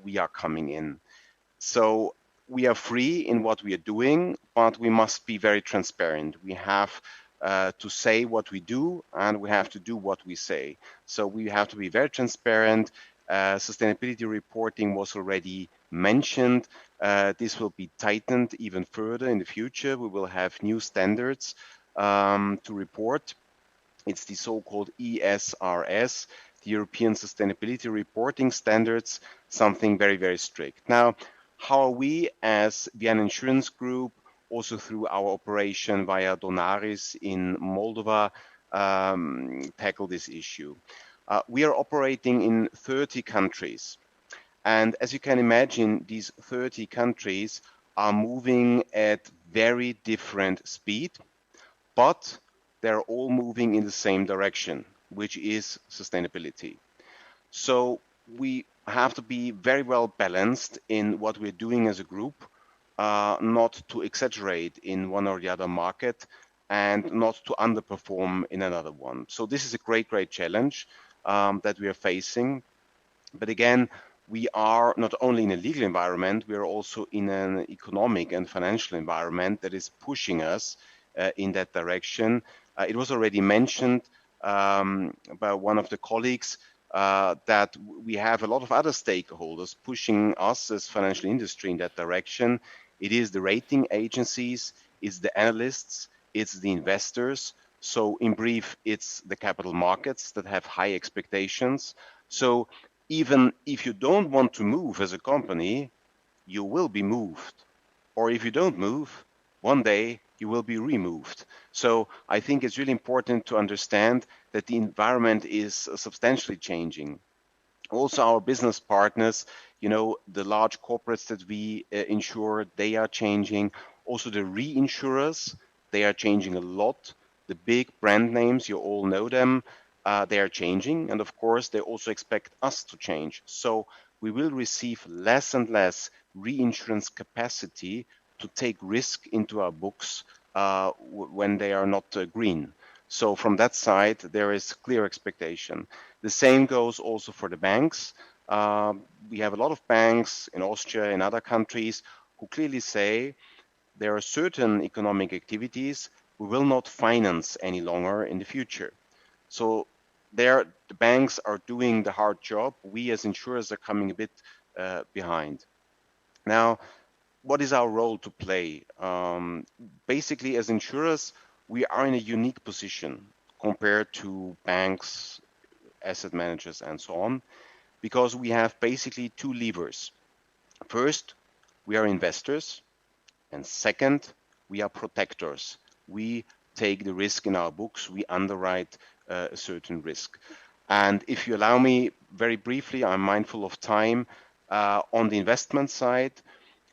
S14: we are coming in. So we are free in what we are doing, but we must be very transparent. We have to say what we do, and we have to do what we say. So we have to be very transparent. Sustainability reporting was already mentioned. This will be tightened even further in the future. We will have new standards to report. It's the so-called ESRS, the European Sustainability Reporting Standards, something very, very strict. Now, how are we as Vienna Insurance Group, also through our operation via Donaris in Moldova, tackle this issue? We are operating in 30 countries. And as you can imagine, these 30 countries are moving at very different speed, but they're all moving in the same direction, which is sustainability. So we have to be very well balanced in what we're doing as a group, not to exaggerate in one or the other market and not to underperform in another one. So this is a great, great challenge that we are facing. But again, we are not only in a legal environment, we are also in an economic and financial environment that is pushing us in that direction. It was already mentioned by one of the colleagues that we have a lot of other stakeholders pushing us as financial industry in that direction. It is the rating agencies, it's the analysts, it's the investors. So in brief, it's the capital markets that have high expectations. So even if you don't want to move as a company, you will be moved. Or if you don't move, one day you will be removed. So I think it's really important to understand that the environment is substantially changing. Also, our business partners, you know, the large corporates that we insure, they are changing. Also, the reinsurers, they are changing a lot. The big brand names, you all know them, they are changing. And of course, they also expect us to change. So we will receive less and less reinsurance capacity to take risk into our books when they are not green. So from that side, there is clear expectation. The same goes also for the banks. We have a lot of banks in Austria and other countries who clearly say there are certain economic activities we will not finance any longer in the future. So there, the banks are doing the hard job. We as insurers are coming a bit behind. Now, what is our role to play? Basically, as insurers, we are in a unique position compared to banks, asset managers, and so on, because we have basically two levers. First, we are investors, and second, we are protectors. We take the risk in our books, we underwrite a certain risk. And if you allow me very briefly, I'm mindful of time, on the investment side,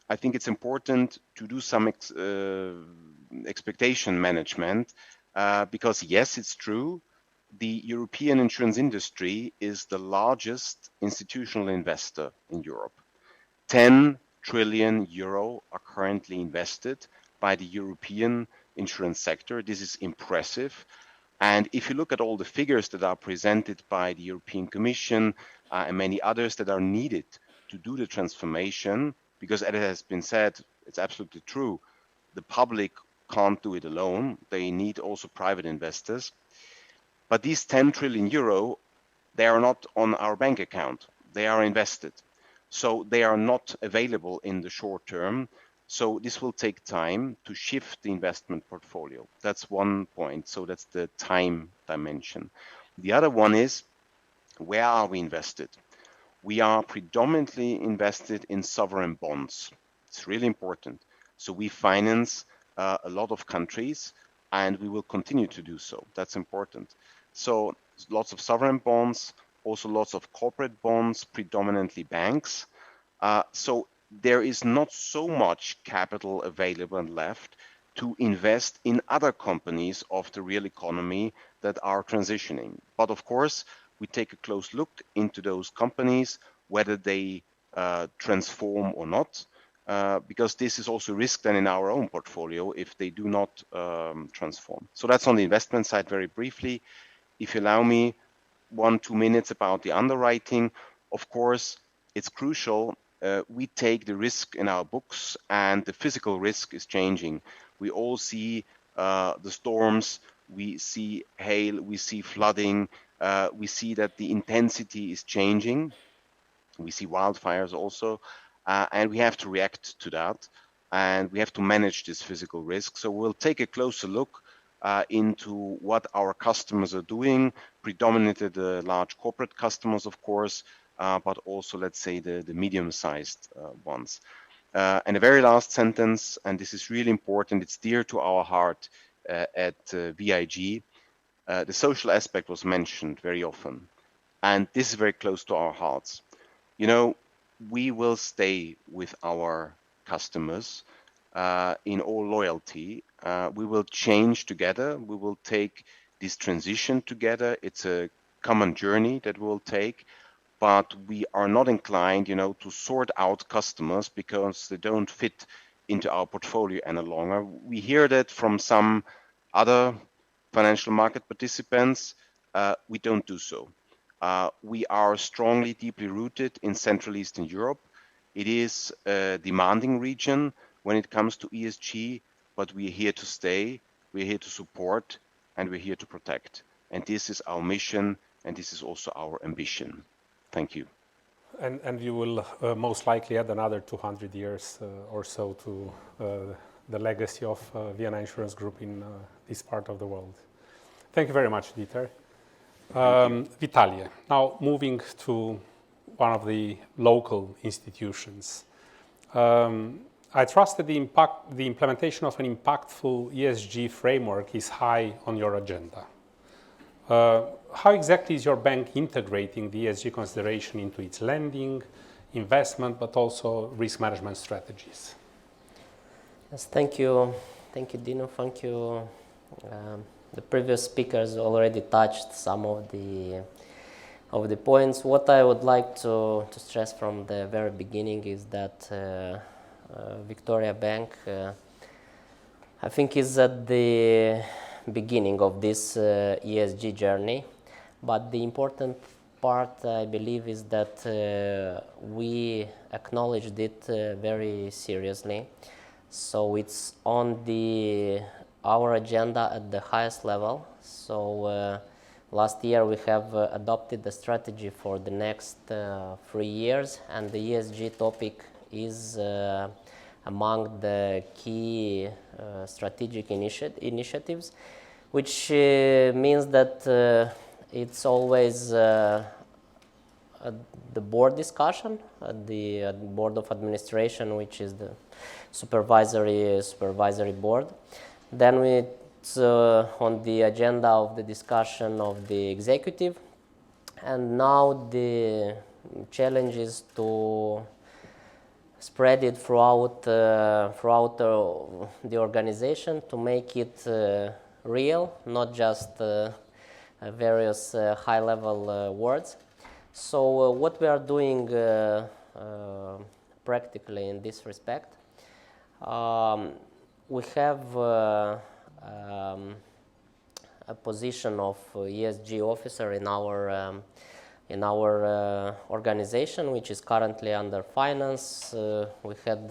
S14: I think it's important to do some expectation management because yes, it's true. The European insurance industry is the largest institutional investor in Europe. 10 trillion euro are currently invested by the European insurance sector. This is impressive. And if you look at all the figures that are presented by the European Commission and many others that are needed to do the transformation, because as it has been said, it's absolutely true, the public can't do it alone. They need also private investors. But these 10 trillion euro, they are not on our bank account. They are invested. So they are not available in the short term. So this will take time to shift the investment portfolio. That's one point. So that's the time dimension. The other one is, where are we invested? We are predominantly invested in sovereign bonds. It's really important. So we finance a lot of countries and we will continue to do so. That's important. So lots of sovereign bonds, also lots of corporate bonds, predominantly banks. So there is not so much capital available and left to invest in other companies of the real economy that are transitioning. But of course, we take a close look into those companies, whether they transform or not, because this is also risk then in our own portfolio if they do not transform. So that's on the investment side very briefly. If you allow me 1-2 minutes about the underwriting, of course, it's crucial. We take the risk in our books and the physical risk is changing. We all see the storms, we see hail, we see flooding, we see that the intensity is changing. We see wildfires also, and we have to react to that. And we have to manage this physical risk. So we'll take a closer look into what our customers are doing, predominantly the large corporate customers, of course, but also, let's say, the medium-sized ones. And the very last sentence, and this is really important, it's dear to our heart at VIG. The social aspect was mentioned very often, and this is very close to our hearts. You know, we will stay with our customers in all loyalty. We will change together. We will take this transition together. It's a common journey that we'll take, but we are not inclined, you know, to sort out customers because they don't fit into our portfolio any longer. We hear that from some other financial market participants. We don't do so. We are strongly, deeply rooted in Central Eastern Europe. It is a demanding region when it comes to ESG, but we are here to stay, we're here to support, and we're here to protect. And this is our mission, and this is also our ambition. Thank you.
S11: And you will most likely add another 200 years or so to the legacy of Vienna Insurance Group in this part of the world. Thank you very much, Dieter. Vitalie, now moving to one of the local institutions. I trust that the implementation of an impactful ESG framework is high on your agenda. How exactly is your bank integrating the ESG consideration into its lending, investment, but also risk management strategies?
S16: Yes, thank you. Thank you, Dino. Thank you. The previous speakers already touched some of the points. What I would like to stress from the very beginning is that Victoria Bank, I think, is at the beginning of this ESG journey. But the important part, I believe, is that we acknowledged it very seriously. So it's on our agenda at the highest level. So last year we have adopted the strategy for the next 3 years, and the ESG topic is among the key strategic initiatives, which means that it's always at the board discussion, at the board of administration, which is the supervisory board. Then it's on the agenda of the discussion of the executive, and now the challenge is to spread it throughout the organization, to make it real, not just various high-level words. So what we are doing practically in this respect, we have a position of ESG officer in our organization, which is currently under finance. We had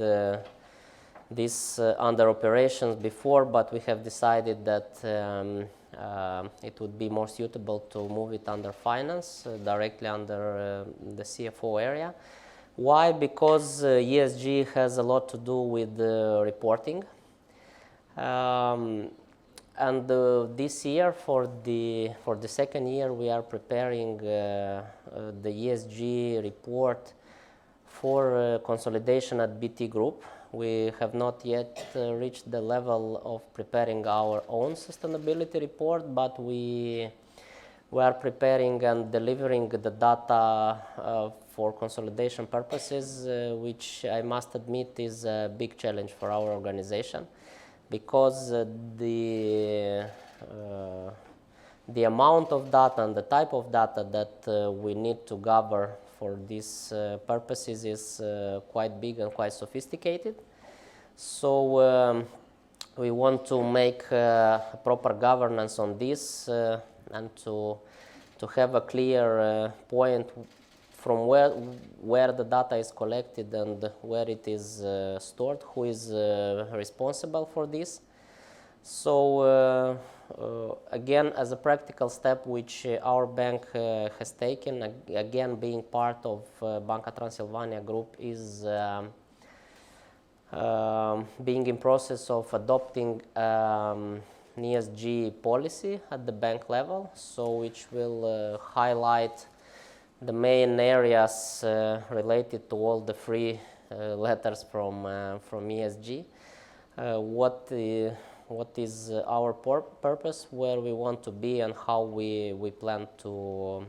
S16: this under operations before, but we have decided that it would be more suitable to move it under finance, directly under the CFO area. Why? Because ESG has a lot to do with reporting. And this year, for the second year, we are preparing the ESG report for consolidation at BT Group. We have not yet reached the level of preparing our own sustainability report, but we are preparing and delivering the data for consolidation purposes, which I must admit is a big challenge for our organization, because the amount of data and the type of data that we need to gather for these purposes is quite big and quite sophisticated. So we want to make a proper governance on this and to have a clear point from where the data is collected and where it is stored, who is responsible for this. So again, as a practical step which our bank has taken, again being part of Banca Transilvania Group, is being in process of adopting an ESG policy at the bank level, so which will highlight the main areas related to all the three letters from ESG. What is our purpose, where we want to be, and how we plan to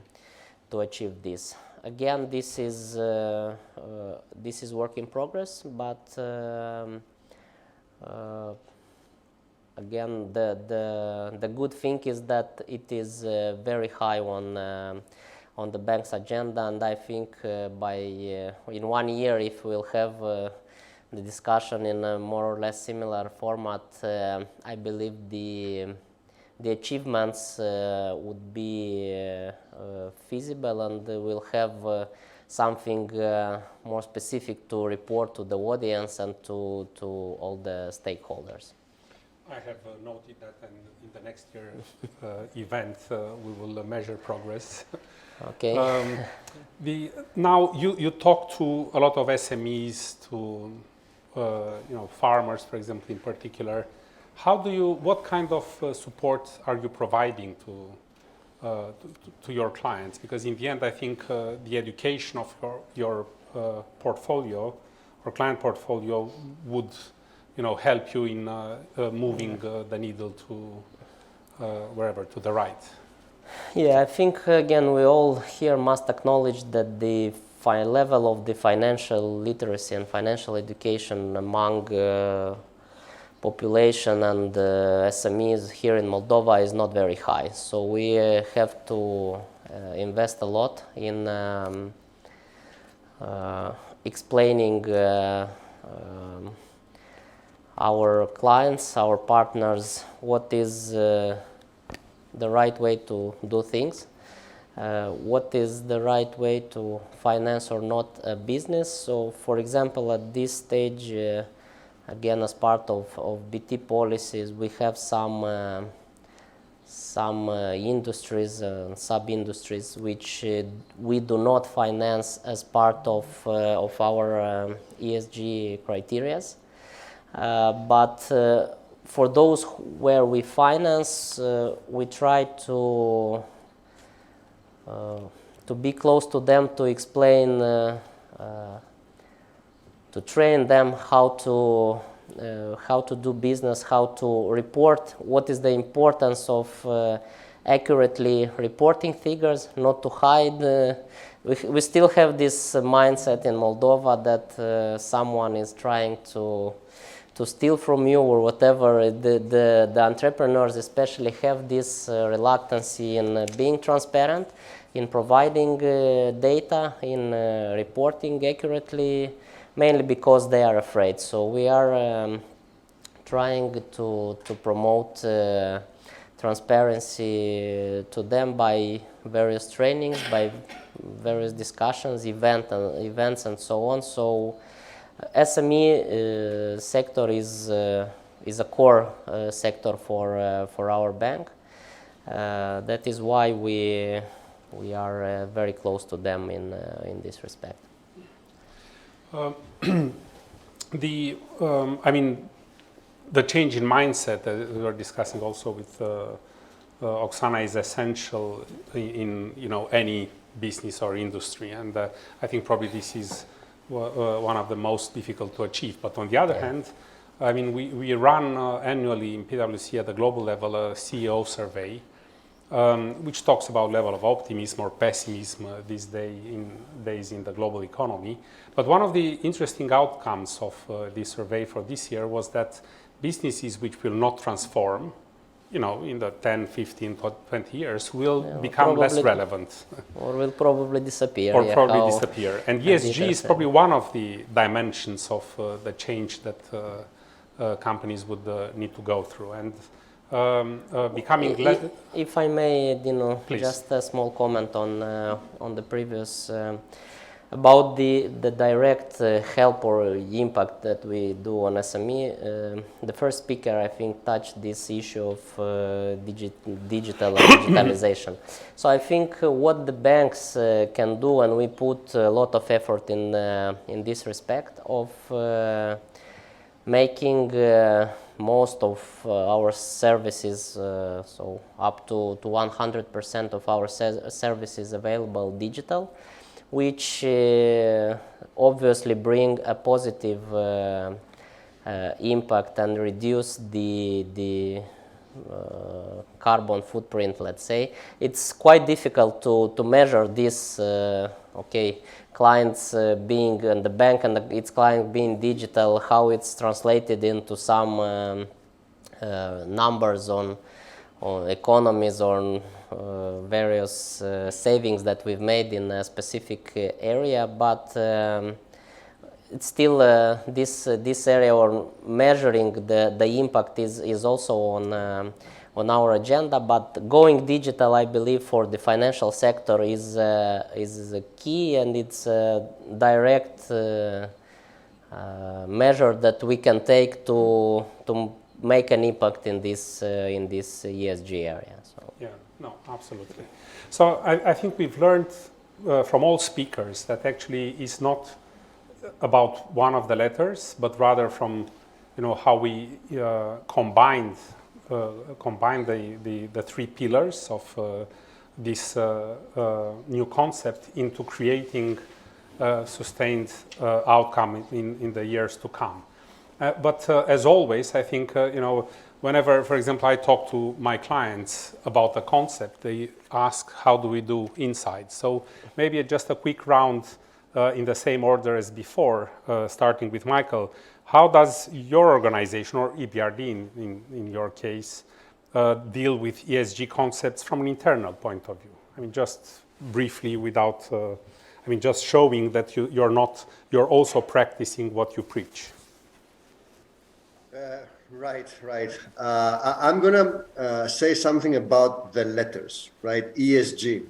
S16: achieve this. Again, this is work in progress, but again, the good thing is that it is very high on the bank's agenda, and I think in 1 year, if we'll have the discussion in a more or less similar format, I believe the achievements would be feasible, and we'll have something more specific to report to the audience and to all the stakeholders.
S11: I have noted that in the next year event we will measure progress.
S16: Okay.
S11: Now you talk to a lot of SMEs, to farmers, for example, in particular. What kind of support are you providing to your clients? Because in the end, I think the education of your portfolio or client portfolio would, help you in moving the needle to wherever, to the right?
S16: Yeah, I think again we all here must acknowledge that the level of the financial literacy and financial education among population and SMEs here in Moldova is not very high. So we have to invest a lot in explaining our clients, our partners, what is the right way to do things, what is the right way to finance or not a business. So, for example, at this stage, again, as part of BT policies, we have some industries, sub-industries, which we do not finance as part of our ESG criteria. But for those where we finance, we try to be close to them, to explain, to train them how to do business, how to report, what is the importance of accurately reporting figures, not to hide. We still have this mindset in Moldova that someone is trying to steal from you or whatever. The entrepreneurs especially have this reluctancy in being transparent, in providing data, in reporting accurately, mainly because they are afraid. So we are trying to promote transparency to them by various trainings, by various discussions, events and so on. So SME sector is a core sector for our bank. That is why we are very close to them in this respect.
S11: The change in mindset that we were discussing also with Oksana is essential in any business or industry, and I think probably this is one of the most difficult to achieve. But on the other hand, we run annually in PwC at the global level a CEO survey, which talks about level of optimism or pessimism these days in the global economy. But one of the interesting outcomes of this survey for this year was that businesses which will not transform, in the 10, 15, 20 years will become less relevant.
S16: Or will probably disappear.
S11: Or probably disappear. And ESG is probably one of the dimensions of the change that companies would need to go through. And becoming less...
S16: If I may, Dino,
S11: please.
S16: Just a small comment on the previous... about the direct help or impact that we do on SME. The first speaker, I think, touched this issue of digital and digitalization. So I think what the banks can do, and we put a lot of effort in this respect, of making most of our services, so up to 100% of our services available digital, which obviously bring a positive impact and reduce the carbon footprint, let's say. It's quite difficult to measure this, clients being, and the bank and its client being digital, how it's translated into some numbers on economies, on various savings that we've made in a specific area, but it's still this area, or measuring the impact is also on our agenda. But going digital, I believe, for the financial sector is a key, and it's a direct measure that we can take to make an impact in this ESG area. So.
S11: Yeah, no, absolutely. So I think we've learned from all speakers that actually it's not about one of the letters, but rather from how we combined the three pillars of this new concept into creating sustained outcome in the years to come. But as always, I think, whenever, for example, I talk to my clients about the concept, they ask, how do we do inside? So maybe just a quick round in the same order as before, starting with Michael. How does your organization, or EBRD in your case, deal with ESG concepts from an internal point of view? I mean, just briefly, without, just showing that you're also practicing what you preach.
S12: Right. I'm going to say something about the letters, right? ESG.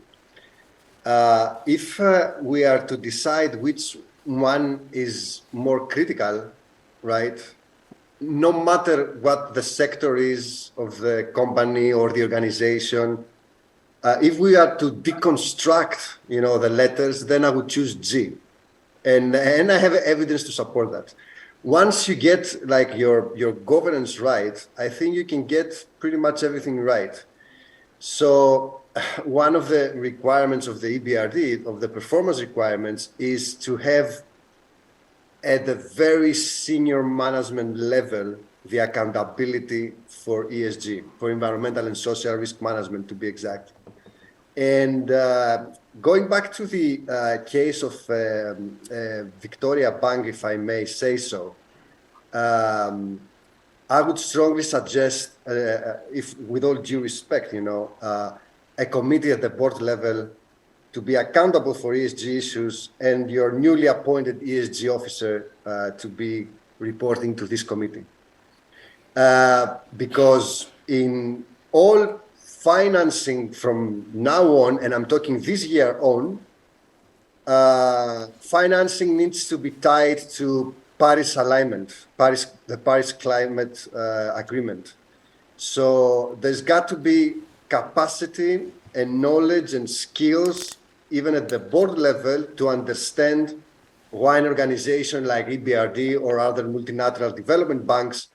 S12: If we are to decide which one is more critical, right? No matter what the sector is of the company or the organization, if we are to deconstruct, the letters, then I would choose G, and I have evidence to support that. Once you get your governance right, I think you can get pretty much everything right. So one of the requirements of the EBRD, of the performance requirements, is to have at the very senior management level the accountability for ESG, for environmental and social risk management, to be exact. And going back to the case of Victoria Bank, if I may say so, I would strongly suggest, if with all due respect, a committee at the board level to be accountable for ESG issues, and your newly appointed ESG officer to be reporting to this committee. Because in all financing from now on, and I'm talking this year on, financing needs to be tied to Paris alignment, the Paris Climate Agreement. So there's got to be capacity and knowledge and skills, even at the board level, to understand why an organization like EBRD or other multilateral development banks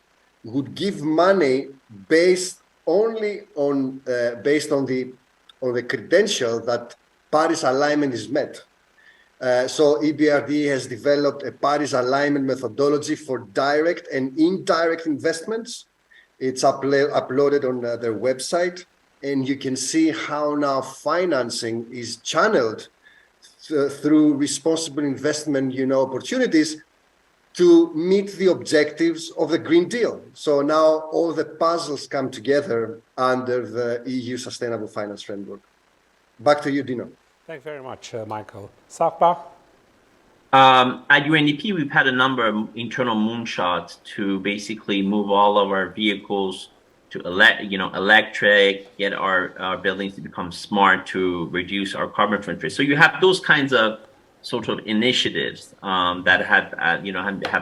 S12: would give money based only on the credential that Paris alignment is met. So EBRD has developed a Paris alignment methodology for direct and indirect investments. It's uploaded on their website, and you can see how now financing is channeled through responsible investment, opportunities to meet the objectives of the Green Deal. So now all the puzzles come together under the EU Sustainable Finance Framework. Back to you, Dino.
S11: Thanks very much, Michael. Sakba?
S13: At UNDP, we've had a number of internal moonshots to basically move all of our vehicles to electric, get our buildings to become smart, to reduce our carbon footprint. So you have those kinds of sort of initiatives that have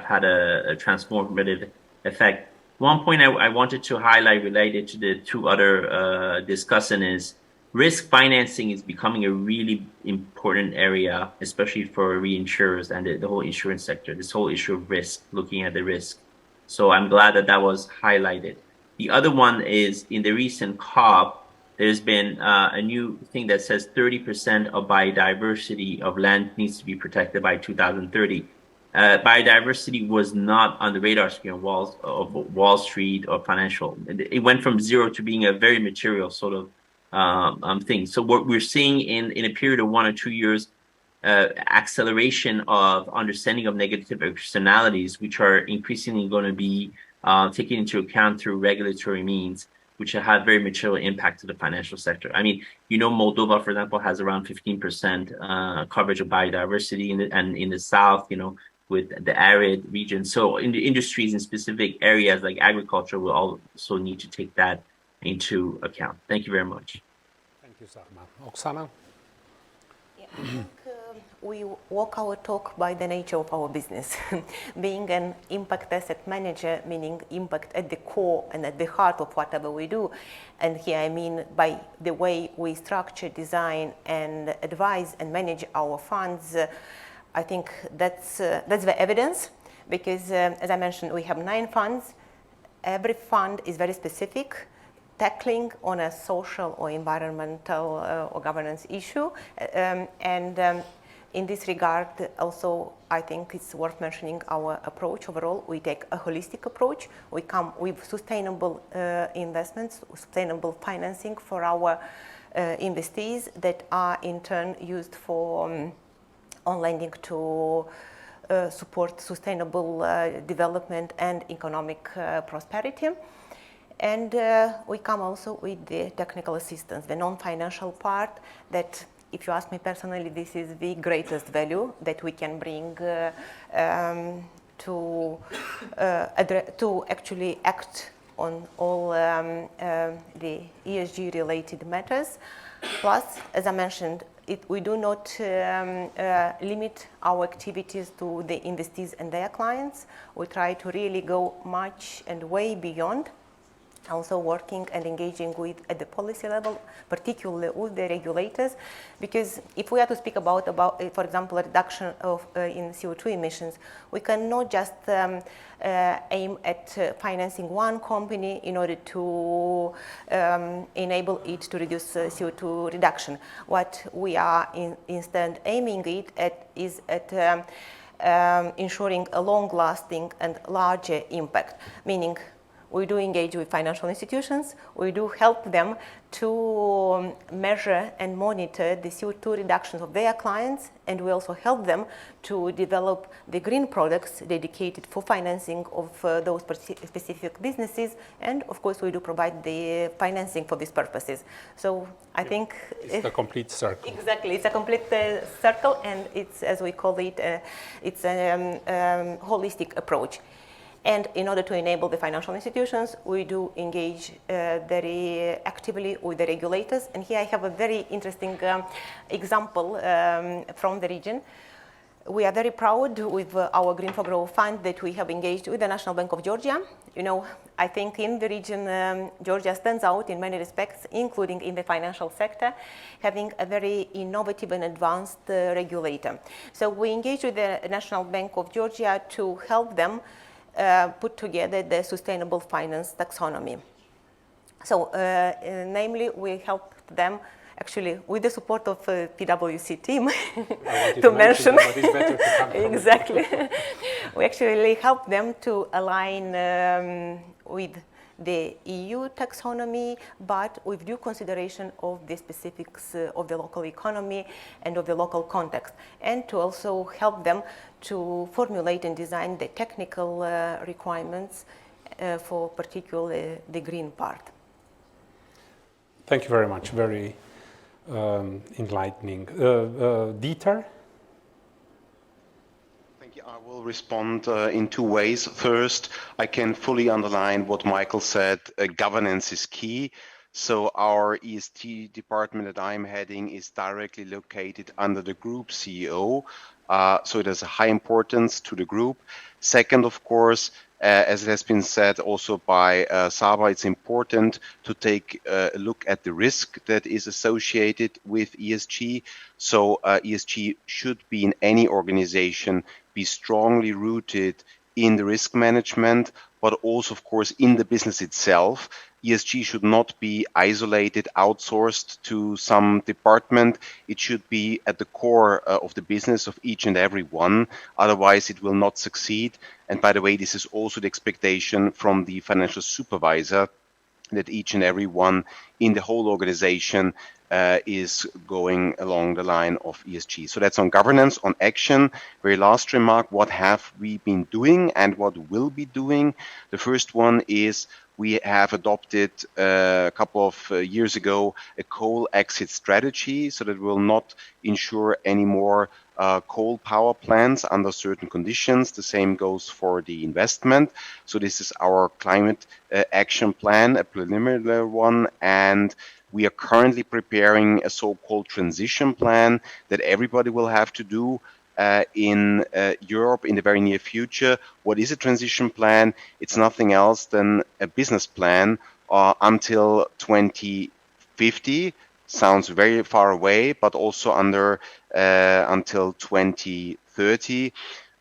S13: had a transformative effect. One point I wanted to highlight related to the two other discussant is risk financing is becoming a really important area, especially for reinsurers and the whole insurance sector, this whole issue of risk, looking at the risk. So I'm glad that was highlighted. The other one is in the recent COP, there's been a new thing that says 30% of biodiversity of land needs to be protected by 2030. Biodiversity was not on the radar screen of Wall Street or financial. It went from zero to being a very material sort of thing. So what we're seeing in a period of 1 or 2 years, acceleration of understanding of negative externalities, which are increasingly going to be taken into account through regulatory means, which have very material impact to the financial sector. I mean, Moldova, for example, has around 15% coverage of biodiversity in the south, with the arid region. So in the industries in specific areas like agriculture will also need to take that into account. Thank you very much.
S11: Thank you, Sarma. Oksana?
S15: Yeah, I think we walk our talk by the nature of our business. Being an impact asset manager, meaning impact at the core and at the heart of whatever we do. And here I mean by the way we structure, design, and advise and manage our funds. I think that's the evidence, because as I mentioned, we have 9 funds. Every fund is very specific, tackling on a social or environmental or governance issue. In this regard, also, I think it's worth mentioning our approach overall. We take a holistic approach. We come with sustainable investments, sustainable financing for our investees that are in turn used for on lending to support sustainable development and economic prosperity. And we come also with the technical assistance, the non-financial part that, if you ask me personally, this is the greatest value that we can bring to actually act on all the ESG related matters. Plus, as I mentioned, we do not limit our activities to the investees and their clients. We try to really go much and way beyond, also working and engaging with at the policy level, particularly with the regulators, because if we are to speak about for example, a reduction of in CO2 emissions, we cannot just aim at financing one company in order to enable it to reduce CO2 reduction. What we are instead aiming at is ensuring a long-lasting and larger impact, meaning we do engage with financial institutions, we do help them to measure and monitor the CO2 reductions of their clients, and we also help them to develop the green products dedicated for financing of those specific businesses, and of course we do provide the financing for these purposes. So I think
S11: it's a complete circle.
S15: Exactly, it's a complete circle, and it's, as we call it, it's a holistic approach. And in order to enable the financial institutions, we do engage very actively with the regulators. And here I have a very interesting example from the region. We are very proud with our Green for Growth Fund that we have engaged with the National Bank of Georgia. You know, I think in the region, Georgia stands out in many respects, including in the financial sector, having a very innovative and advanced regulator. So we engaged with the National Bank of Georgia to help them put together the sustainable finance taxonomy. So, namely, we helped them, actually, with the support of PwC team, to mention. Exactly. We actually helped them to align with the EU taxonomy, but with due consideration of the specifics of the local economy and of the local context, and to also help them to formulate and design the technical requirements for particularly the green part.
S11: Thank you very much. Very enlightening. Dieter?
S14: I will respond in two ways. First, I can fully underline what Michael said. Governance is key. So our ESG department that I'm heading is directly located under the group CEO. So it has a high importance to the group. Second, of course, as it has been said also by Saba, it's important to take a look at the risk that is associated with ESG. So ESG should be in any organization be strongly rooted in the risk management, but also, of course, in the business itself. ESG should not be isolated, outsourced to some department. It should be at the core of the business of each and every one. Otherwise, it will not succeed. And by the way, this is also the expectation from the financial supervisor, that each and every one in the whole organization is going along the line of ESG. So that's on governance. On action, very last remark, what have we been doing and what will be doing? The first one is we have adopted a couple of years ago a coal exit strategy, so that will not ensure any more coal power plants under certain conditions. The same goes for the investment. So this is our climate action plan, a preliminary one, and we are currently preparing a so-called transition plan that everybody will have to do in Europe in the very near future. What is a transition plan? It's nothing else than a business plan until 2050. Sounds very far away, but also until 2030,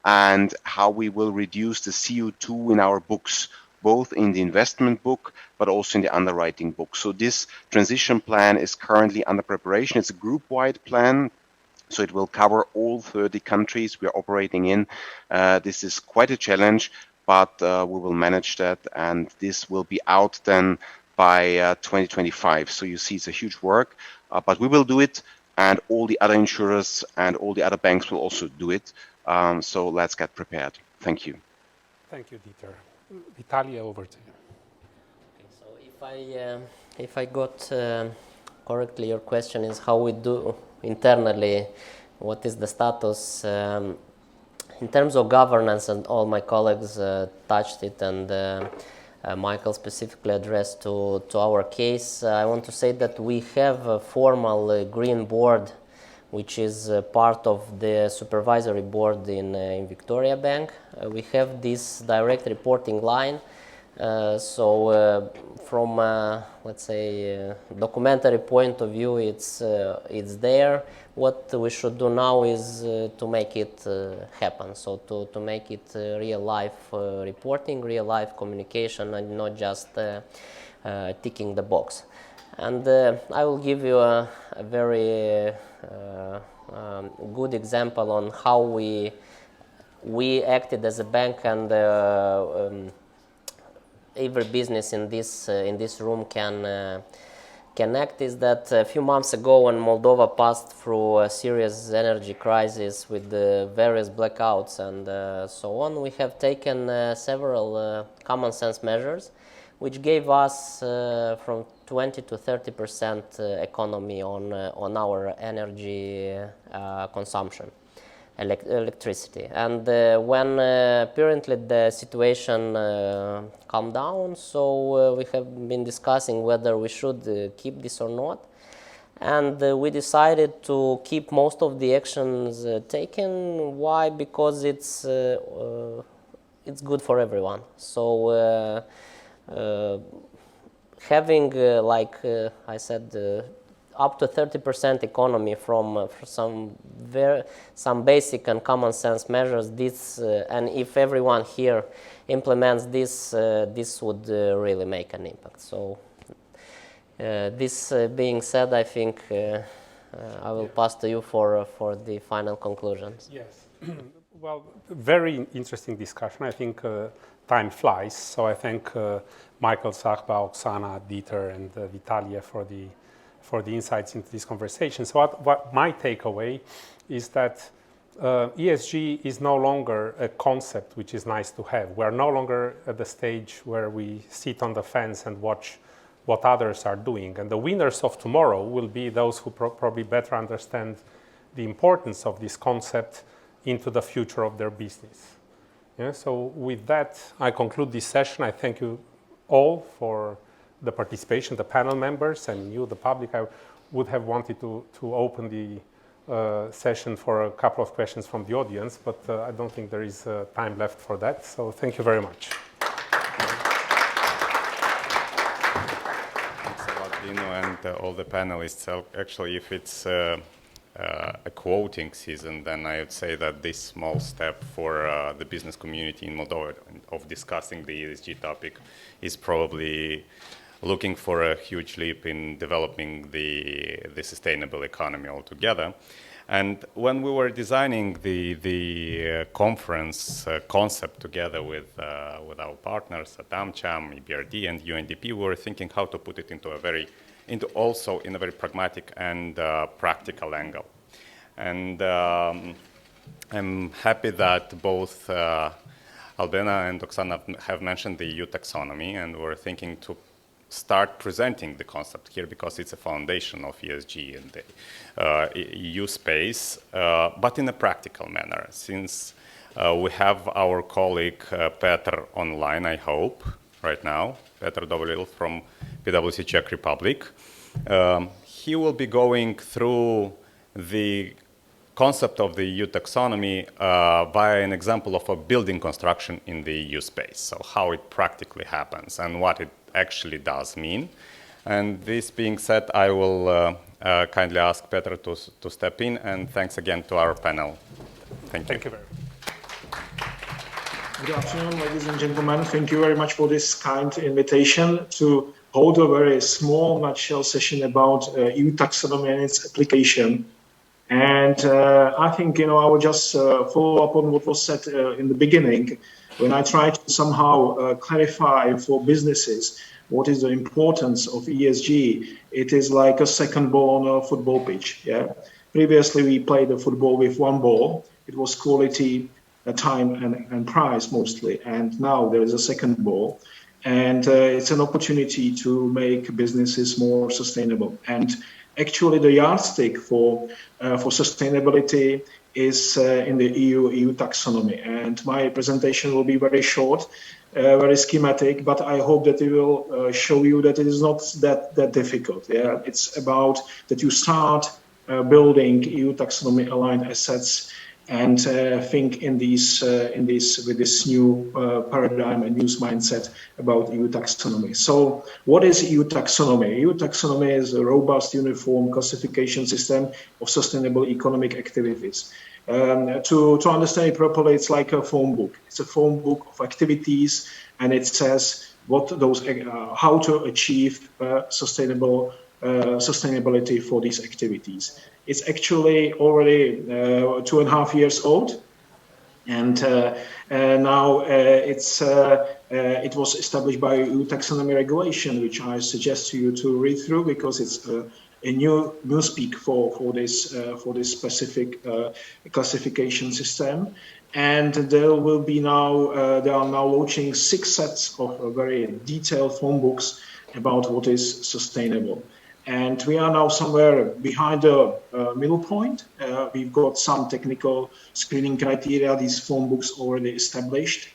S14: and how we will reduce the CO2 in our books, both in the investment book, but also in the underwriting book. So this transition plan is currently under preparation. It's a group-wide plan. So it will cover all 30 countries we are operating in. This is quite a challenge, but we will manage that, and this will be out then by 2025. So you see it's a huge work, but we will do it, and all the other insurers and all the other banks will also do it. So let's get prepared. Thank you.
S11: Thank you, Dieter. Vitalia, over to you.
S16: Okay, so if I got correctly, your question is how we do internally, what is the status in terms of governance, and all my colleagues touched it, and Michael specifically addressed to our case. I want to say that we have a formal green board, which is part of the supervisory board in Victoria Bank. We have this direct reporting line. So from let's say documentary point of view, it's there. What we should do now is to make it happen. So to make it real life reporting, real life communication, and not just ticking the box. And I will give you a very good example on how we acted as a bank, and every business in this room can act. Is that a few months ago, when Moldova passed through a serious energy crisis with the various blackouts and so on, we have taken several common sense measures, which gave us from 20 to 30% economy on our energy consumption. Electricity. And when apparently the situation calmed down, so we have been discussing whether we should keep this or not. And we decided to keep most of the actions taken. Why? Because it's good for everyone. So having, like I said, up to 30% economy from some basic and common sense measures. This and if everyone here implements this, this would really make an impact. So this being said, I think I will pass to you for the final conclusions.
S11: Yes. Well, very interesting discussion. I think time flies. So I thank Michael, Sahba, Oksana, Dieter, and Vitalia for the insights into this conversation. So what my takeaway is that ESG is no longer a concept which is nice to have. We're no longer at the stage where we sit on the fence and watch what others are doing. And the winners of tomorrow will be those who probably better understand the importance of this concept into the future of their business. Yeah, so with that, I conclude this session. I thank you all for the participation, the panel members, and you, the public. I would have wanted to open the session for a couple of questions from the audience, but I don't think there is time left for that. So thank you very much.
S17: Thanks a lot, Dino, and all the panelists. Actually, if it's a quoting season, then I would say that this small step for the business community in Moldova of discussing the ESG topic is probably looking for a huge leap in developing the sustainable economy altogether. And when we were designing the conference concept together with our partners at AmCham, EBRD, and UNDP, we were thinking how to put it also in a very pragmatic and practical angle. And I'm happy that both Albena and Oksana have mentioned the EU taxonomy, and we're thinking to start presenting the concept here because it's a foundation of ESG in the EU space, but in a practical manner. Since we have our colleague Petr online, I hope, right now, Petr Dovolil from PwC Czech Republic. He will be going through the concept of the EU taxonomy via an example of a building construction in the EU space. So how it practically happens and what it actually does mean. And this being said, I will kindly ask Petr to step in, and thanks again to our panel. Thank you.
S11: Thank you very much.
S18: Good afternoon, ladies and gentlemen. Thank you very much for this kind invitation to hold a very small nutshell session about EU taxonomy and its application. And I think, you know, I will just follow up on what was said in the beginning when I tried to somehow clarify for businesses what is the importance of ESG. It is like a second ball on a football pitch. Yeah. Previously, we played the football with one ball. It was quality, time, and price mostly. And now there is a second ball. And it's an opportunity to make businesses more sustainable. And actually, the yardstick for sustainability is in the EU taxonomy. And my presentation will be very short, very schematic, but I hope that it will show you that it is not that difficult. Yeah, it's about that you start building EU taxonomy aligned assets and think in with this new paradigm and new mindset about EU taxonomy. So what is EU taxonomy? EU taxonomy is a robust, uniform classification system of sustainable economic activities. To understand it properly, it's like a phone book. It's a phone book of activities, and it says what those how to achieve sustainability for these activities. It's actually already 2.5 years old, and now it was established by EU taxonomy regulation, which I suggest to you to read through because it's a new speak for this specific classification system. And there will be now they are now launching 6 sets of very detailed phone books about what is sustainable. And we are now somewhere behind the middle point. We've got some technical screening criteria, these phone books already established,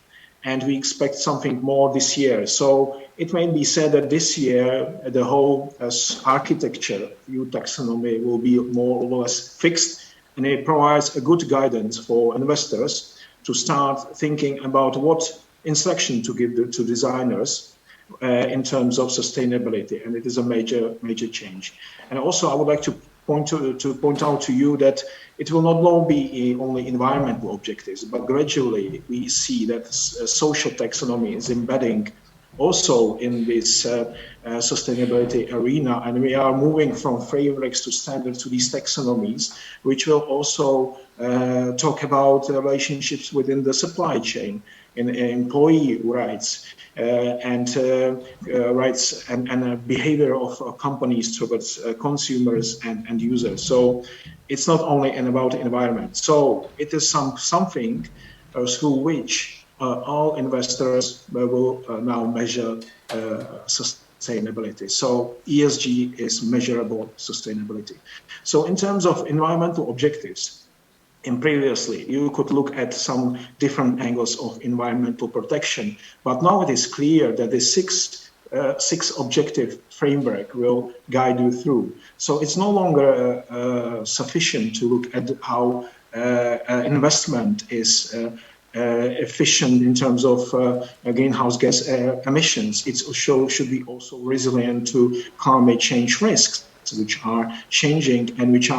S18: and we expect something more this year. So it may be said that this year, the whole architecture, EU taxonomy, will be more or less fixed, and it provides a good guidance for investors to start thinking about what instruction to give to designers in terms of sustainability, and it is a major change. And also, I would like to point out to you that it will not be only environmental objectives, but gradually we see that social taxonomy is embedding also in this sustainability arena, and we are moving from frameworks to standards to these taxonomies, which will also talk about relationships within the supply chain, in employee rights, and rights and behavior of companies towards consumers and users. So it's not only about environment. So it is something through which all investors will now measure sustainability. So ESG is measurable sustainability. So in terms of environmental objectives, and previously, you could look at some different angles of environmental protection, but now it is clear that the six objective framework will guide you through. So it's no longer sufficient to look at how investment is efficient in terms of greenhouse gas emissions. It should be also resilient to climate change risks, which are changing and which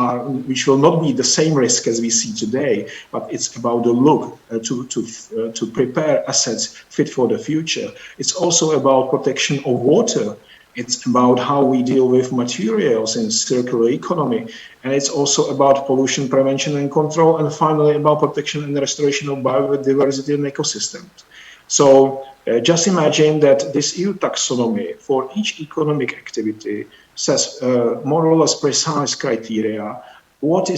S18: will not be the same risk as we see today, but it's about the look to prepare assets fit for the future. It's also about protection of water. It's about how we deal with materials in circular economy, and it's also about pollution prevention and control, and finally about protection and restoration of biodiversity and ecosystems. So just imagine that this EU taxonomy for each economic activity says more or less precise criteria, what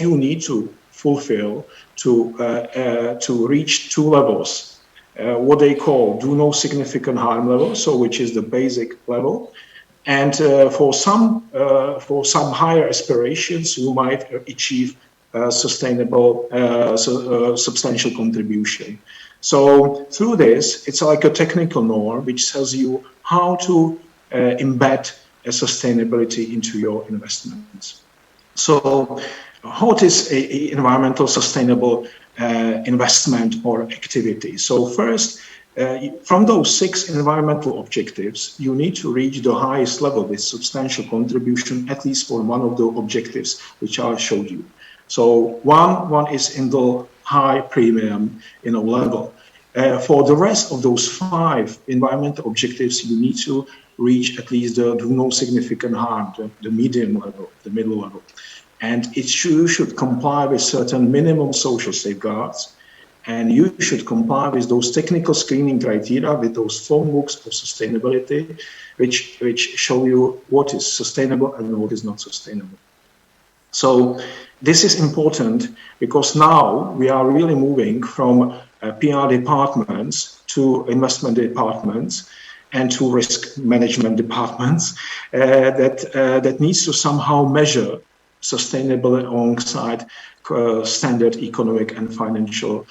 S18: you need to fulfill to reach 2 levels, what they call do no significant harm level, so which is the basic level, and for some higher aspirations, you might achieve sustainable substantial contribution. So through this, it's like a technical norm which tells you how to embed sustainability into your investments. So what is a environmental sustainable investment or activity? So first, from those 6 environmental objectives, you need to reach the highest level with substantial contribution, at least for one of the objectives which I showed you. So one is in the high premium level. For the rest of those 5 environmental objectives, you need to reach at least the do no significant harm, the medium level, the middle level. and you should comply with certain minimum social safeguards, and you should comply with those technical screening criteria, with those phone books of sustainability, which show you what is sustainable and what is not sustainable. So this is important because now we are really moving from PR departments to investment departments and to risk management departments that needs to somehow measure sustainability alongside standard economic and financial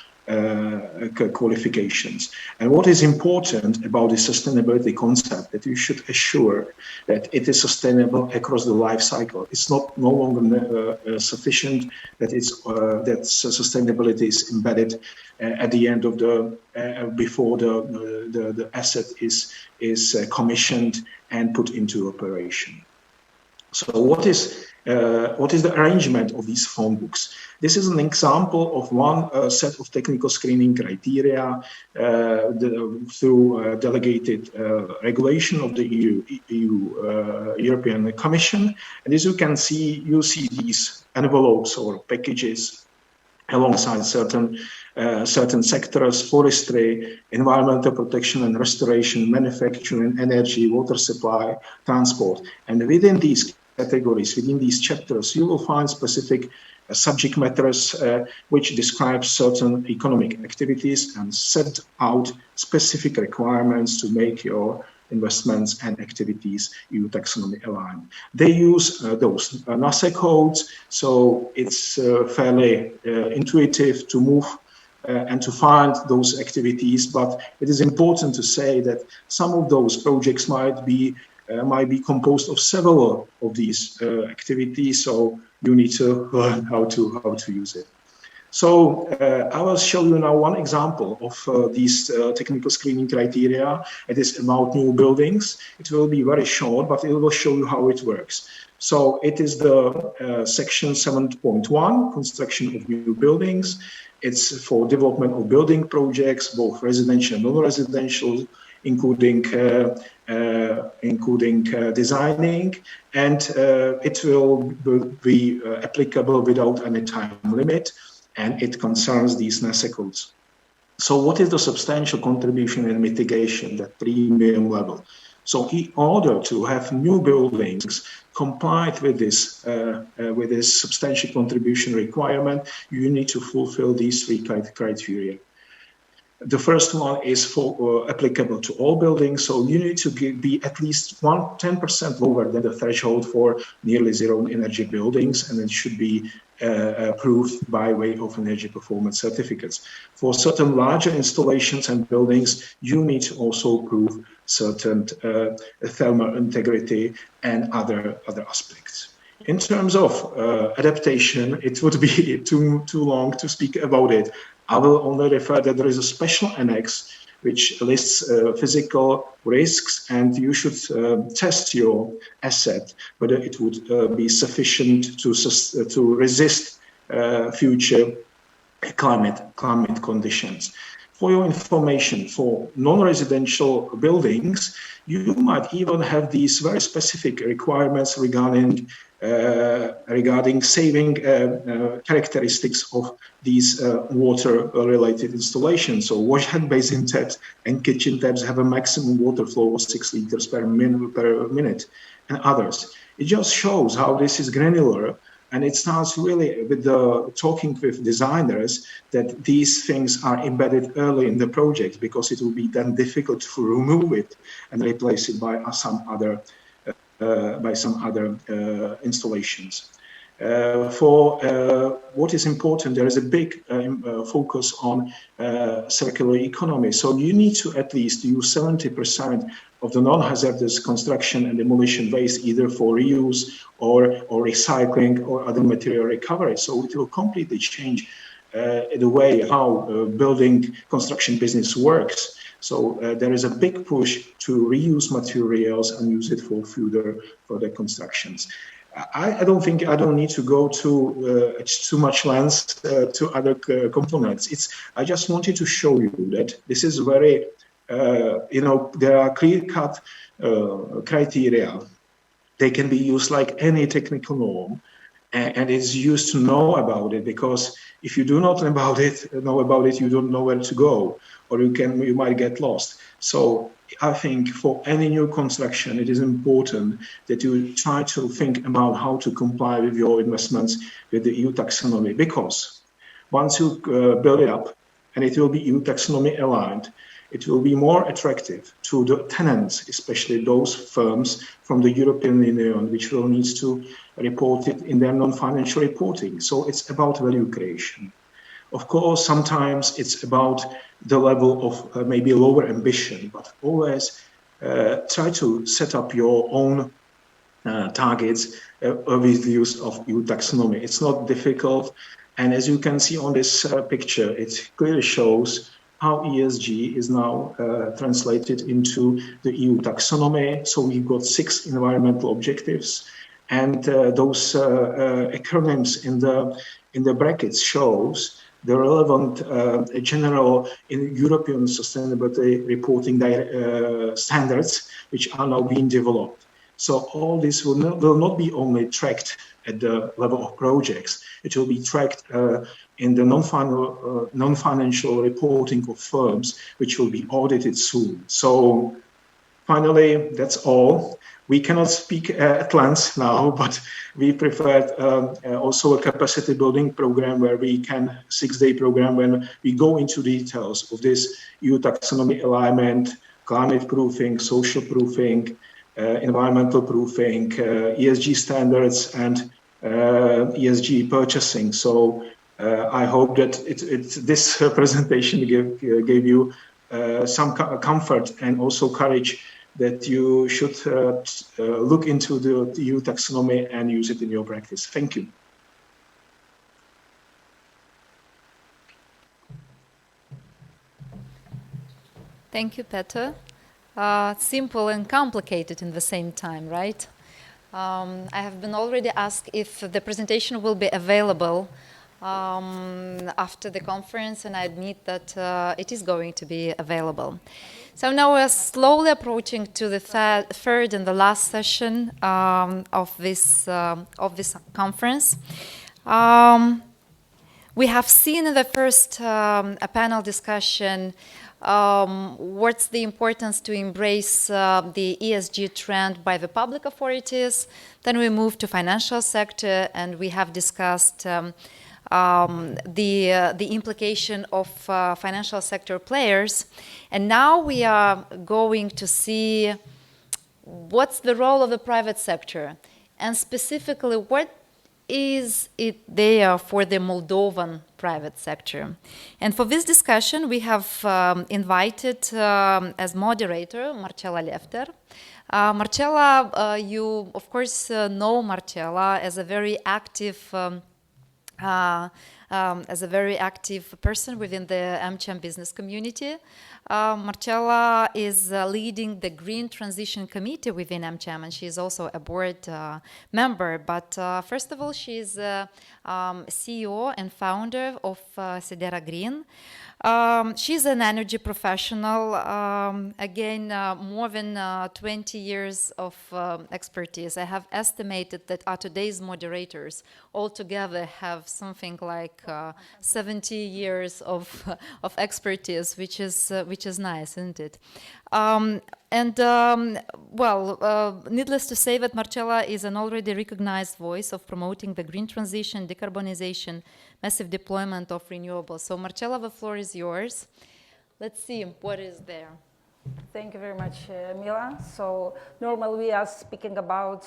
S18: qualifications. And what is important about the sustainability concept, that you should assure that it is sustainable across the life cycle. It's no longer sufficient that that sustainability is embedded at the end of the before the asset is commissioned and put into operation. So what is the arrangement of these phone books? This is an example of one set of technical screening criteria through delegated regulation of the European Commission. And as you can see, you see these envelopes or packages alongside certain sectors: forestry, environmental protection and restoration, manufacturing, energy, water supply, transport. And within these categories, within these chapters, you will find specific subject matters which describe certain economic activities and set out specific requirements to make your investments and activities EU taxonomy aligned. They use those NASA codes, so it's fairly intuitive to move and to find those activities, but it is important to say that some of those projects might be composed of several of these activities, so you need to learn how to use it. So I will show you now one example of these technical screening criteria. It is about new buildings. It will be very short, but it will show you how it works. So it is the section 7.1, construction of new buildings. It's for development of building projects, both residential and non-residential, including designing, and it will be applicable without any time limit, and it concerns these NASA codes. So what is the substantial contribution and mitigation, that premium level? So in order to have new buildings complied with this substantial contribution requirement, you need to fulfill these three criteria. The first one is for applicable to all buildings, so you need to be at least 10% lower than the threshold for nearly zero energy buildings, and it should be approved by way of energy performance certificates. For certain larger installations and buildings, you need to also prove certain thermal integrity and other aspects. In terms of adaptation, it would be too long to speak about it. I will only refer that there is a special annex which lists physical risks, and you should test your asset whether it would be sufficient to resist future climate conditions. For your information, for non-residential buildings, you might even have these very specific requirements regarding saving characteristics of these water-related installations. So wash hand basin taps and kitchen taps have a maximum water flow of 6 liters per minute, and others. It just shows how this is granular, and it starts really with the talking with designers that these things are embedded early in the project, because it will be then difficult to remove it and replace it by some other installations. For what is important, there is a big focus on circular economy. So you need to at least use 70% of the non-hazardous construction and demolition waste, either for reuse or recycling or other material recovery. So it will completely change the way how building construction business works. So there is a big push to reuse materials and use it for further constructions. I don't need to go to too much length to other components. I just wanted to show you that this is very, there are clear-cut criteria. They can be used like any technical norm, and it's used to know about it, because if you do not know about it, you don't know where to go, or you might get lost. So I think for any new construction, it is important that you try to think about how to comply with your investments with the EU taxonomy, because once you build it up and it will be EU taxonomy aligned, it will be more attractive to the tenants, especially those firms from the European Union, which will need to report it in their non-financial reporting. So it's about value creation. Of course, sometimes it's about the level of maybe lower ambition, but always try to set up your own targets with the use of EU taxonomy. It's not difficult. And as you can see on this picture, it clearly shows how ESG is now translated into the EU taxonomy. So we've got 6 environmental objectives, and those acronyms in the brackets shows the relevant general in European sustainability reporting standards, which are now being developed. So all this will not be only tracked at the level of projects. It will be tracked in the non-financial reporting of firms, which will be audited soon. So finally, that's all. We cannot speak at length now, but we prepared also a capacity building program where we can, 6-day program, when we go into details of this EU taxonomy alignment, climate proofing, social proofing, environmental proofing, ESG standards, and ESG purchasing. So I hope that this presentation gave you some comfort and also courage that you should look into the EU taxonomy and use it in your practice. Thank you.
S2: Thank you, Peter. Simple and complicated in the same time, right? I have been already asked if the presentation will be available after the conference, and I admit that it is going to be available. So now we're slowly approaching to the third and the last session of this conference. We have seen in the first panel discussion what's the importance to embrace the ESG trend by the public authorities. Then we move to financial sector, and we have discussed the implication of financial sector players. And now we are going to see what's the role of the private sector, and specifically what is it there for the Moldovan private sector. And for this discussion, we have invited as moderator Marcela Lefter. Marcela, you of course know Marcela as a very active person within the AmCham business community. Marcela is leading the Green Transition Committee within AmCham, and she is also a board member. But first of all, she is CEO and founder of Sidera Green. She's an energy professional, again, more than 20 years of expertise. I have estimated that today's moderators altogether have something like 70 years of expertise, which is nice, isn't it? Needless to say that Marcela is an already recognized voice of promoting the green transition, decarbonization, massive deployment of renewables. So Marcela, the floor is yours. Let's see what is there.
S19: Thank you very much, Mila. So normally we are speaking about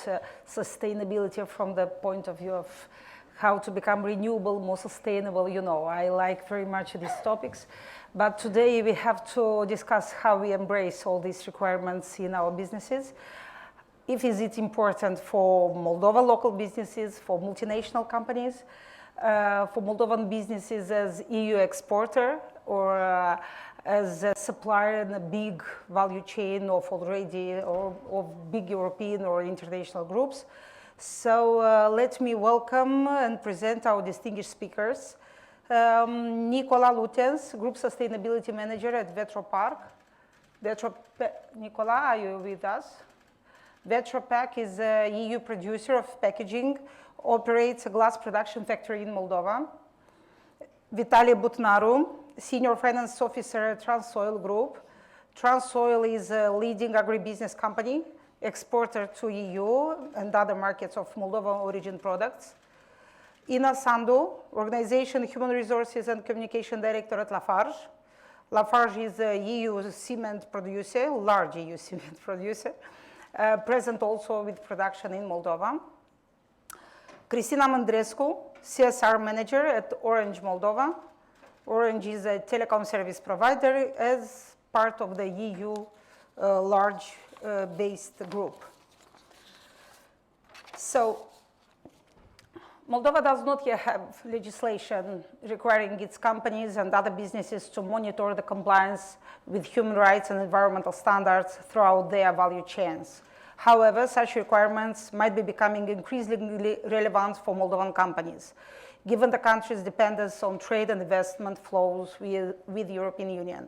S19: sustainability from the point of view of how to become renewable, more sustainable. You know, I like very much these topics. But today we have to discuss how we embrace all these requirements in our businesses. If is it important for Moldova local businesses, for multinational companies, for Moldovan businesses as EU exporter, or as a supplier in a big value chain of big European or international groups. So let me welcome and present our distinguished speakers. Nicola Lutens, Group Sustainability Manager at Vetropark. Nicola, are you with us? Vetropack is a EU producer of packaging operates a glass production factory in Moldova. Vitaly Butnaru, Senior Finance Officer at Transoil Group. Transoil is a leading agribusiness company, exporter to EU and other markets of Moldovan origin products. Ina Sandu, Organization Human Resources and Communication Director at Lafarge. Lafarge is a EU cement producer, large EU cement producer, present also with production in Moldova. Cristina Mândrescu, CSR Manager at Orange Moldova. Orange is a telecom service provider as part of the EU large-based group. So, Moldova does not yet have legislation requiring its companies and other businesses to monitor the compliance with human rights and environmental standards throughout their value chains. However, such requirements might be becoming increasingly relevant for Moldovan companies, given the country's dependence on trade and investment flows with the European Union.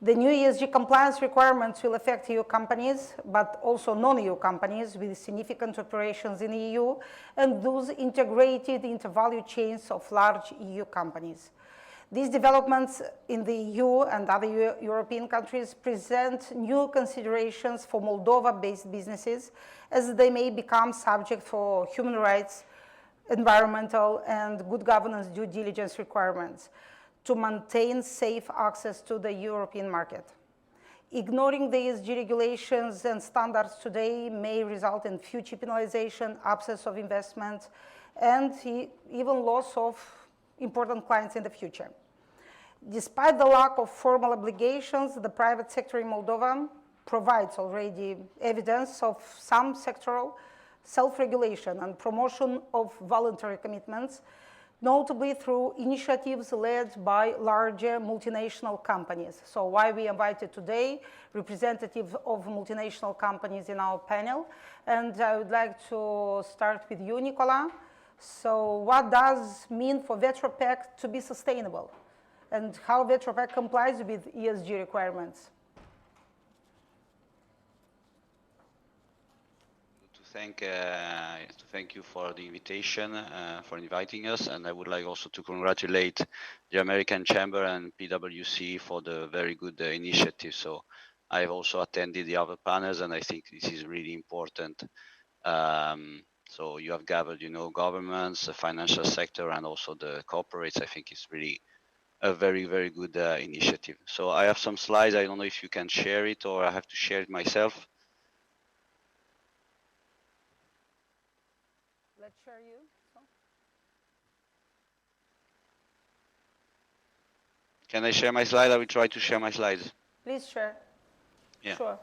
S19: The new ESG compliance requirements will affect EU companies, but also non-EU companies with significant operations in the EU and those integrated into value chains of large EU companies. These developments in the EU and other European countries present new considerations for Moldova-based businesses as they may become subject for human rights, environmental, and good governance due diligence requirements to maintain safe access to the European market. Ignoring the ESG regulations and standards today may result in future penalization, absence of investment, and even loss of important clients in the future. Despite the lack of formal obligations, the private sector in Moldova provides already evidence of some sectoral self-regulation and promotion of voluntary commitments, notably through initiatives led by larger multinational companies. So why we invited today representatives of multinational companies in our panel. And I would like to start with you, Nicola. So what does mean for Vetropec to be sustainable? And how Vetropec complies with ESG requirements?
S20: To thank you for the invitation, for inviting us, and I would like also to congratulate the American Chamber and PwC for the very good initiative. So I've also attended the other panels, and I think this is really important. So you have gathered, governments, the financial sector, and also the corporates. I think it's really a very, very good initiative. So I have some slides. I don't know if you can share it or I have to share it myself.
S19: Let's share you.
S20: Can I share my slide? I will try to share my slides.
S19: Please share.
S20: Yeah.
S19: Sure.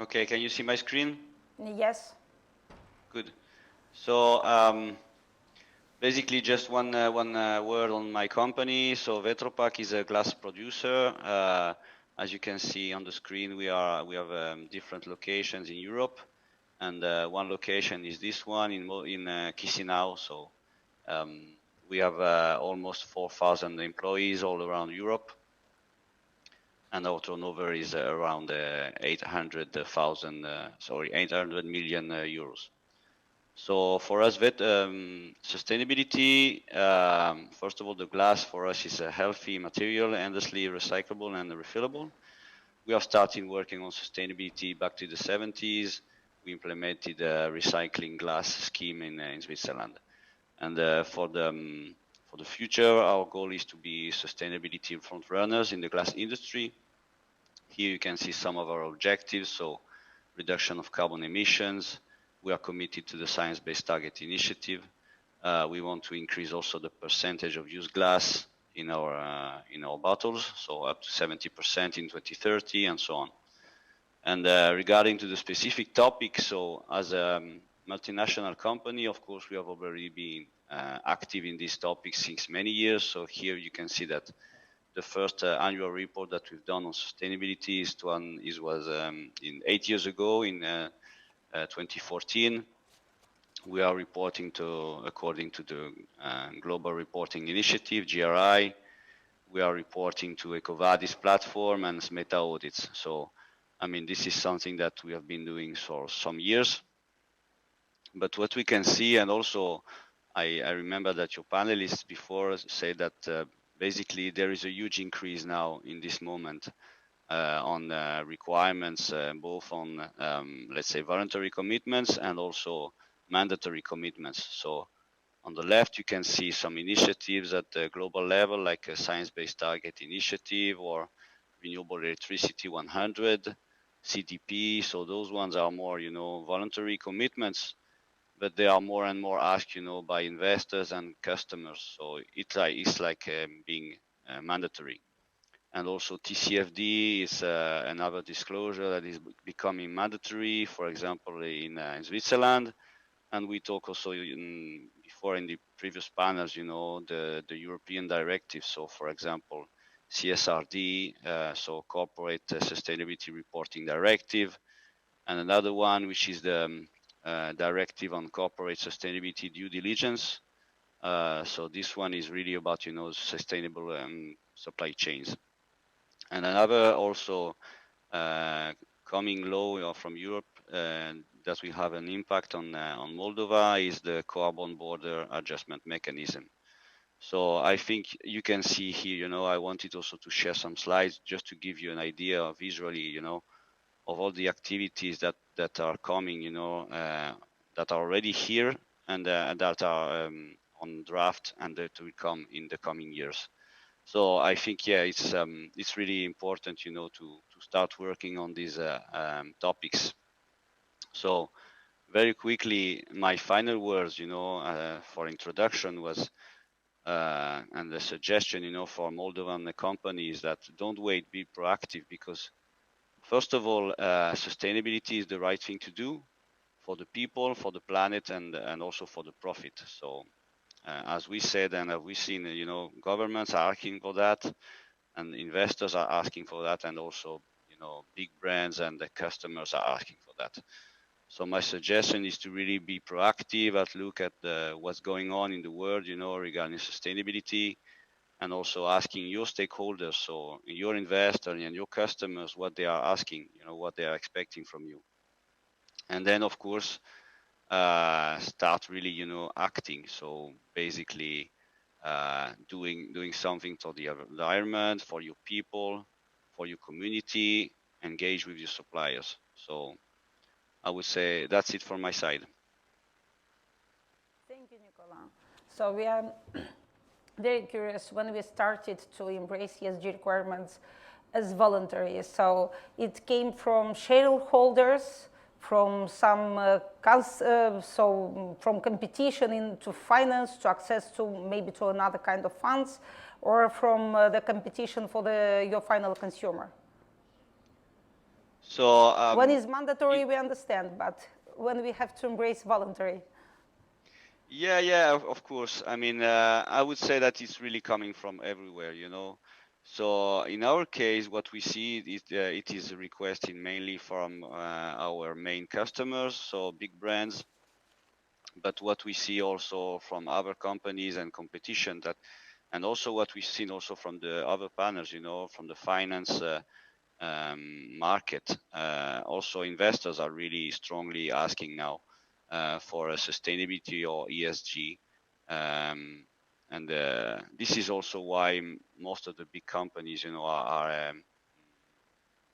S20: Okay, can you see my screen?
S19: Yes.
S20: Good. So basically just one word on my company. So Vetropec is a glass producer. As you can see on the screen, we have different locations in Europe, and one location is this one in Chisinau. So we have almost 4,000 employees all around Europe, and our turnover is around 800 million euros. So for us, sustainability, first of all, the glass for us is a healthy material, endlessly recyclable and refillable. We have started working on sustainability back to the 70s. We implemented a recycling glass scheme in Switzerland. And for the future, our goal is to be sustainability front runners in the glass industry. Here you can see some of our objectives. So reduction of carbon emissions. We are committed to the Science Based Target Initiative. We want to increase also the percentage of used glass in our bottles, so up to 70% in 2030 and so on. And regarding to the specific topic, so as a multinational company, of course, we have already been active in this topic since many years. So here you can see that the first annual report that we've done on sustainability was 8 years ago in 2014, We are reporting according to the Global Reporting Initiative, GRI. We are reporting to EcoVadis platform and meta audits. So, I mean, this is something that we have been doing for some years. But what we can see, and also I remember that your panelists before said that basically there is a huge increase now in this moment on requirements, both on, let's say, voluntary commitments and also mandatory commitments. So on the left, you can see some initiatives at the global level, like a Science-Based Target Initiative or Renewable Electricity 100, CDP. So those ones are more, voluntary commitments, but they are more and more asked, by investors and customers. So it's like being mandatory. And also TCFD is another disclosure that is becoming mandatory, for example, in Switzerland. And we talk also before in the previous panels, the European directives. So, for example, CSRD, so Corporate Sustainability Reporting Directive, and another one which is the Directive on Corporate Sustainability Due Diligence. So this one is really about, sustainable supply chains. And another also coming law from Europe that will have an impact on Moldova is the carbon border adjustment mechanism. So I think you can see here, I wanted also to share some slides just to give you an idea of visually, of all the activities that are coming, that are already here and that are on draft and that will come in the coming years. So I think, yeah, it's really important, to start working on these topics. So very quickly, my final words, for introduction was, and the suggestion, for Moldovan companies that don't wait, be proactive, because first of all, sustainability is the right thing to do for the people, for the planet, and also for the profit. So as we said, and we've seen, governments are asking for that, and investors are asking for that, and also, big brands and the customers are asking for that. So my suggestion is to really be proactive, look at what's going on in the world, regarding sustainability, and also asking your stakeholders, so your investors and your customers, what they are asking, what they are expecting from you. And then, of course, start really, acting. So basically, doing something for the environment, for your people, for your community, engage with your suppliers. So I would say that's it from my side.
S19: Thank you, Nicola. So we are very curious when we started to embrace ESG requirements as voluntary. So it came from shareholders, from some from competition into finance to access to maybe to another kind of funds, or from the competition for your final consumer.
S20: So
S19: when it's mandatory, we understand, but when we have to embrace voluntary.
S20: Yeah, of course. I mean, I would say that it's really coming from everywhere, So in our case, what we see is it is requested mainly from our main customers, so big brands. But what we see also from other companies and competition, and also what we've seen also from the other panels, from the finance market. Also, investors are really strongly asking now for a sustainability or ESG. And this is also why most of the big companies, are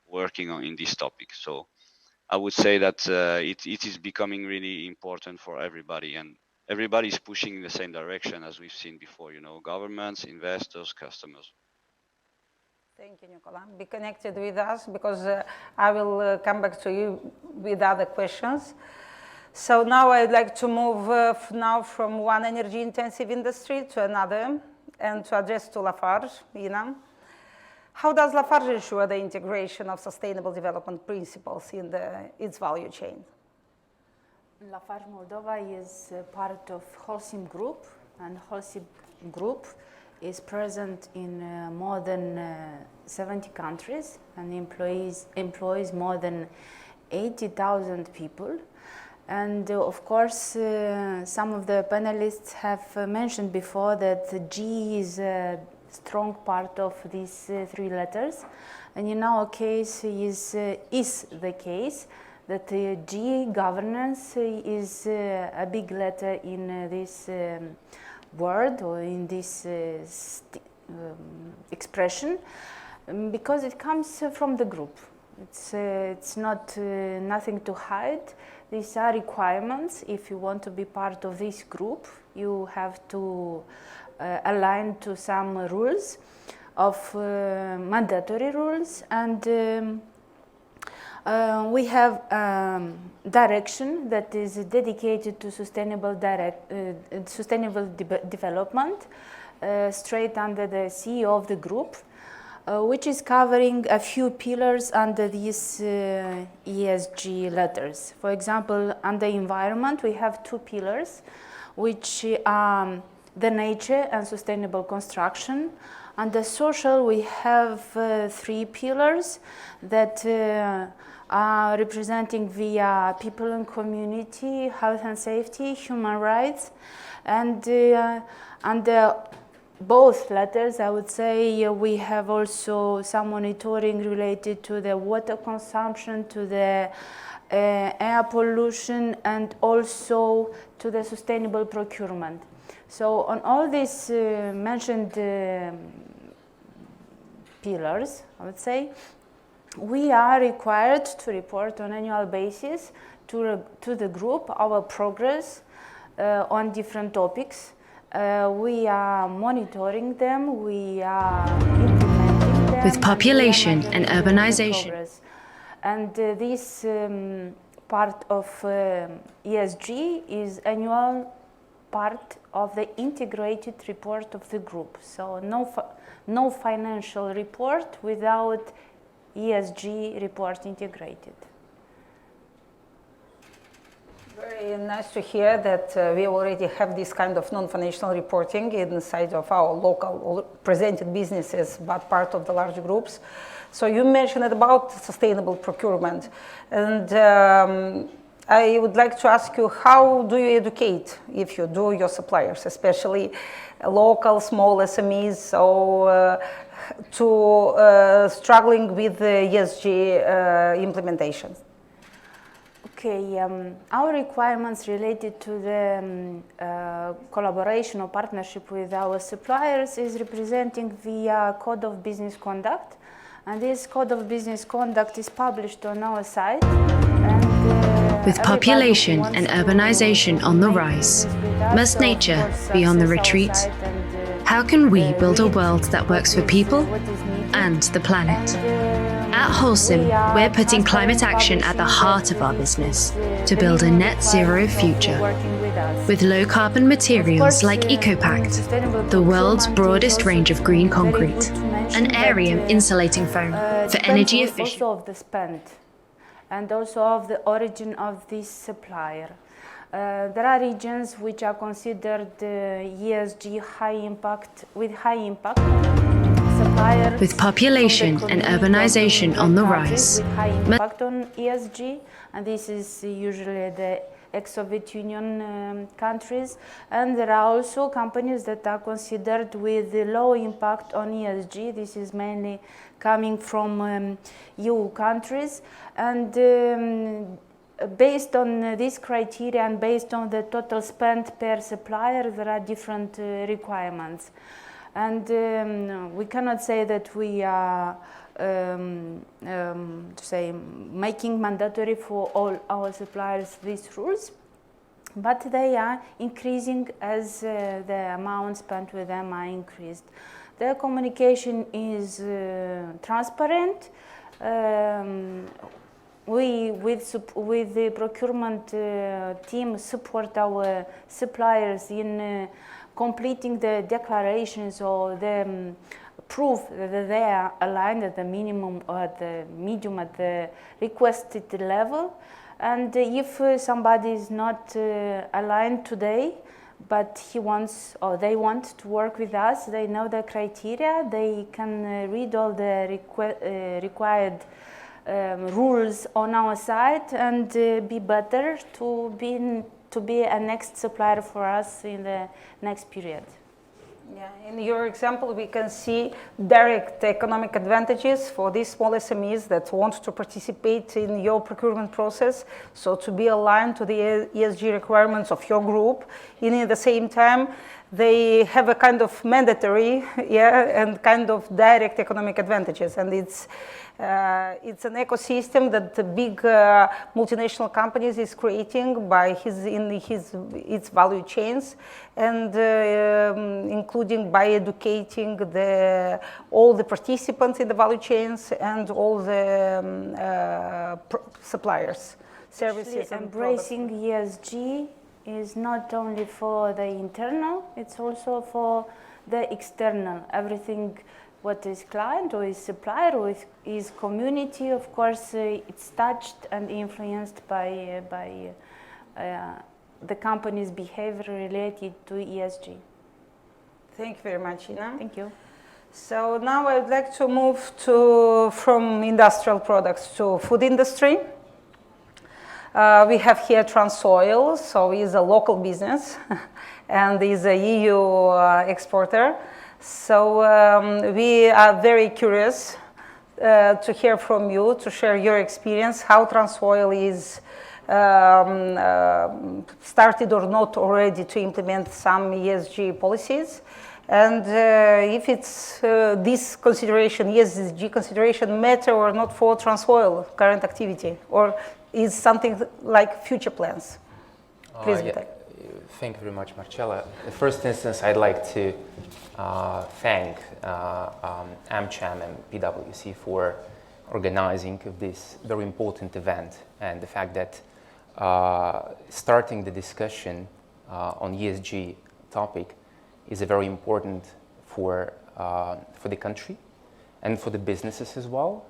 S20: working in this topic. So I would say that it is becoming really important for everybody, and everybody is pushing in the same direction as we've seen before, governments, investors, customers.
S19: Thank you, Nicola. Be connected with us, because I will come back to you with other questions. So now I'd like to move now from one energy-intensive industry to another, and to address to Lafarge, Ina. How does Lafarge ensure the integration of sustainable development principles in its value chain?
S21: Lafarge Moldova is part of Holcim Group, and Holcim Group is present in more than 70 countries and employs more than 80,000 people. And of course, some of the panelists have mentioned before that G is a strong part of these three letters. And in our case is the case that G, governance, is a big letter in this word or in this expression, because it comes from the group. It's not nothing to hide. These are requirements. If you want to be part of this group, you have to align to some rules of mandatory rules, and we have direction that is dedicated to sustainable development, straight under the CEO of the group, which is covering a few pillars under these ESG letters. For example, under environment, we have two pillars, which are the nature and sustainable construction. Under social, we have three pillars that are representing via people and community, health and safety, human rights, and under both letters, I would say we have also some monitoring related to the water consumption, to the air pollution, and also to the sustainable procurement. So on all these mentioned pillars, I would say, we are required to report on an annual basis to the group our progress on different topics. We are monitoring them, we are implementing them.
S1: With population and urbanization.
S21: And this part of ESG is annual part of the integrated report of the group. So no financial report without ESG report integrated.
S19: Very nice to hear that we already have this kind of non-financial reporting inside of our local presented businesses, but part of the large groups. So you mentioned about sustainable procurement, and I would like to ask you, how do you educate, if you do, your suppliers, especially local small SMEs, so to struggling with the ESG implementation?
S21: Okay, our requirements related to the collaboration or partnership with our suppliers is representing via Code of Business Conduct, and this Code of Business Conduct is published on our site. And,
S1: with population and urbanization on the rise, must nature be on the retreat? How can we build a world that works for people and the planet? At Holcim, we're putting climate action at the heart of our business to build a net zero future. With low carbon materials like EcoPact, the world's broadest range of green concrete, and Aerium insulating foam for energy efficient.
S21: Also of the spend, and also of the origin of this supplier. There are regions which are considered ESG high impact, with high impact.
S1: With population and urbanization on the rise,
S21: with high impact on ESG, and this is usually the ex-Soviet Union countries, and there are also companies that are considered with low impact on ESG. This is mainly coming from EU countries, and based on this criteria and based on the total spend per supplier, there are different requirements. And we cannot say that we are making mandatory for all our suppliers these rules, but they are increasing as the amount spent with them are increased. Their communication is transparent. We, with the procurement team, support our suppliers in completing the declarations or the proof that they are aligned at the minimum or at the medium at the requested level. And if somebody is not aligned today, but he wants or they want to work with us, they know the criteria, they can read all the required rules on our side and be better to be a next supplier for us in the next period.
S19: Yeah, in your example, we can see direct economic advantages for these small SMEs that want to participate in your procurement process. So to be aligned to the ESG requirements of your group, and at the same time, they have a kind of mandatory, and kind of direct economic advantages. And it's an ecosystem that the big multinational companies is creating by its value chains, and including by educating all the participants in the value chains and all the suppliers, services.
S21: Actually, embracing ESG is not only for the internal, it's also for the external. Everything what is client or is supplier or is community, of course, it's touched and influenced by the company's behavior related to ESG.
S19: Thank you very much, Ina.
S21: Thank you.
S19: So now I would like to move from industrial products to food industry. We have here Transoil, so it's a local business and is a EU exporter. So we are very curious to hear from you, to share your experience, how Transoil is started or not already to implement some ESG policies. And if it's this consideration, ESG consideration, matter or not for Transoil current activity, or is something like future plans? Please, Vitaly.
S3: Thank you very much, Marcella. In the first instance, I'd like to thank AmCham and PwC for organizing this very important event, and the fact that starting the discussion on ESG topic is very important for the country and for the businesses as well,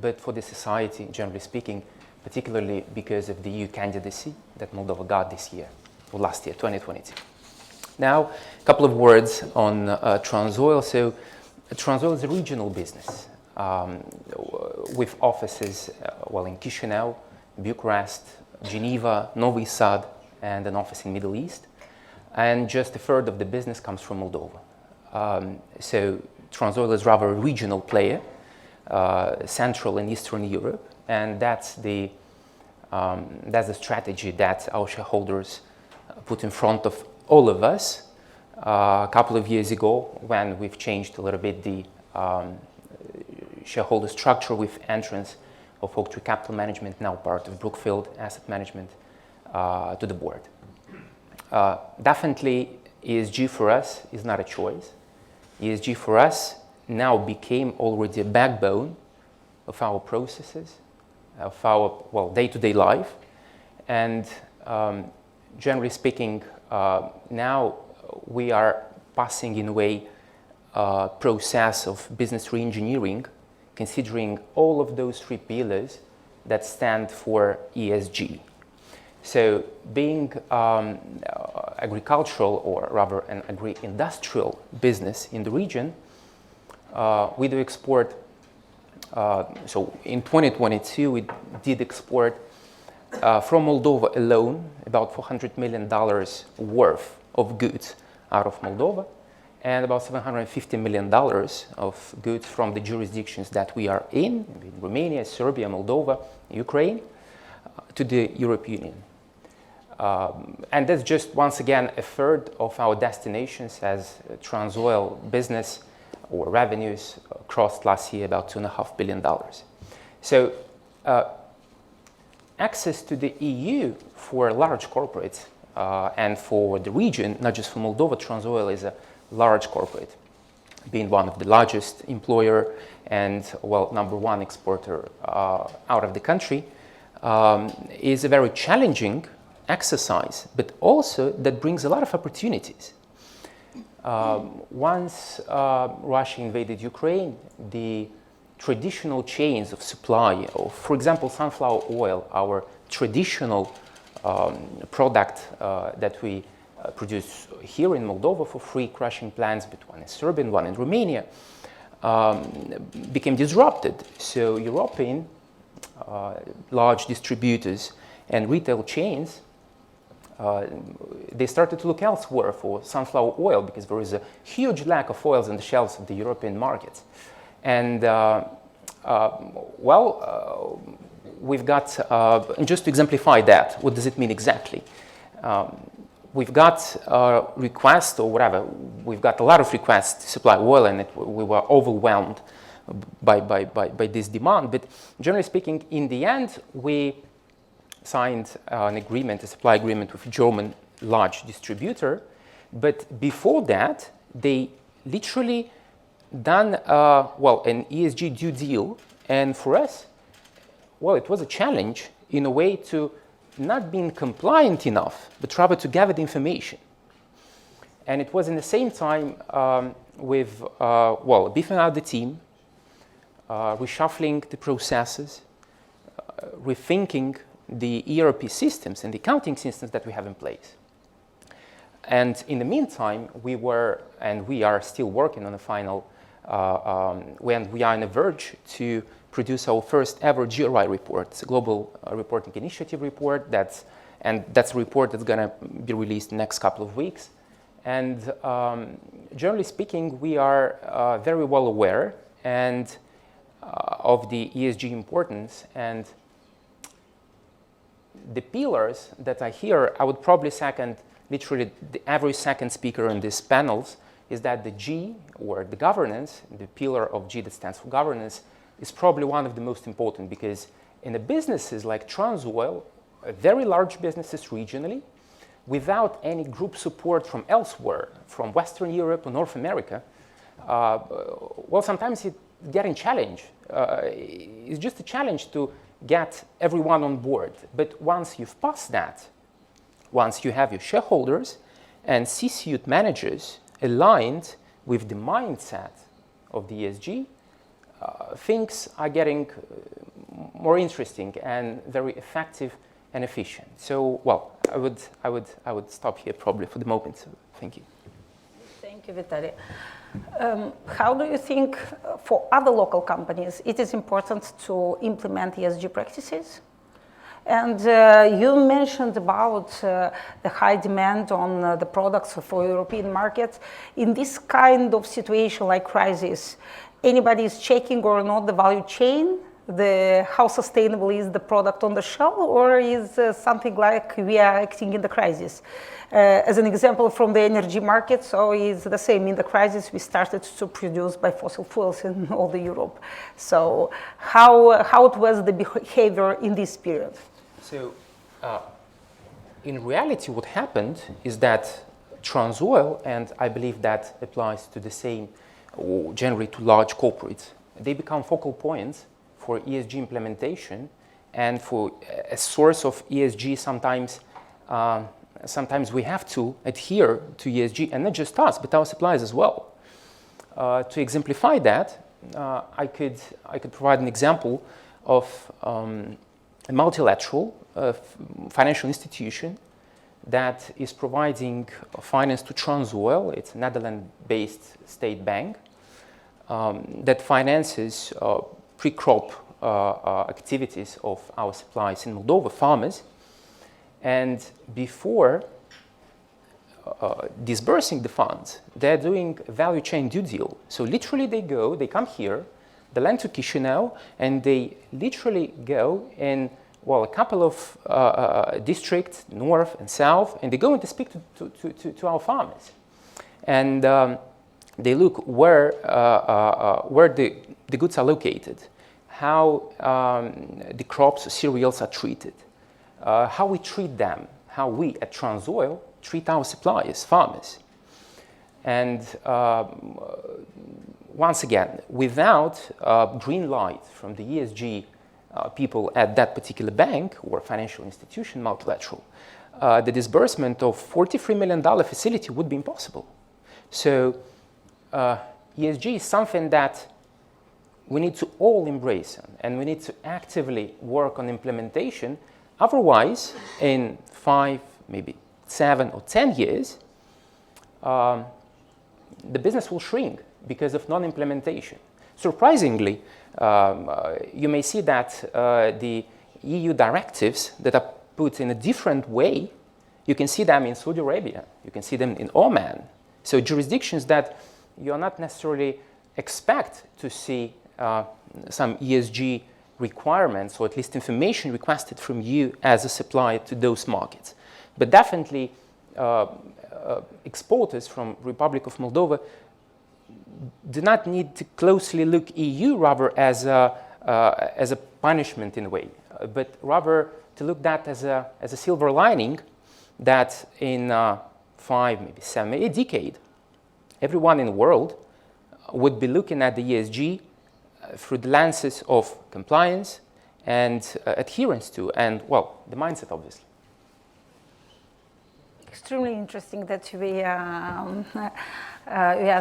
S3: but for the society, generally speaking, particularly because of the EU candidacy that Moldova got this year, or last year, 2022. Now, a couple of words on Transoil. So, Transoil is a regional business with offices in Chisinau, Bucharest, Geneva, Novi Sad, and an office in Middle East. And just a third of the business comes from Moldova. So, Transoil is rather a regional player, Central and Eastern Europe, and that's the strategy that our shareholders put in front of all of us a couple of years ago, when we've changed a little bit the shareholder structure with entrance of Oak Tree Capital Management, now part of Brookfield Asset Management, to the board. Definitely, ESG for us is not a choice. ESG for us now became already a backbone of our processes, of our day-to-day life, and generally speaking, now we are passing in a way process of business re-engineering, considering all of those three pillars that stand for ESG. So being agricultural, or rather an agri-industrial business in the region, we do export. So in 2022, we did export from Moldova alone about $400 million worth of goods out of Moldova, and about $750 million of goods from the jurisdictions that we are in Romania, Serbia, Moldova, Ukraine, to the European Union. And that's just, once again, a third of our destinations as Transoil business, or revenues crossed last year about $2.5 billion. So access to the EU for large corporates and for the region, not just for Moldova, Transoil is a large corporate, being one of the largest employer and, number one exporter out of the country, is a very challenging exercise, but also that brings a lot of opportunities. Once Russia invaded Ukraine, the traditional chains of supply of, for example, sunflower oil, our traditional product that we produce here in Moldova for 3 crushing plants, but one in Serbia and one in Romania, became disrupted. So European large distributors and retail chains, they started to look elsewhere for sunflower oil because there is a huge lack of oils on the shelves of the European markets. And we've got, and just to exemplify that, what does it mean exactly? We've got requests or whatever, we've got a lot of requests to supply oil, and we were overwhelmed by this demand. But generally speaking, in the end, we signed an agreement, a supply agreement with a German large distributor. But before that, they literally done, an ESG due deal. And for us, it was a challenge in a way to not being compliant enough, but rather to gather the information. And it was in the same time with, beefing out the team, reshuffling the processes, rethinking the ERP systems and the accounting systems that we have in place. And in the meantime, we were, and we are still working on the final, when we are on the verge to produce our first ever GRI report. It's a Global Reporting Initiative report, that's a report that's going to be released in the next couple of weeks. And generally speaking, we are very well aware of the ESG importance, and the pillars that are here, I would probably second literally every second speaker in these panels, is that the G, or the governance, the pillar of G that stands for governance, is probably one of the most important, because in the businesses like Transoil, very large businesses regionally, without any group support from elsewhere, from Western Europe or North America, sometimes it's getting challenged. It's just a challenge to get everyone on board. But once you've passed that, once you have your shareholders and C-suite managers aligned with the mindset of the ESG, things are getting more interesting and very effective and efficient. So, I would stop here probably for the moment. So thank you.
S19: Thank you, Vitaly. How do you think for other local companies it is important to implement ESG practices? And you mentioned about the high demand on the products for European markets. In this kind of situation like crisis, anybody is checking or not the value chain, how sustainable is the product on the shelf, or is something like we are acting in the crisis? As an example from the energy market, so it's the same. In the crisis, we started to produce by fossil fuels in all the Europe. So how it was the behavior in this period?
S3: So in reality, what happened is that Transoil, and I believe that applies to the same, or generally to large corporates, they become focal points for ESG implementation and for a source of ESG. Sometimes we have to adhere to ESG, and not just us, but our suppliers as well. To exemplify that, I could provide an example of a multilateral financial institution that is providing finance to Transoil. It's a Netherlands-based state bank that finances pre-crop activities of our suppliers in Moldova, farmers. And before disbursing the funds, they're doing a value chain due deal. So literally they come here, they land to Chisinau, and they literally go in, a couple of districts, north and south, and they go and they speak to our farmers. And they look where the goods are located, how the crops, cereals are treated, how we treat them, how we at Transoil treat our suppliers, farmers. And once again, without green light from the ESG people at that particular bank or financial institution, multilateral, the disbursement of $43 million facility would be impossible. So ESG is something that we need to all embrace, and we need to actively work on implementation. Otherwise, in 5, maybe 7 or 10 years, the business will shrink because of non-implementation. surprisingly, you may see that the EU directives that are put in a different way, you can see them in Saudi Arabia, you can see them in Oman. So jurisdictions that you are not necessarily expect to see some ESG requirements, or at least information requested from you as a supplier to those markets. But definitely exporters from Republic of Moldova do not need to closely look EU rather as a punishment in a way, but rather to look that as a silver lining that in 5, maybe 7, maybe a decade, everyone in the world would be looking at the ESG through the lenses of compliance and adherence to, and, well, the mindset, obviously.
S19: Extremely interesting that we are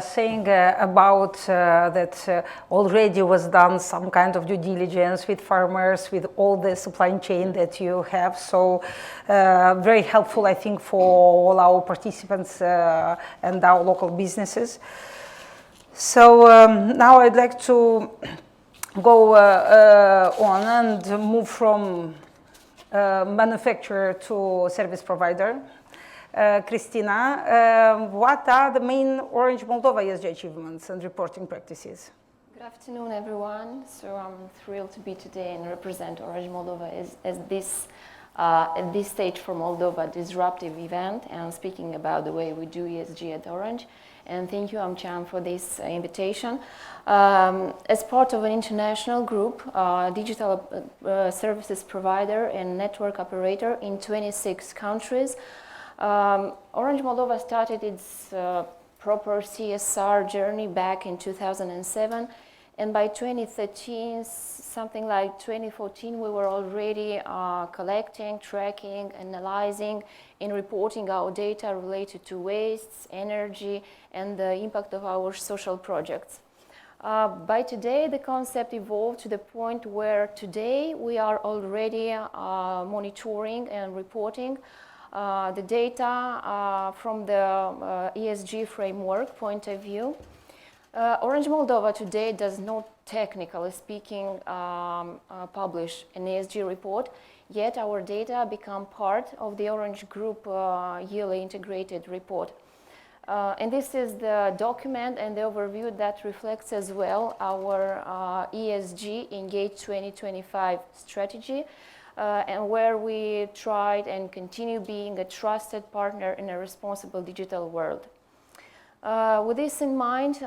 S19: saying about that already was done some kind of due diligence with farmers, with all the supply chain that you have. So very helpful, I think, for all our participants and our local businesses. So now I'd like to go on and move from manufacturer to service provider. Christina, what are the main Orange Moldova ESG achievements and reporting practices?
S4: Good afternoon, everyone. So I'm thrilled to be today and represent Orange Moldova as this, at this stage for Moldova, disruptive event, and speaking about the way we do ESG at Orange. And thank you, Amcham, for this invitation. As part of an international group, digital services provider and network operator in 26 countries, Orange Moldova started its proper CSR journey back in 2007, and by 2013, something like 2014, we were already collecting, tracking, analyzing, and reporting our data related to wastes, energy, and the impact of our social projects. By today, the concept evolved to the point where today we are already monitoring and reporting the data from the ESG framework point of view. Orange Moldova today does not, technically speaking, publish an ESG report, yet our data become part of the Orange Group yearly integrated report. And this is the document and the overview that reflects as well our ESG Engage 2025 strategy, and where we tried and continue being a trusted partner in a responsible digital world. With this in mind,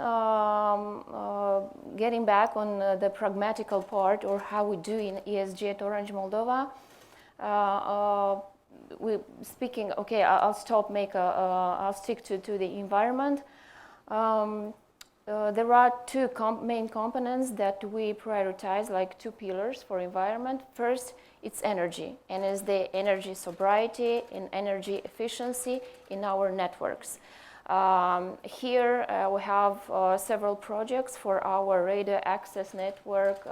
S4: getting back on the pragmatical part, or how we do in ESG at Orange Moldova, I'll stick to the environment. There are two main components that we prioritize, like two pillars for environment. First, it's energy, and it's the energy sobriety and energy efficiency in our networks. Here we have several projects for our radio access network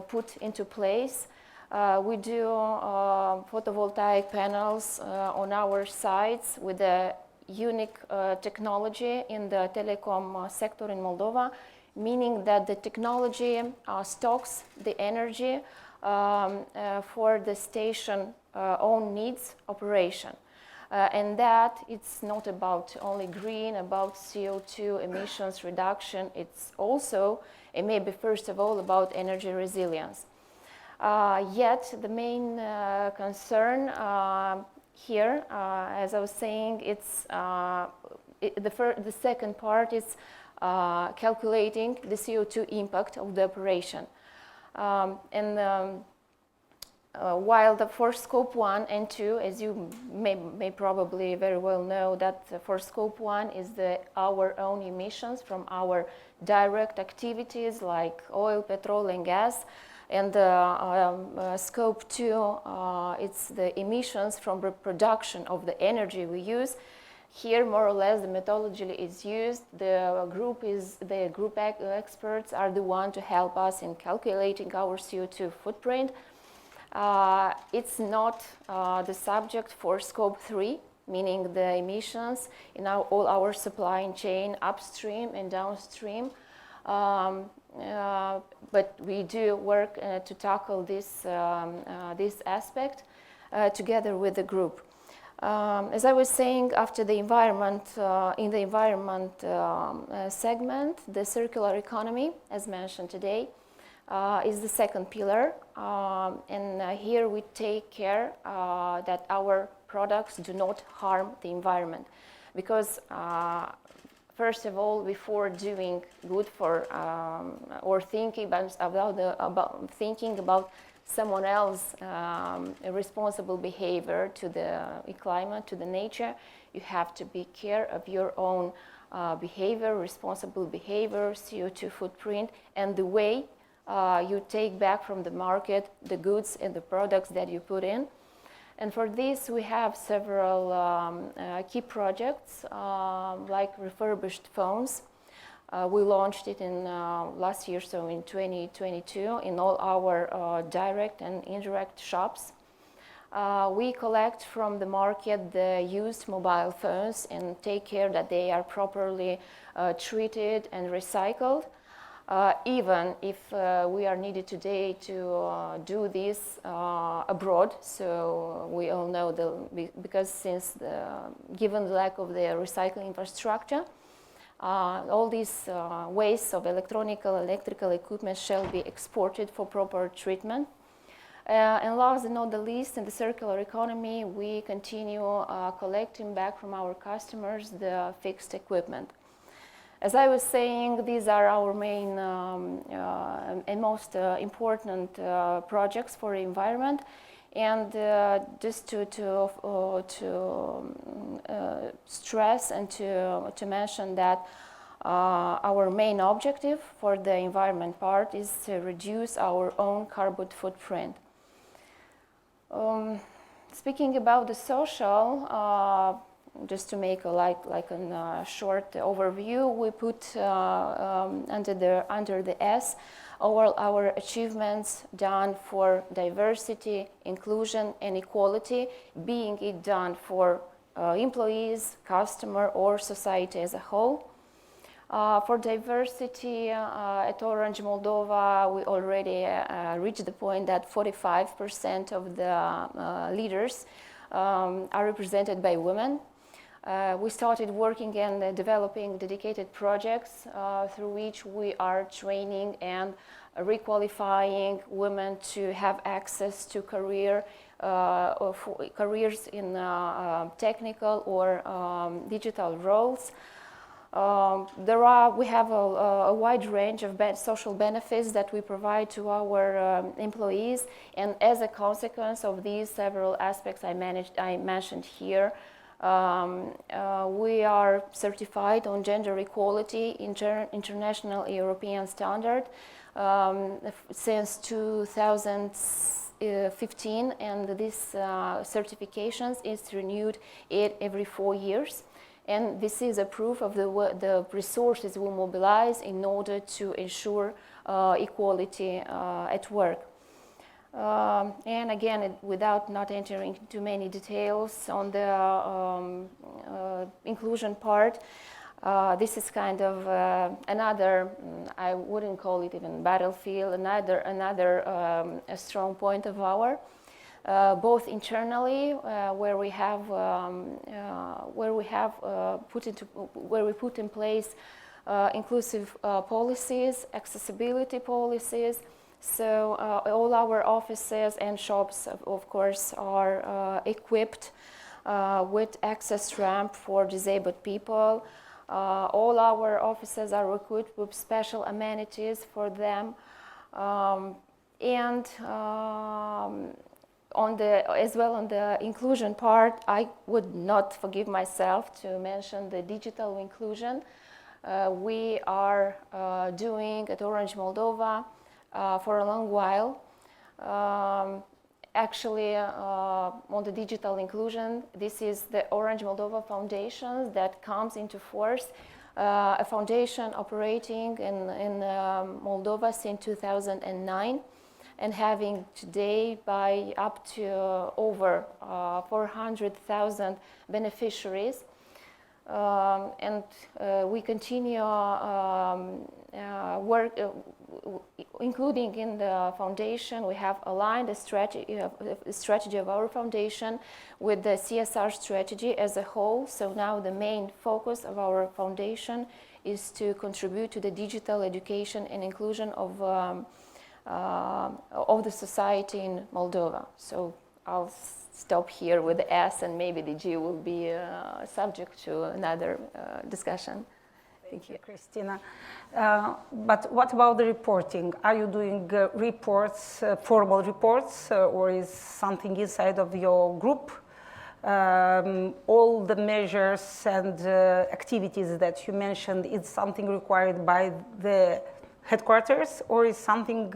S4: put into place. We do photovoltaic panels on our sites with a unique technology in the telecom sector in Moldova, meaning that the technology stocks the energy for the station own needs operation. And that it's not about only green, about CO2 emissions reduction, it's also, and maybe first of all, about energy resilience. Yet the main concern here, as I was saying, it's the second part is calculating the CO2 impact of the operation. While for scope 1 and 2, as you may probably very well know, that for scope 1 is our own emissions from our direct activities like oil, petrol, and gas. And scope 2, it's the emissions from the production of the energy we use. Here, more or less, the methodology is used. The group experts are the one to help us in calculating our CO2 footprint. It's not the subject for scope 3, meaning the emissions in all our supply chain, upstream and downstream. But we do work to tackle this aspect together with the group. As I was saying, after the environment, in the environment segment, the circular economy, as mentioned today, is the second pillar. And here we take care that our products do not harm the environment. Because first of all, before doing good for or thinking about someone else responsible behavior to the climate, to the nature, you have to be care of your own behavior, responsible behavior, CO2 footprint, and the way you take back from the market the goods and the products that you put in. And for this, we have several key projects, like refurbished phones. We launched it in last year, so in 2022, in all our direct and indirect shops. We collect from the market the used mobile phones and take care that they are properly treated and recycled. Even if we are needed today to do this abroad, so we all know because since given the lack of the recycling infrastructure, all these wastes of electrical equipment shall be exported for proper treatment. And last but not the least, in the circular economy, we continue collecting back from our customers the fixed equipment. As I was saying, these are our main and most important projects for the environment. And just to stress and to mention that our main objective for the environment part is to reduce our own carbon footprint. Speaking about the social, just to make a short overview, we put under the S all our achievements done for diversity, inclusion, and equality, being it done for employees, customer, or society as a whole. For diversity, at Orange Moldova, we already reached the point that 45% of the leaders are represented by women. We started working and developing dedicated projects through which we are training and requalifying women to have access to careers in technical or digital roles. We have a wide range of social benefits that we provide to our employees, and as a consequence of these several aspects I mentioned here, we are certified on gender equality, international European standard, since 2015, and this certifications is renewed every 4 years. And this is a proof of the resources we mobilize in order to ensure equality at work. And again, without not entering too many details on the inclusion part, this is kind of another, I wouldn't call it even battlefield, another a strong point of our. Both internally, where we put in place inclusive policies, accessibility policies. So all our offices and shops, of course, are equipped with access ramp for disabled people. All our offices are equipped with special amenities for them, and as well on the inclusion part, I would not forgive myself to mention the digital inclusion. We are doing at Orange Moldova for a long while. Actually, on the digital inclusion, this is the Orange Moldova Foundation that comes into force, a foundation operating in Moldova since 2009. and having today by up to over 400,000 beneficiaries. And we continue work, including in the foundation. We have aligned the strategy of our foundation with the CSR strategy as a whole. So now the main focus of our foundation is to contribute to the digital education and inclusion of the society in Moldova. So I'll stop here with the S, and maybe the G will be subject to another discussion.
S19: Thank you, Christina. But what about the reporting? Are you doing reports, formal reports, or is something inside of your group? All the measures and activities that you mentioned, is something required by the headquarters, or is something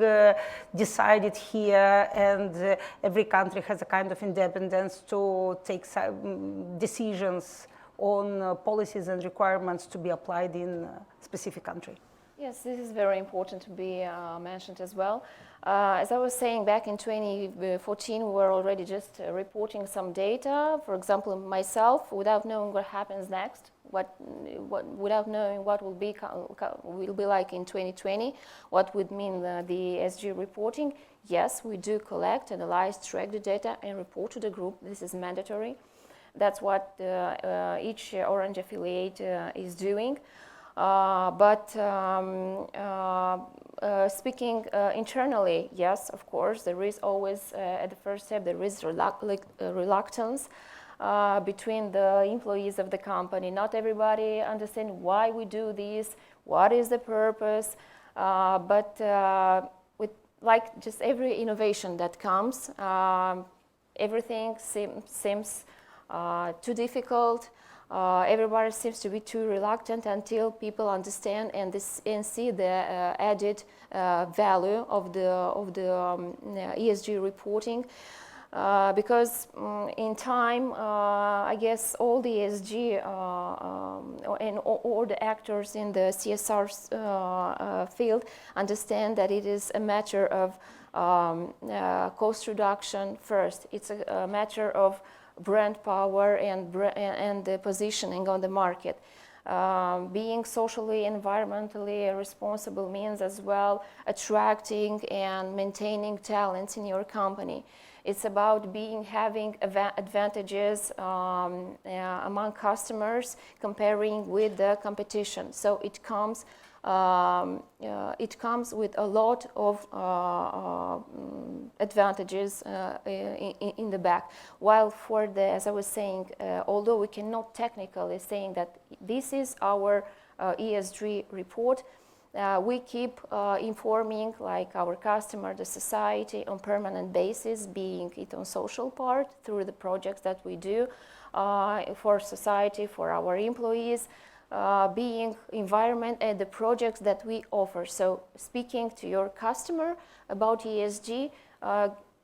S19: decided here, and every country has a kind of independence to take decisions on policies and requirements to be applied in a specific country?
S4: Yes, this is very important to be mentioned as well. As I was saying, back in 2014, we were already just reporting some data. For example, myself, without knowing what happens next, without knowing what will be like in 2020, what would mean the ESG reporting. Yes, we do collect, analyze, track the data, and report to the group. This is mandatory. That's what each Orange affiliate is doing. But speaking internally, yes, of course, there is always, at the first step, there is reluctance between the employees of the company. Not everybody understands why we do this, what is the purpose, but with like just every innovation that comes, everything seems too difficult. Everybody seems to be too reluctant until people understand and see the added value of the ESG reporting. Because in time, I guess all the ESG and all the actors in the CSR field understand that it is a matter of cost reduction first. It's a matter of brand power and the positioning on the market. Being socially, environmentally responsible means as well attracting and maintaining talents in your company. It's about having advantages among customers comparing with the competition. So it comes with a lot of advantages in the back. While for as I was saying, although we cannot technically saying that this is our ESG report, we keep informing like our customer, the society on permanent basis, being it on social part through the projects that we do for society, for our employees, being environment and the projects that we offer. So speaking to your customer about ESG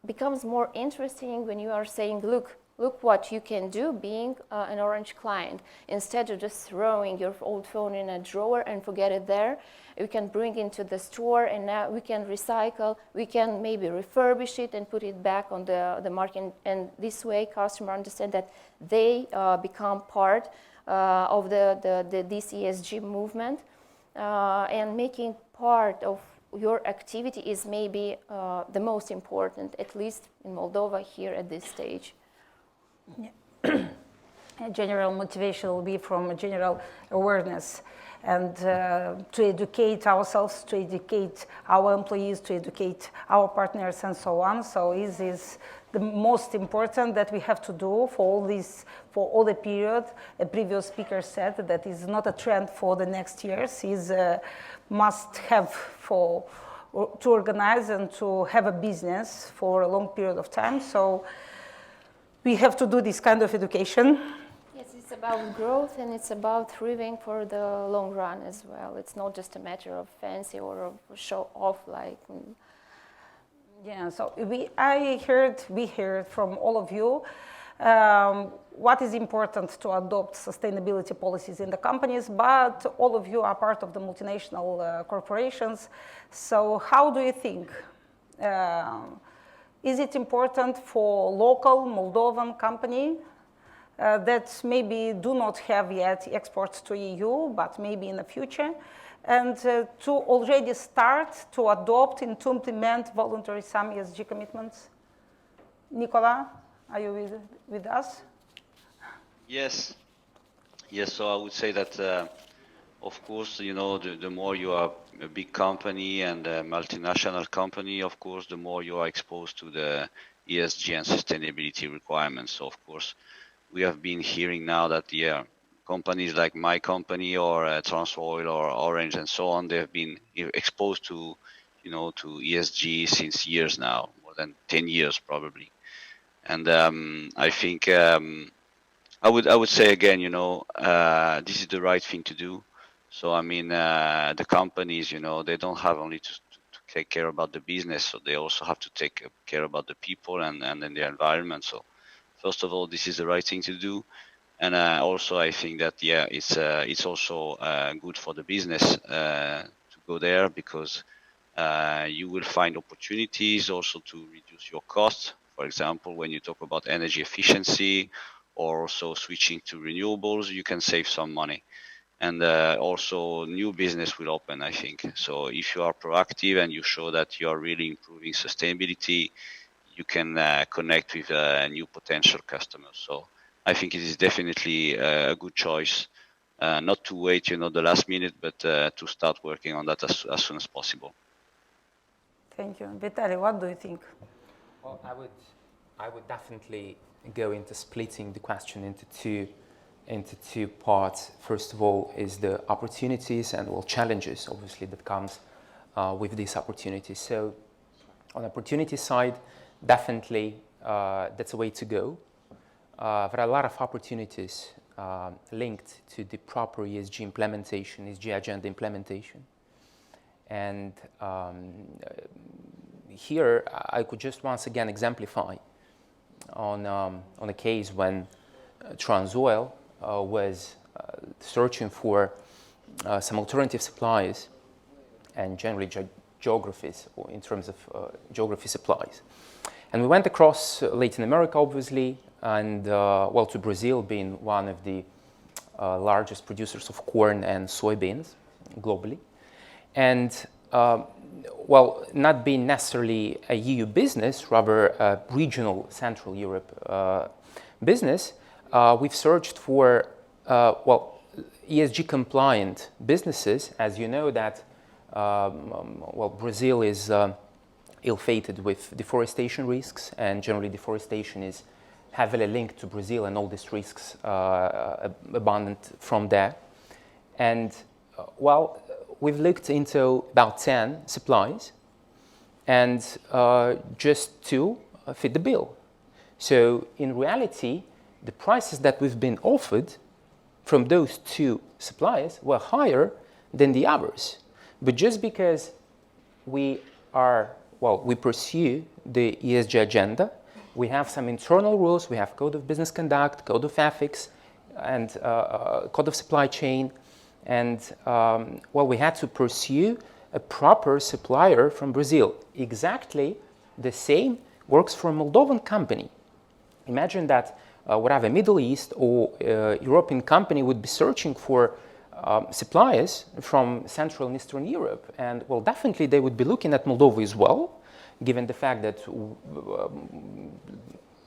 S4: becomes more interesting when you are saying, look what you can do being an Orange client. Instead of just throwing your old phone in a drawer and forget it there, you can bring it into the store, and now we can recycle, we can maybe refurbish it and put it back on the market. And this way customer understand that they become part of this ESG movement, and making part of your activity is maybe the most important, at least in Moldova here at this stage.
S19: Yeah. General motivation will be from a general awareness, and to educate ourselves, to educate our employees, to educate our partners, and so on. So this is the most important that we have to do for all this, for all the period. A previous speaker said that is not a trend for the next years, is must have to organize and to have a business for a long period of time. So we have to do this kind of education.
S4: Yes, it's about growth, and it's about thriving for the long run as well. It's not just a matter of fancy or of show off like.
S19: Yeah, so we heard from all of you what is important to adopt sustainability policies in the companies, but all of you are part of the multinational corporations. So how do you think Is it important for local Moldovan company that maybe do not have yet exports to EU, but maybe in the future, and to already start to adopt and to implement voluntary some ESG commitments? Nicola, are you with us?
S20: Yes. Yes, so I would say that, of course, you know, the more you are a big company and a multinational company, of course, the more you are exposed to the ESG and sustainability requirements. So, of course, we have been hearing now that, companies like my company or Transoil or Orange and so on, they have been exposed to, you know, to ESG since years now, more than 10 years probably. And I think I would say again, you know, this is the right thing to do. So I mean, the companies, you know, they don't have only to take care about the business, so they also have to take care about the people and then the environment. So first of all, this is the right thing to do, and also I think that it's also good for the business to go there, because you will find opportunities also to reduce your costs. For example, when you talk about energy efficiency or also switching to renewables, you can save some money. And also new business will open, I think. So if you are proactive and you show that you are really improving sustainability, you can connect with new potential customers. So I think it is definitely a good choice, not to wait, you know, the last minute, but to start working on that as soon as possible.
S19: Thank you. Vitaly, what do you think?
S3: Well, I would definitely go into splitting the question into two parts. First of all is the opportunities and, well, challenges, obviously, that comes with these opportunities. So on the opportunity side, definitely that's a way to go. There are a lot of opportunities linked to the proper ESG implementation, ESG agenda implementation. And here I could just once again exemplify on a case when Transoil was searching for some alternative supplies and generally geographies, or in terms of geography supplies. And we went across Latin America, obviously, and well, to Brazil, being one of the largest producers of corn and soybeans globally. And well, not being necessarily a EU business, rather a regional Central Europe business, we've searched for, well, ESG compliant businesses. As you know that, well, Brazil is ill-fated with deforestation risks, and generally deforestation is heavily linked to Brazil, and all these risks abundant from there. And well, we've looked into about 10 supplies, and just 2 fit the bill. So in reality, the prices that we've been offered from those 2 suppliers were higher than the others. But just because we are, well, we pursue the ESG agenda, we have some internal rules, we have Code of Business Conduct, Code of Ethics, and Code of Supply Chain. And well, we had to pursue a proper supplier from Brazil. Exactly the same works for a Moldovan company. Imagine that whatever Middle East or European company would be searching for suppliers from Central and Eastern Europe. And well, definitely they would be looking at Moldova as well, given the fact that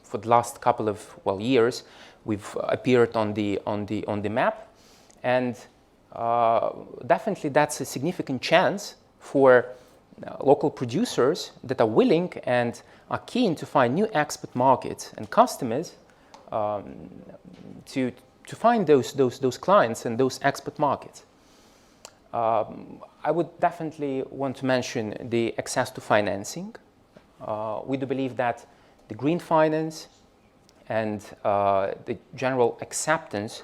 S3: for the last couple of, well, years, we've appeared on the map. And definitely that's a significant chance for local producers that are willing and are keen to find new export markets and customers to find those clients and those export markets. I would definitely want to mention the access to financing. We do believe that the green finance and the general acceptance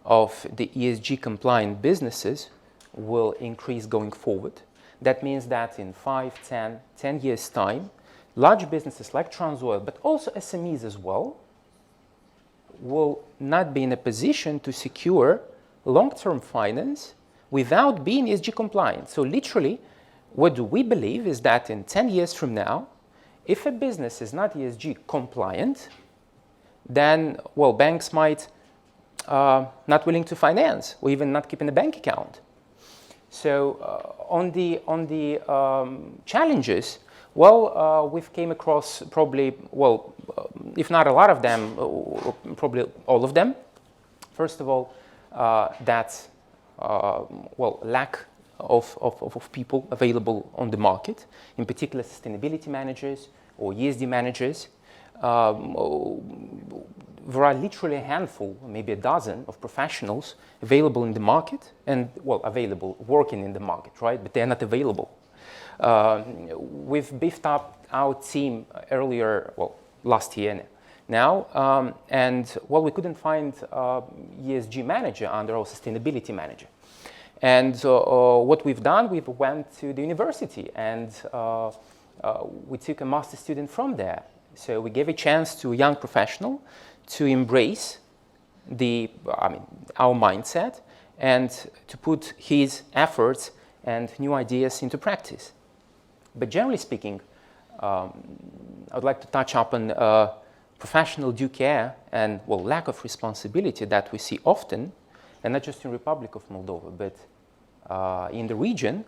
S3: of the ESG compliant businesses will increase going forward. That means that in 5, 10 years' time, large businesses like Transoil, but also SMEs as well, will not be in a position to secure long-term finance without being ESG compliant. So literally, what do we believe is that in 10 years from now, if a business is not ESG compliant, then, well, banks might not willing to finance or even not keeping a bank account. So on the challenges, well, we've came across probably, well, if not a lot of them, probably all of them. First of all, that's, well, lack of people available on the market, in particular sustainability managers or ESG managers. There are literally a handful, maybe a dozen of professionals available in the market and, well, available, working in the market, right? But they're not available. We've beefed up our team earlier, well, last year now, and, well, we couldn't find ESG manager under our sustainability manager. And what we've done, we went to the university and we took a master student from there. So we gave a chance to a young professional to embrace our mindset and to put his efforts and new ideas into practice. But generally speaking, I'd like to touch upon professional due care and, well, lack of responsibility that we see often, and not just in Republic of Moldova, but in the region,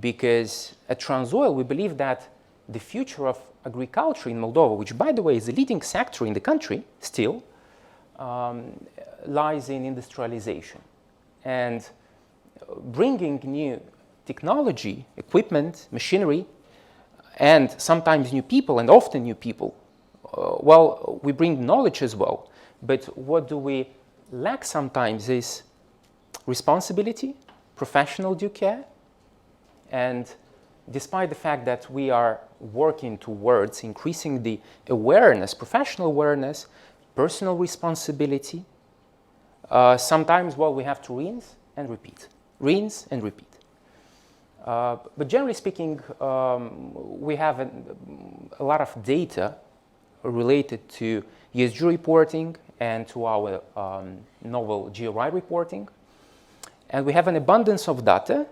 S3: because at Transoil we believe that the future of agriculture in Moldova, which by the way is the leading sector in the country still, lies in industrialization. And bringing new technology, equipment, machinery, and sometimes new people, and often new people, well, we bring knowledge as well. But what do we lack sometimes is responsibility, professional due care, and despite the fact that we are working towards increasing the awareness, professional awareness, personal responsibility, sometimes, well, we have to rinse and repeat. Rinse and repeat. But generally speaking, we have a lot of data related to ESG reporting and to our novel GRI reporting. And we have an abundance of data,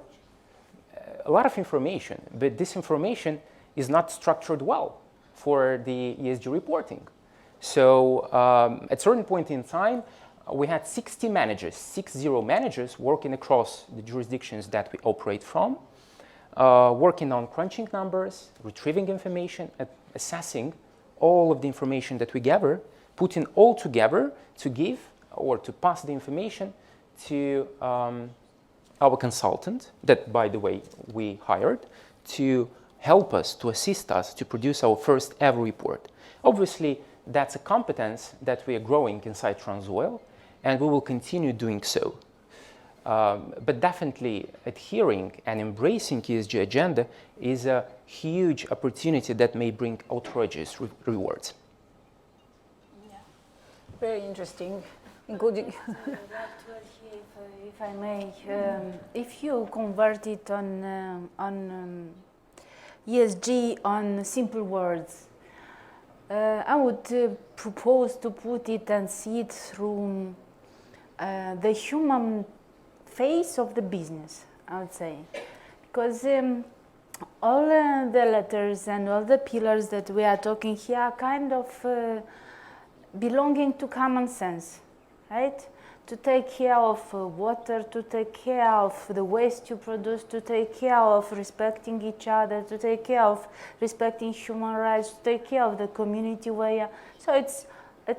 S3: a lot of information, but this information is not structured well for the ESG reporting. So at a certain point in time, we had 60 managers, 60 managers working across the jurisdictions that we operate from, working on crunching numbers, retrieving information, assessing all of the information that we gather, putting all together to give or to pass the information to our consultant that, by the way, we hired to help us, to assist us to produce our first ever report. Obviously, that's a competence that we are growing inside Transoil, and we will continue doing so. But definitely adhering and embracing ESG agenda is a huge opportunity that may bring outrageous rewards.
S19: Yeah. Very interesting, including...
S21: If I may, if you convert it on ESG on simple words, I would propose to put it and see it through the human face of the business, I would say. Because all the letters and all the pillars that we are talking here are kind of belonging to common sense, right? To take care of water, to take care of the waste you produce, to take care of respecting each other, to take care of respecting human rights, to take care of the community where. So it's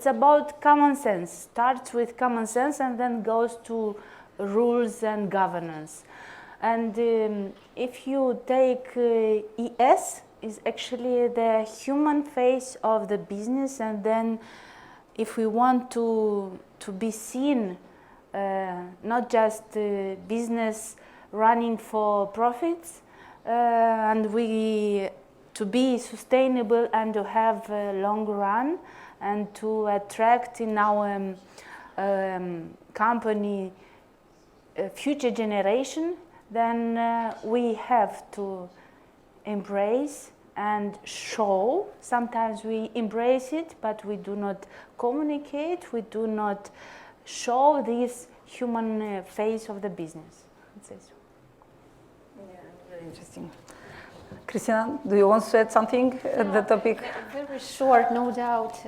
S21: about common sense. Starts with common sense and then goes to rules and governance. And if you take ES, is actually the human face of the business, and then if we want to be seen, not just business running for profits, and to be sustainable and to have a long run, and to attract in our company a future generation, then we have to embrace and show. Sometimes we embrace it, but we do not communicate, we do not show this human face of the business.
S6: Yeah,
S19: Very interesting. Christina, do you want to add something at the topic?
S4: Very short, no doubt.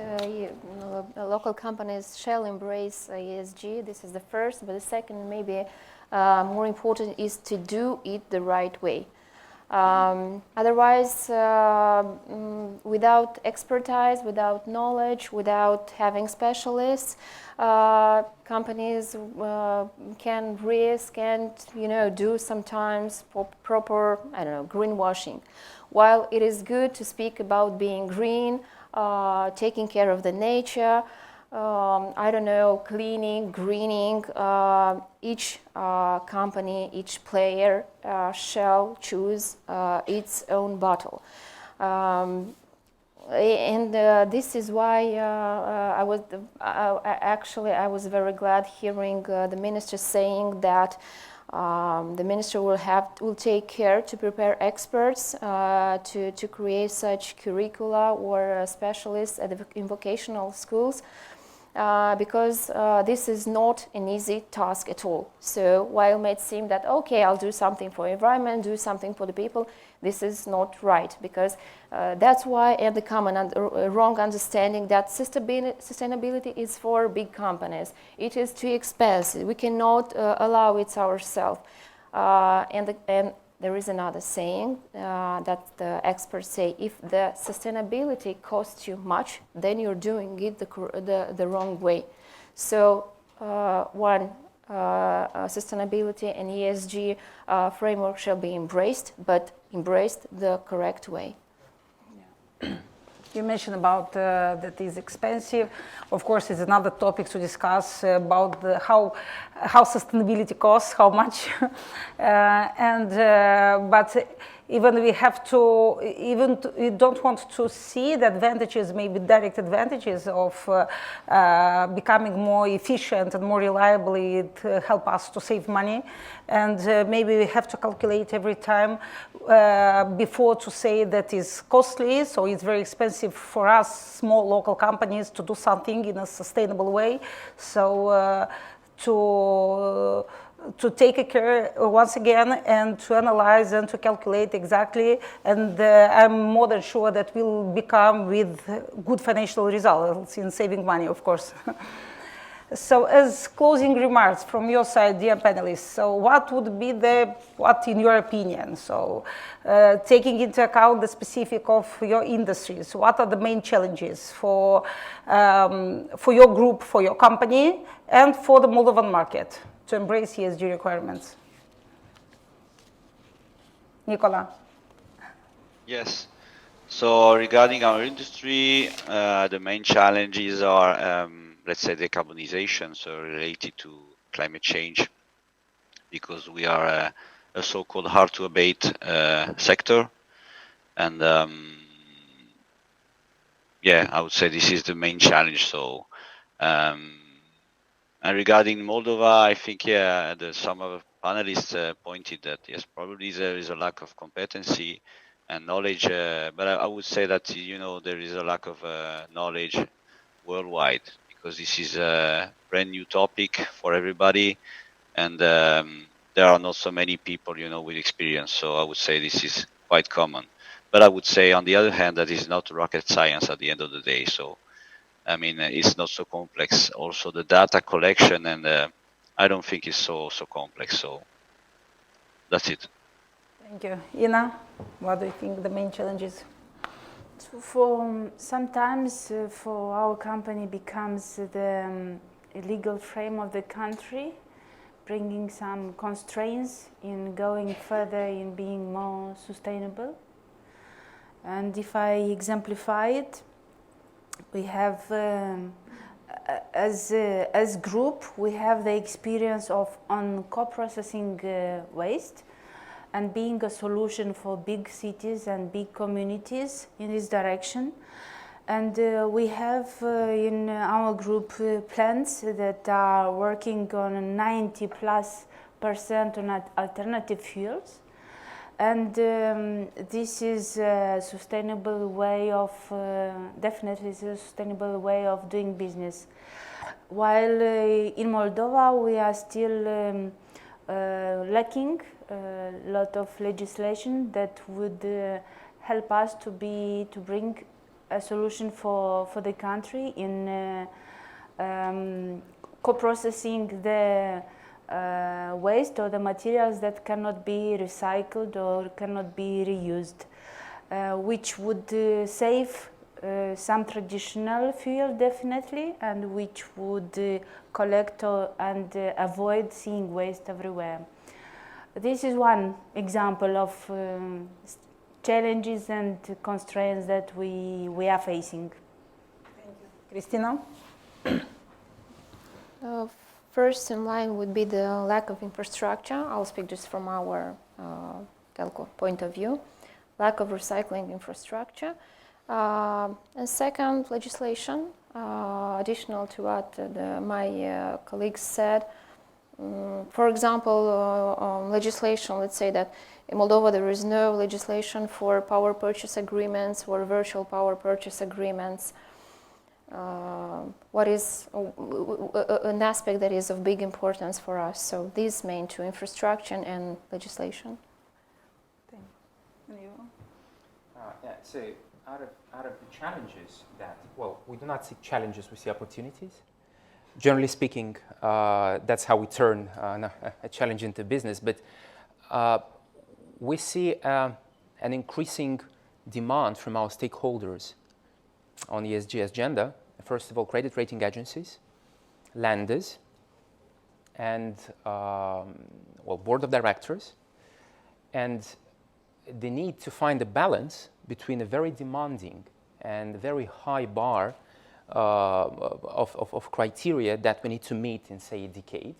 S4: Local companies shall embrace ESG. This is the first, but the second, maybe more important, is to do it the right way. Otherwise, without expertise, without knowledge, without having specialists, companies can risk and do sometimes proper, I don't know, greenwashing. While it is good to speak about being green, taking care of the nature, I don't know, cleaning, greening, each company, each player shall choose its own battle. And this is why I was very glad hearing the minister saying that the minister will take care to prepare experts to create such curricula or specialists in vocational schools. Because this is not an easy task at all. So while it might seem that, okay, I'll do something for the environment, do something for the people, this is not right, because that's why, and the common wrong understanding that sustainability is for big companies. It is too expensive. We cannot allow it ourselves. And there is another saying that the experts say, if the sustainability costs you much, then you're doing it the wrong way. So sustainability and ESG framework shall be embraced, but embraced the correct way.
S19: Yeah. You mentioned about that is expensive. Of course, it's another topic to discuss about how sustainability costs, how much, but even we have to, we don't want to see the advantages, maybe direct advantages of becoming more efficient and more reliably. It help us to save money, and maybe we have to calculate every time before to say that is costly, so it's very expensive for us small local companies to do something in a sustainable way. So to take care once again and to analyze and to calculate exactly, and I'm more than sure that we'll become with good financial results in saving money, of course. So as closing remarks from your side, dear panelists, so what would be what in your opinion, so taking into account the specific of your industries, what are the main challenges for your group, for your company, and for the Moldovan market to embrace ESG requirements? Nicola.
S20: Yes. So regarding our industry, the main challenges are, let's say, decarbonization, so related to climate change, because we are a so-called hard-to-abate sector. And yeah, I would say this is the main challenge. So, and regarding Moldova, I think, yeah, some of the panelists pointed that, yes, probably there is a lack of competency and knowledge, but I would say that, there is a lack of knowledge worldwide, because this is a brand new topic for everybody, and there are not so many people, with experience. So I would say this is quite common. But I would say, on the other hand, that is not rocket science at the end of the day. So, I mean, it's not so complex. Also, the data collection, and I don't think it's so complex. So that's it.
S19: Thank you. Ina, what do you think the main challenges?
S21: Sometimes for our company becomes the legal frame of the country, bringing some constraints in going further in being more sustainable. And if I exemplify it, we have, as group, we have the experience of on co-processing waste and being a solution for big cities and big communities in this direction. And we have in our group plants that are working on 90+% on alternative fuels. And this is a sustainable way of, definitely is a sustainable way of doing business. While in Moldova we are still lacking a lot of legislation that would help us to bring a solution for the country in co-processing the waste or the materials that cannot be recycled or cannot be reused, which would save some traditional fuel definitely, and which would collect and avoid seeing waste everywhere. This is one example of challenges and constraints that we are facing.
S19: Thank you. Christina?
S4: First in line would be the lack of infrastructure. I'll speak just from our telco point of view. Lack of recycling infrastructure. And second, legislation. Additional to what my colleagues said. For example, legislation, let's say that in Moldova there is no legislation for power purchase agreements or virtual power purchase agreements. What is an aspect that is of big importance for us. So these main two, infrastructure and legislation.
S3: Yeah, so out of the challenges that, well, we do not see challenges, we see opportunities. Generally speaking, that's how we turn a challenge into business, but we see an increasing demand from our stakeholders on the ESG agenda. First of all, credit rating agencies, lenders, and board of directors, and the need to find a balance between a very demanding and very high bar of criteria that we need to meet in, say, a decade,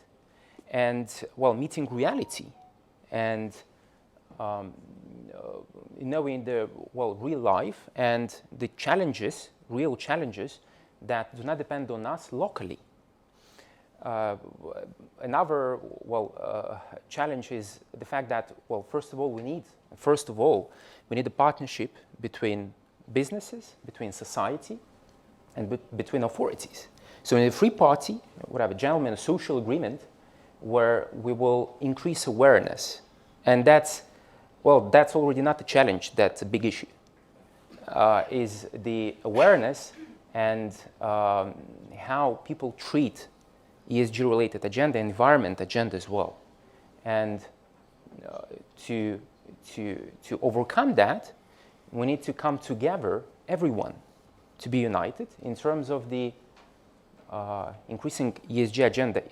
S3: and, meeting reality and knowing the, real life and the challenges, real challenges that do not depend on us locally. Another, challenge is the fact that, first of all, we need a partnership between businesses, between society, and between authorities. So in a free party, we have a gentleman's social agreement where we will increase awareness. And that's already not a challenge, that's a big issue, is the awareness and how people treat ESG-related agenda, environment agenda as well. And to overcome that, we need to come together, everyone, to be united in terms of the increasing ESG agenda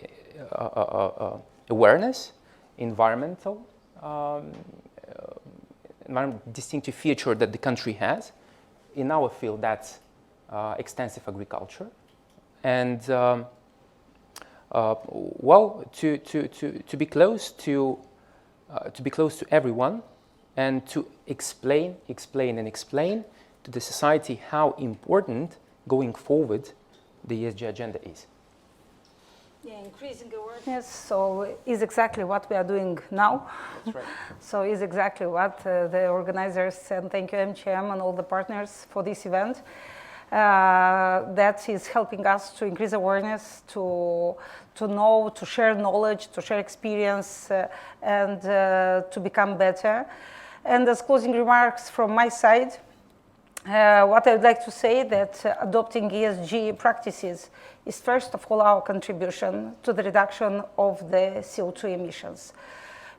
S3: awareness, environmental distinctive feature that the country has. In our field, that's extensive agriculture, and to be close to everyone, and to explain to the society how important going forward the ESG agenda is.
S19: Yeah, increasing awareness, so is exactly what we are doing now.
S3: That's right.
S19: So is exactly what the organizers, and thank you MCM and all the partners for this event, that is helping us to increase awareness, to know, to share knowledge, to share experience, and to become better. And as closing remarks from my side, what I would like to say that adopting ESG practices is first of all our contribution to the reduction of the CO2 emissions.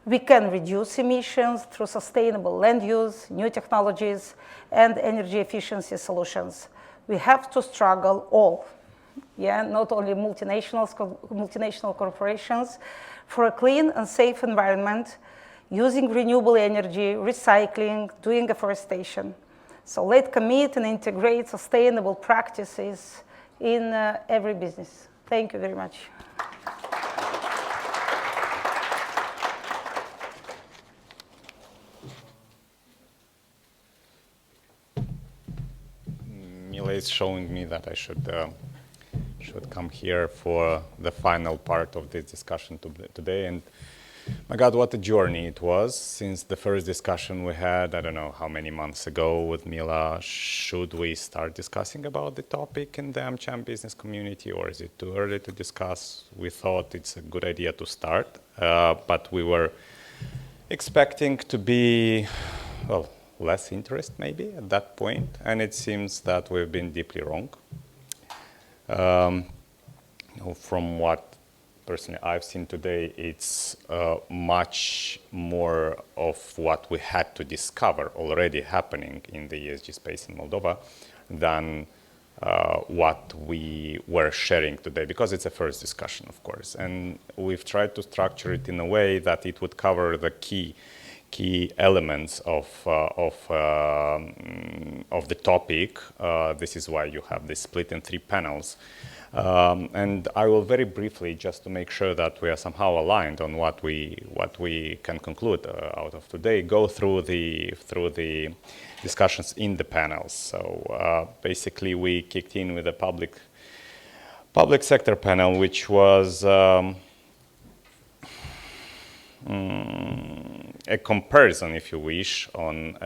S19: We can reduce emissions through sustainable land use, new technologies, and energy efficiency solutions. We have to struggle all, not only multinational corporations, for a clean and safe environment, using renewable energy, recycling, doing afforestation. So let's commit and integrate sustainable practices in every business. Thank you very much.
S17: Mila is showing me that I should come here for the final part of this discussion today, and My God, what a journey it was since the first discussion we had, I don't know how many months ago with Mila. Should we start discussing about the topic in the AmCham business community, or is it too early to discuss? We thought it's a good idea to start, but we were expecting to be, well, less interest maybe at that point, and it seems that we've been deeply wrong. From what personally I've seen today, it's much more of what we had to discover already happening in the ESG space in Moldova than what we were sharing today, because it's a first discussion, of course. And we've tried to structure it in a way that it would cover the key elements of the topic. This is why you have this split in 3 panels. And I will very briefly, just to make sure that we are somehow aligned on what we can conclude out of today, go through the discussions in the panels. So basically, we kicked in with a public sector panel, which was a comparison, if you wish, on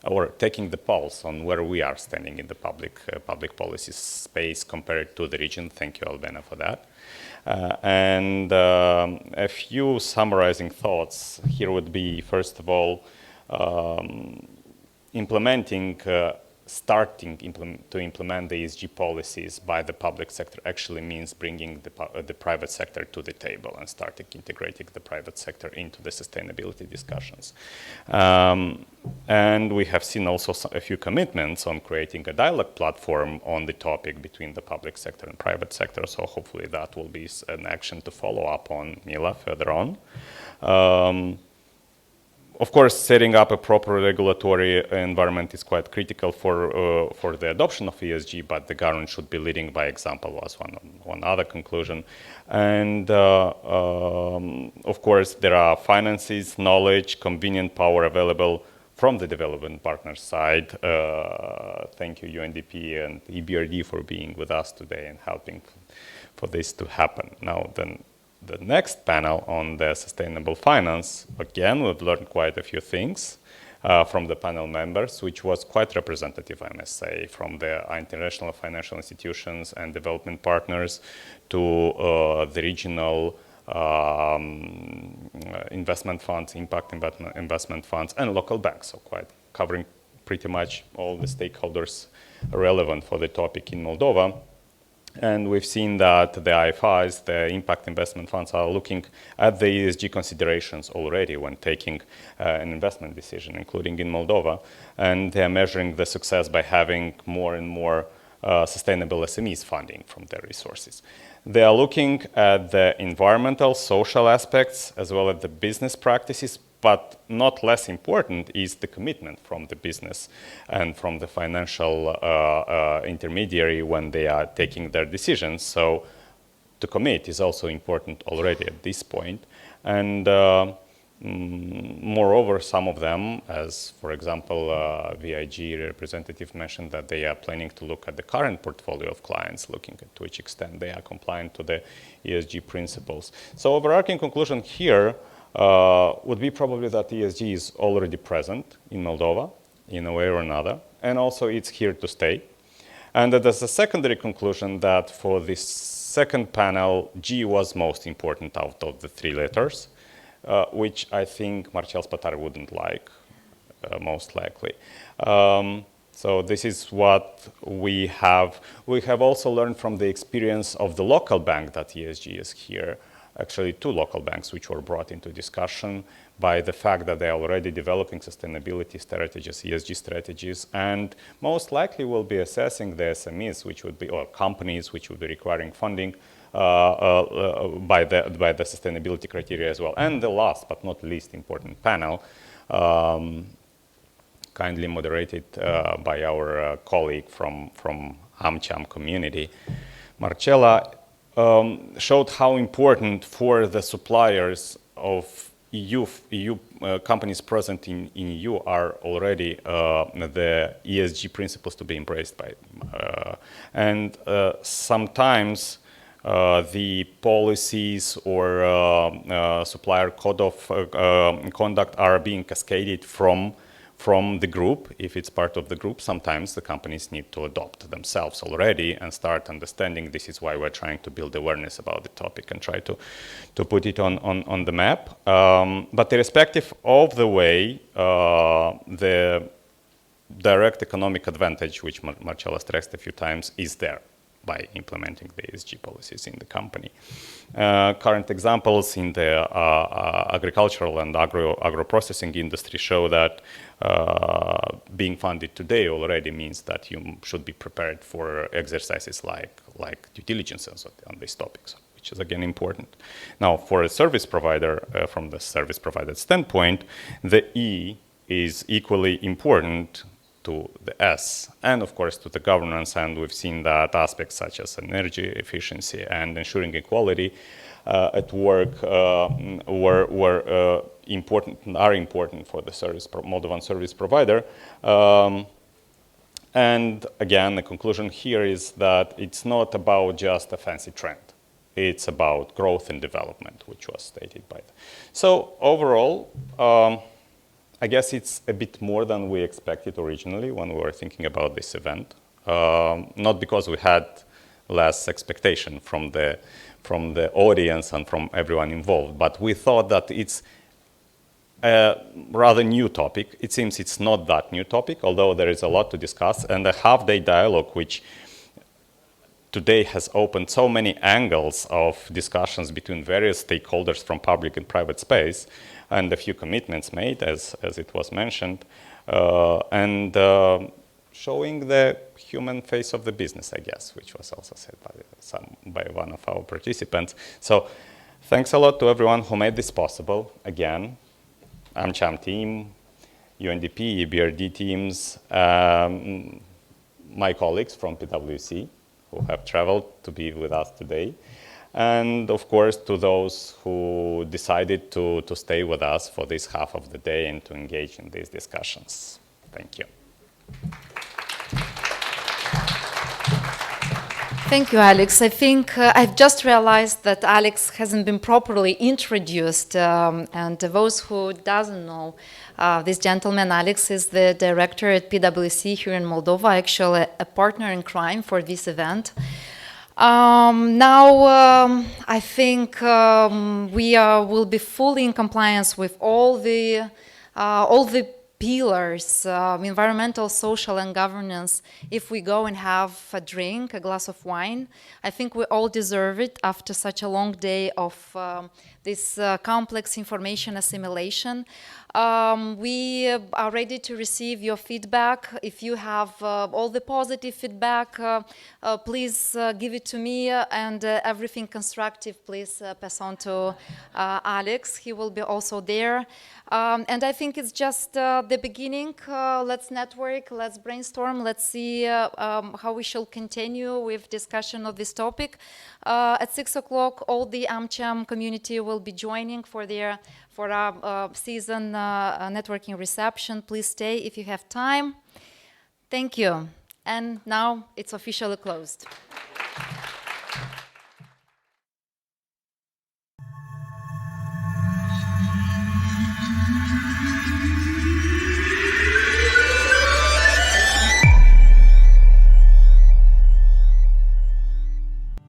S17: or taking the pulse on where we are standing in the public policy space compared to the region. Thank you, Albena, for that. And a few summarizing thoughts here would be, first of all, starting to implement the ESG policies by the public sector actually means bringing the private sector to the table and starting integrating the private sector into the sustainability discussions. And we have seen also a few commitments on creating a dialogue platform on the topic between the public sector and private sector. So hopefully that will be an action to follow up on, Mila, further on. Of course, setting up a proper regulatory environment is quite critical for the adoption of ESG, but the government should be leading by example was one other conclusion. And of course, there are finances, knowledge, convenient power available from the development partner side. Thank you, UNDP and EBRD, for being with us today and helping for this to happen. Now, then, the next panel on the sustainable finance, again, we've learned quite a few things from the panel members, which was quite representative, I must say, from the international financial institutions and development partners to the regional investment funds, impact investment funds, and local banks, so quite covering pretty much all the stakeholders relevant for the topic in Moldova. And we've seen that the IFIs, the impact investment funds, are looking at the ESG considerations already when taking an investment decision, including in Moldova. And they're measuring the success by having more and more sustainable SMEs funding from their resources. They are looking at the environmental, social aspects, as well as the business practices. But not less important is the commitment from the business and from the financial intermediary when they are taking their decisions. So to commit is also important already at this point. And moreover, some of them, as for example, VIG representative mentioned that they are planning to look at the current portfolio of clients, looking at to which extent they are compliant to the ESG principles. So overarching conclusion here would be probably that ESG is already present in Moldova in a way or another, and also it's here to stay. And there's a secondary conclusion that for this second panel, G was most important out of the 3 letters, which I think Marcel Spatari wouldn't like, most likely. So this is what we have. We have also learned from the experience of the local bank that ESG is here. Actually 2 local banks which were brought into discussion by the fact that they are already developing sustainability strategies, ESG strategies, and most likely will be assessing the SMEs, which would be, or companies which would be requiring funding by the sustainability criteria as well. And the last but not least important panel, kindly moderated by our colleague from AmCham community, Marcela, showed how important for the suppliers of EU companies present in EU are already the ESG principles to be embraced by. And sometimes the policies or supplier code of conduct are being cascaded from the group. If it's part of the group, sometimes the companies need to adopt themselves already and start understanding. This is why we're trying to build awareness about the topic and try to put it on the map. But irrespective of the way, the direct economic advantage, which Marcella stressed a few times, is there by implementing the ESG policies in the company. Current examples in the agricultural and agro-processing industry show that being funded today already means that you should be prepared for exercises like due diligence on these topics, which is again important. Now, for a service provider, from the service provider standpoint, the E is equally important to the S, and of course to the governance, and we've seen that aspects such as energy efficiency and ensuring equality at work were important and are important for the Moldovan service provider. And again, the conclusion here is that it's not about just a fancy trend. It's about growth and development, which was stated by them. So overall, I guess it's a bit more than we expected originally when we were thinking about this event. Not because we had less expectation from the audience and from everyone involved, but we thought that it's a rather new topic. It seems it's not that new topic, although there is a lot to discuss, and the half-day dialogue, which today has opened so many angles of discussions between various stakeholders from public and private space, and a few commitments made, as it was mentioned, and showing the human face of the business, I guess, which was also said by one of our participants. So thanks a lot to everyone who made this possible. Again, AmCham team, UNDP, EBRD teams, my colleagues from PwC who have traveled to be with us today, and of course to those who decided to stay with us for this half of the day and to engage in these discussions. Thank you.
S2: Thank you, Alex. I think I've just realized that Alex hasn't been properly introduced, and those who doesn't know this gentleman, Alex, is the director at PwC here in Moldova, actually a partner in crime for this event. Now, I think we will be fully in compliance with all the pillars, environmental, social, and governance, if we go and have a drink, a glass of wine. I think we all deserve it after such a long day of this complex information assimilation. We are ready to receive your feedback. If you have all the positive feedback, please give it to me, and everything constructive, please pass on to Alex. He will be also there. And I think it's just the beginning. Let's network, let's brainstorm, let's see how we shall continue with discussion of this topic. At 6 o'clock, all the AmCham community will be joining for our season networking reception. Please stay if you have time. Thank you. And now it's officially closed.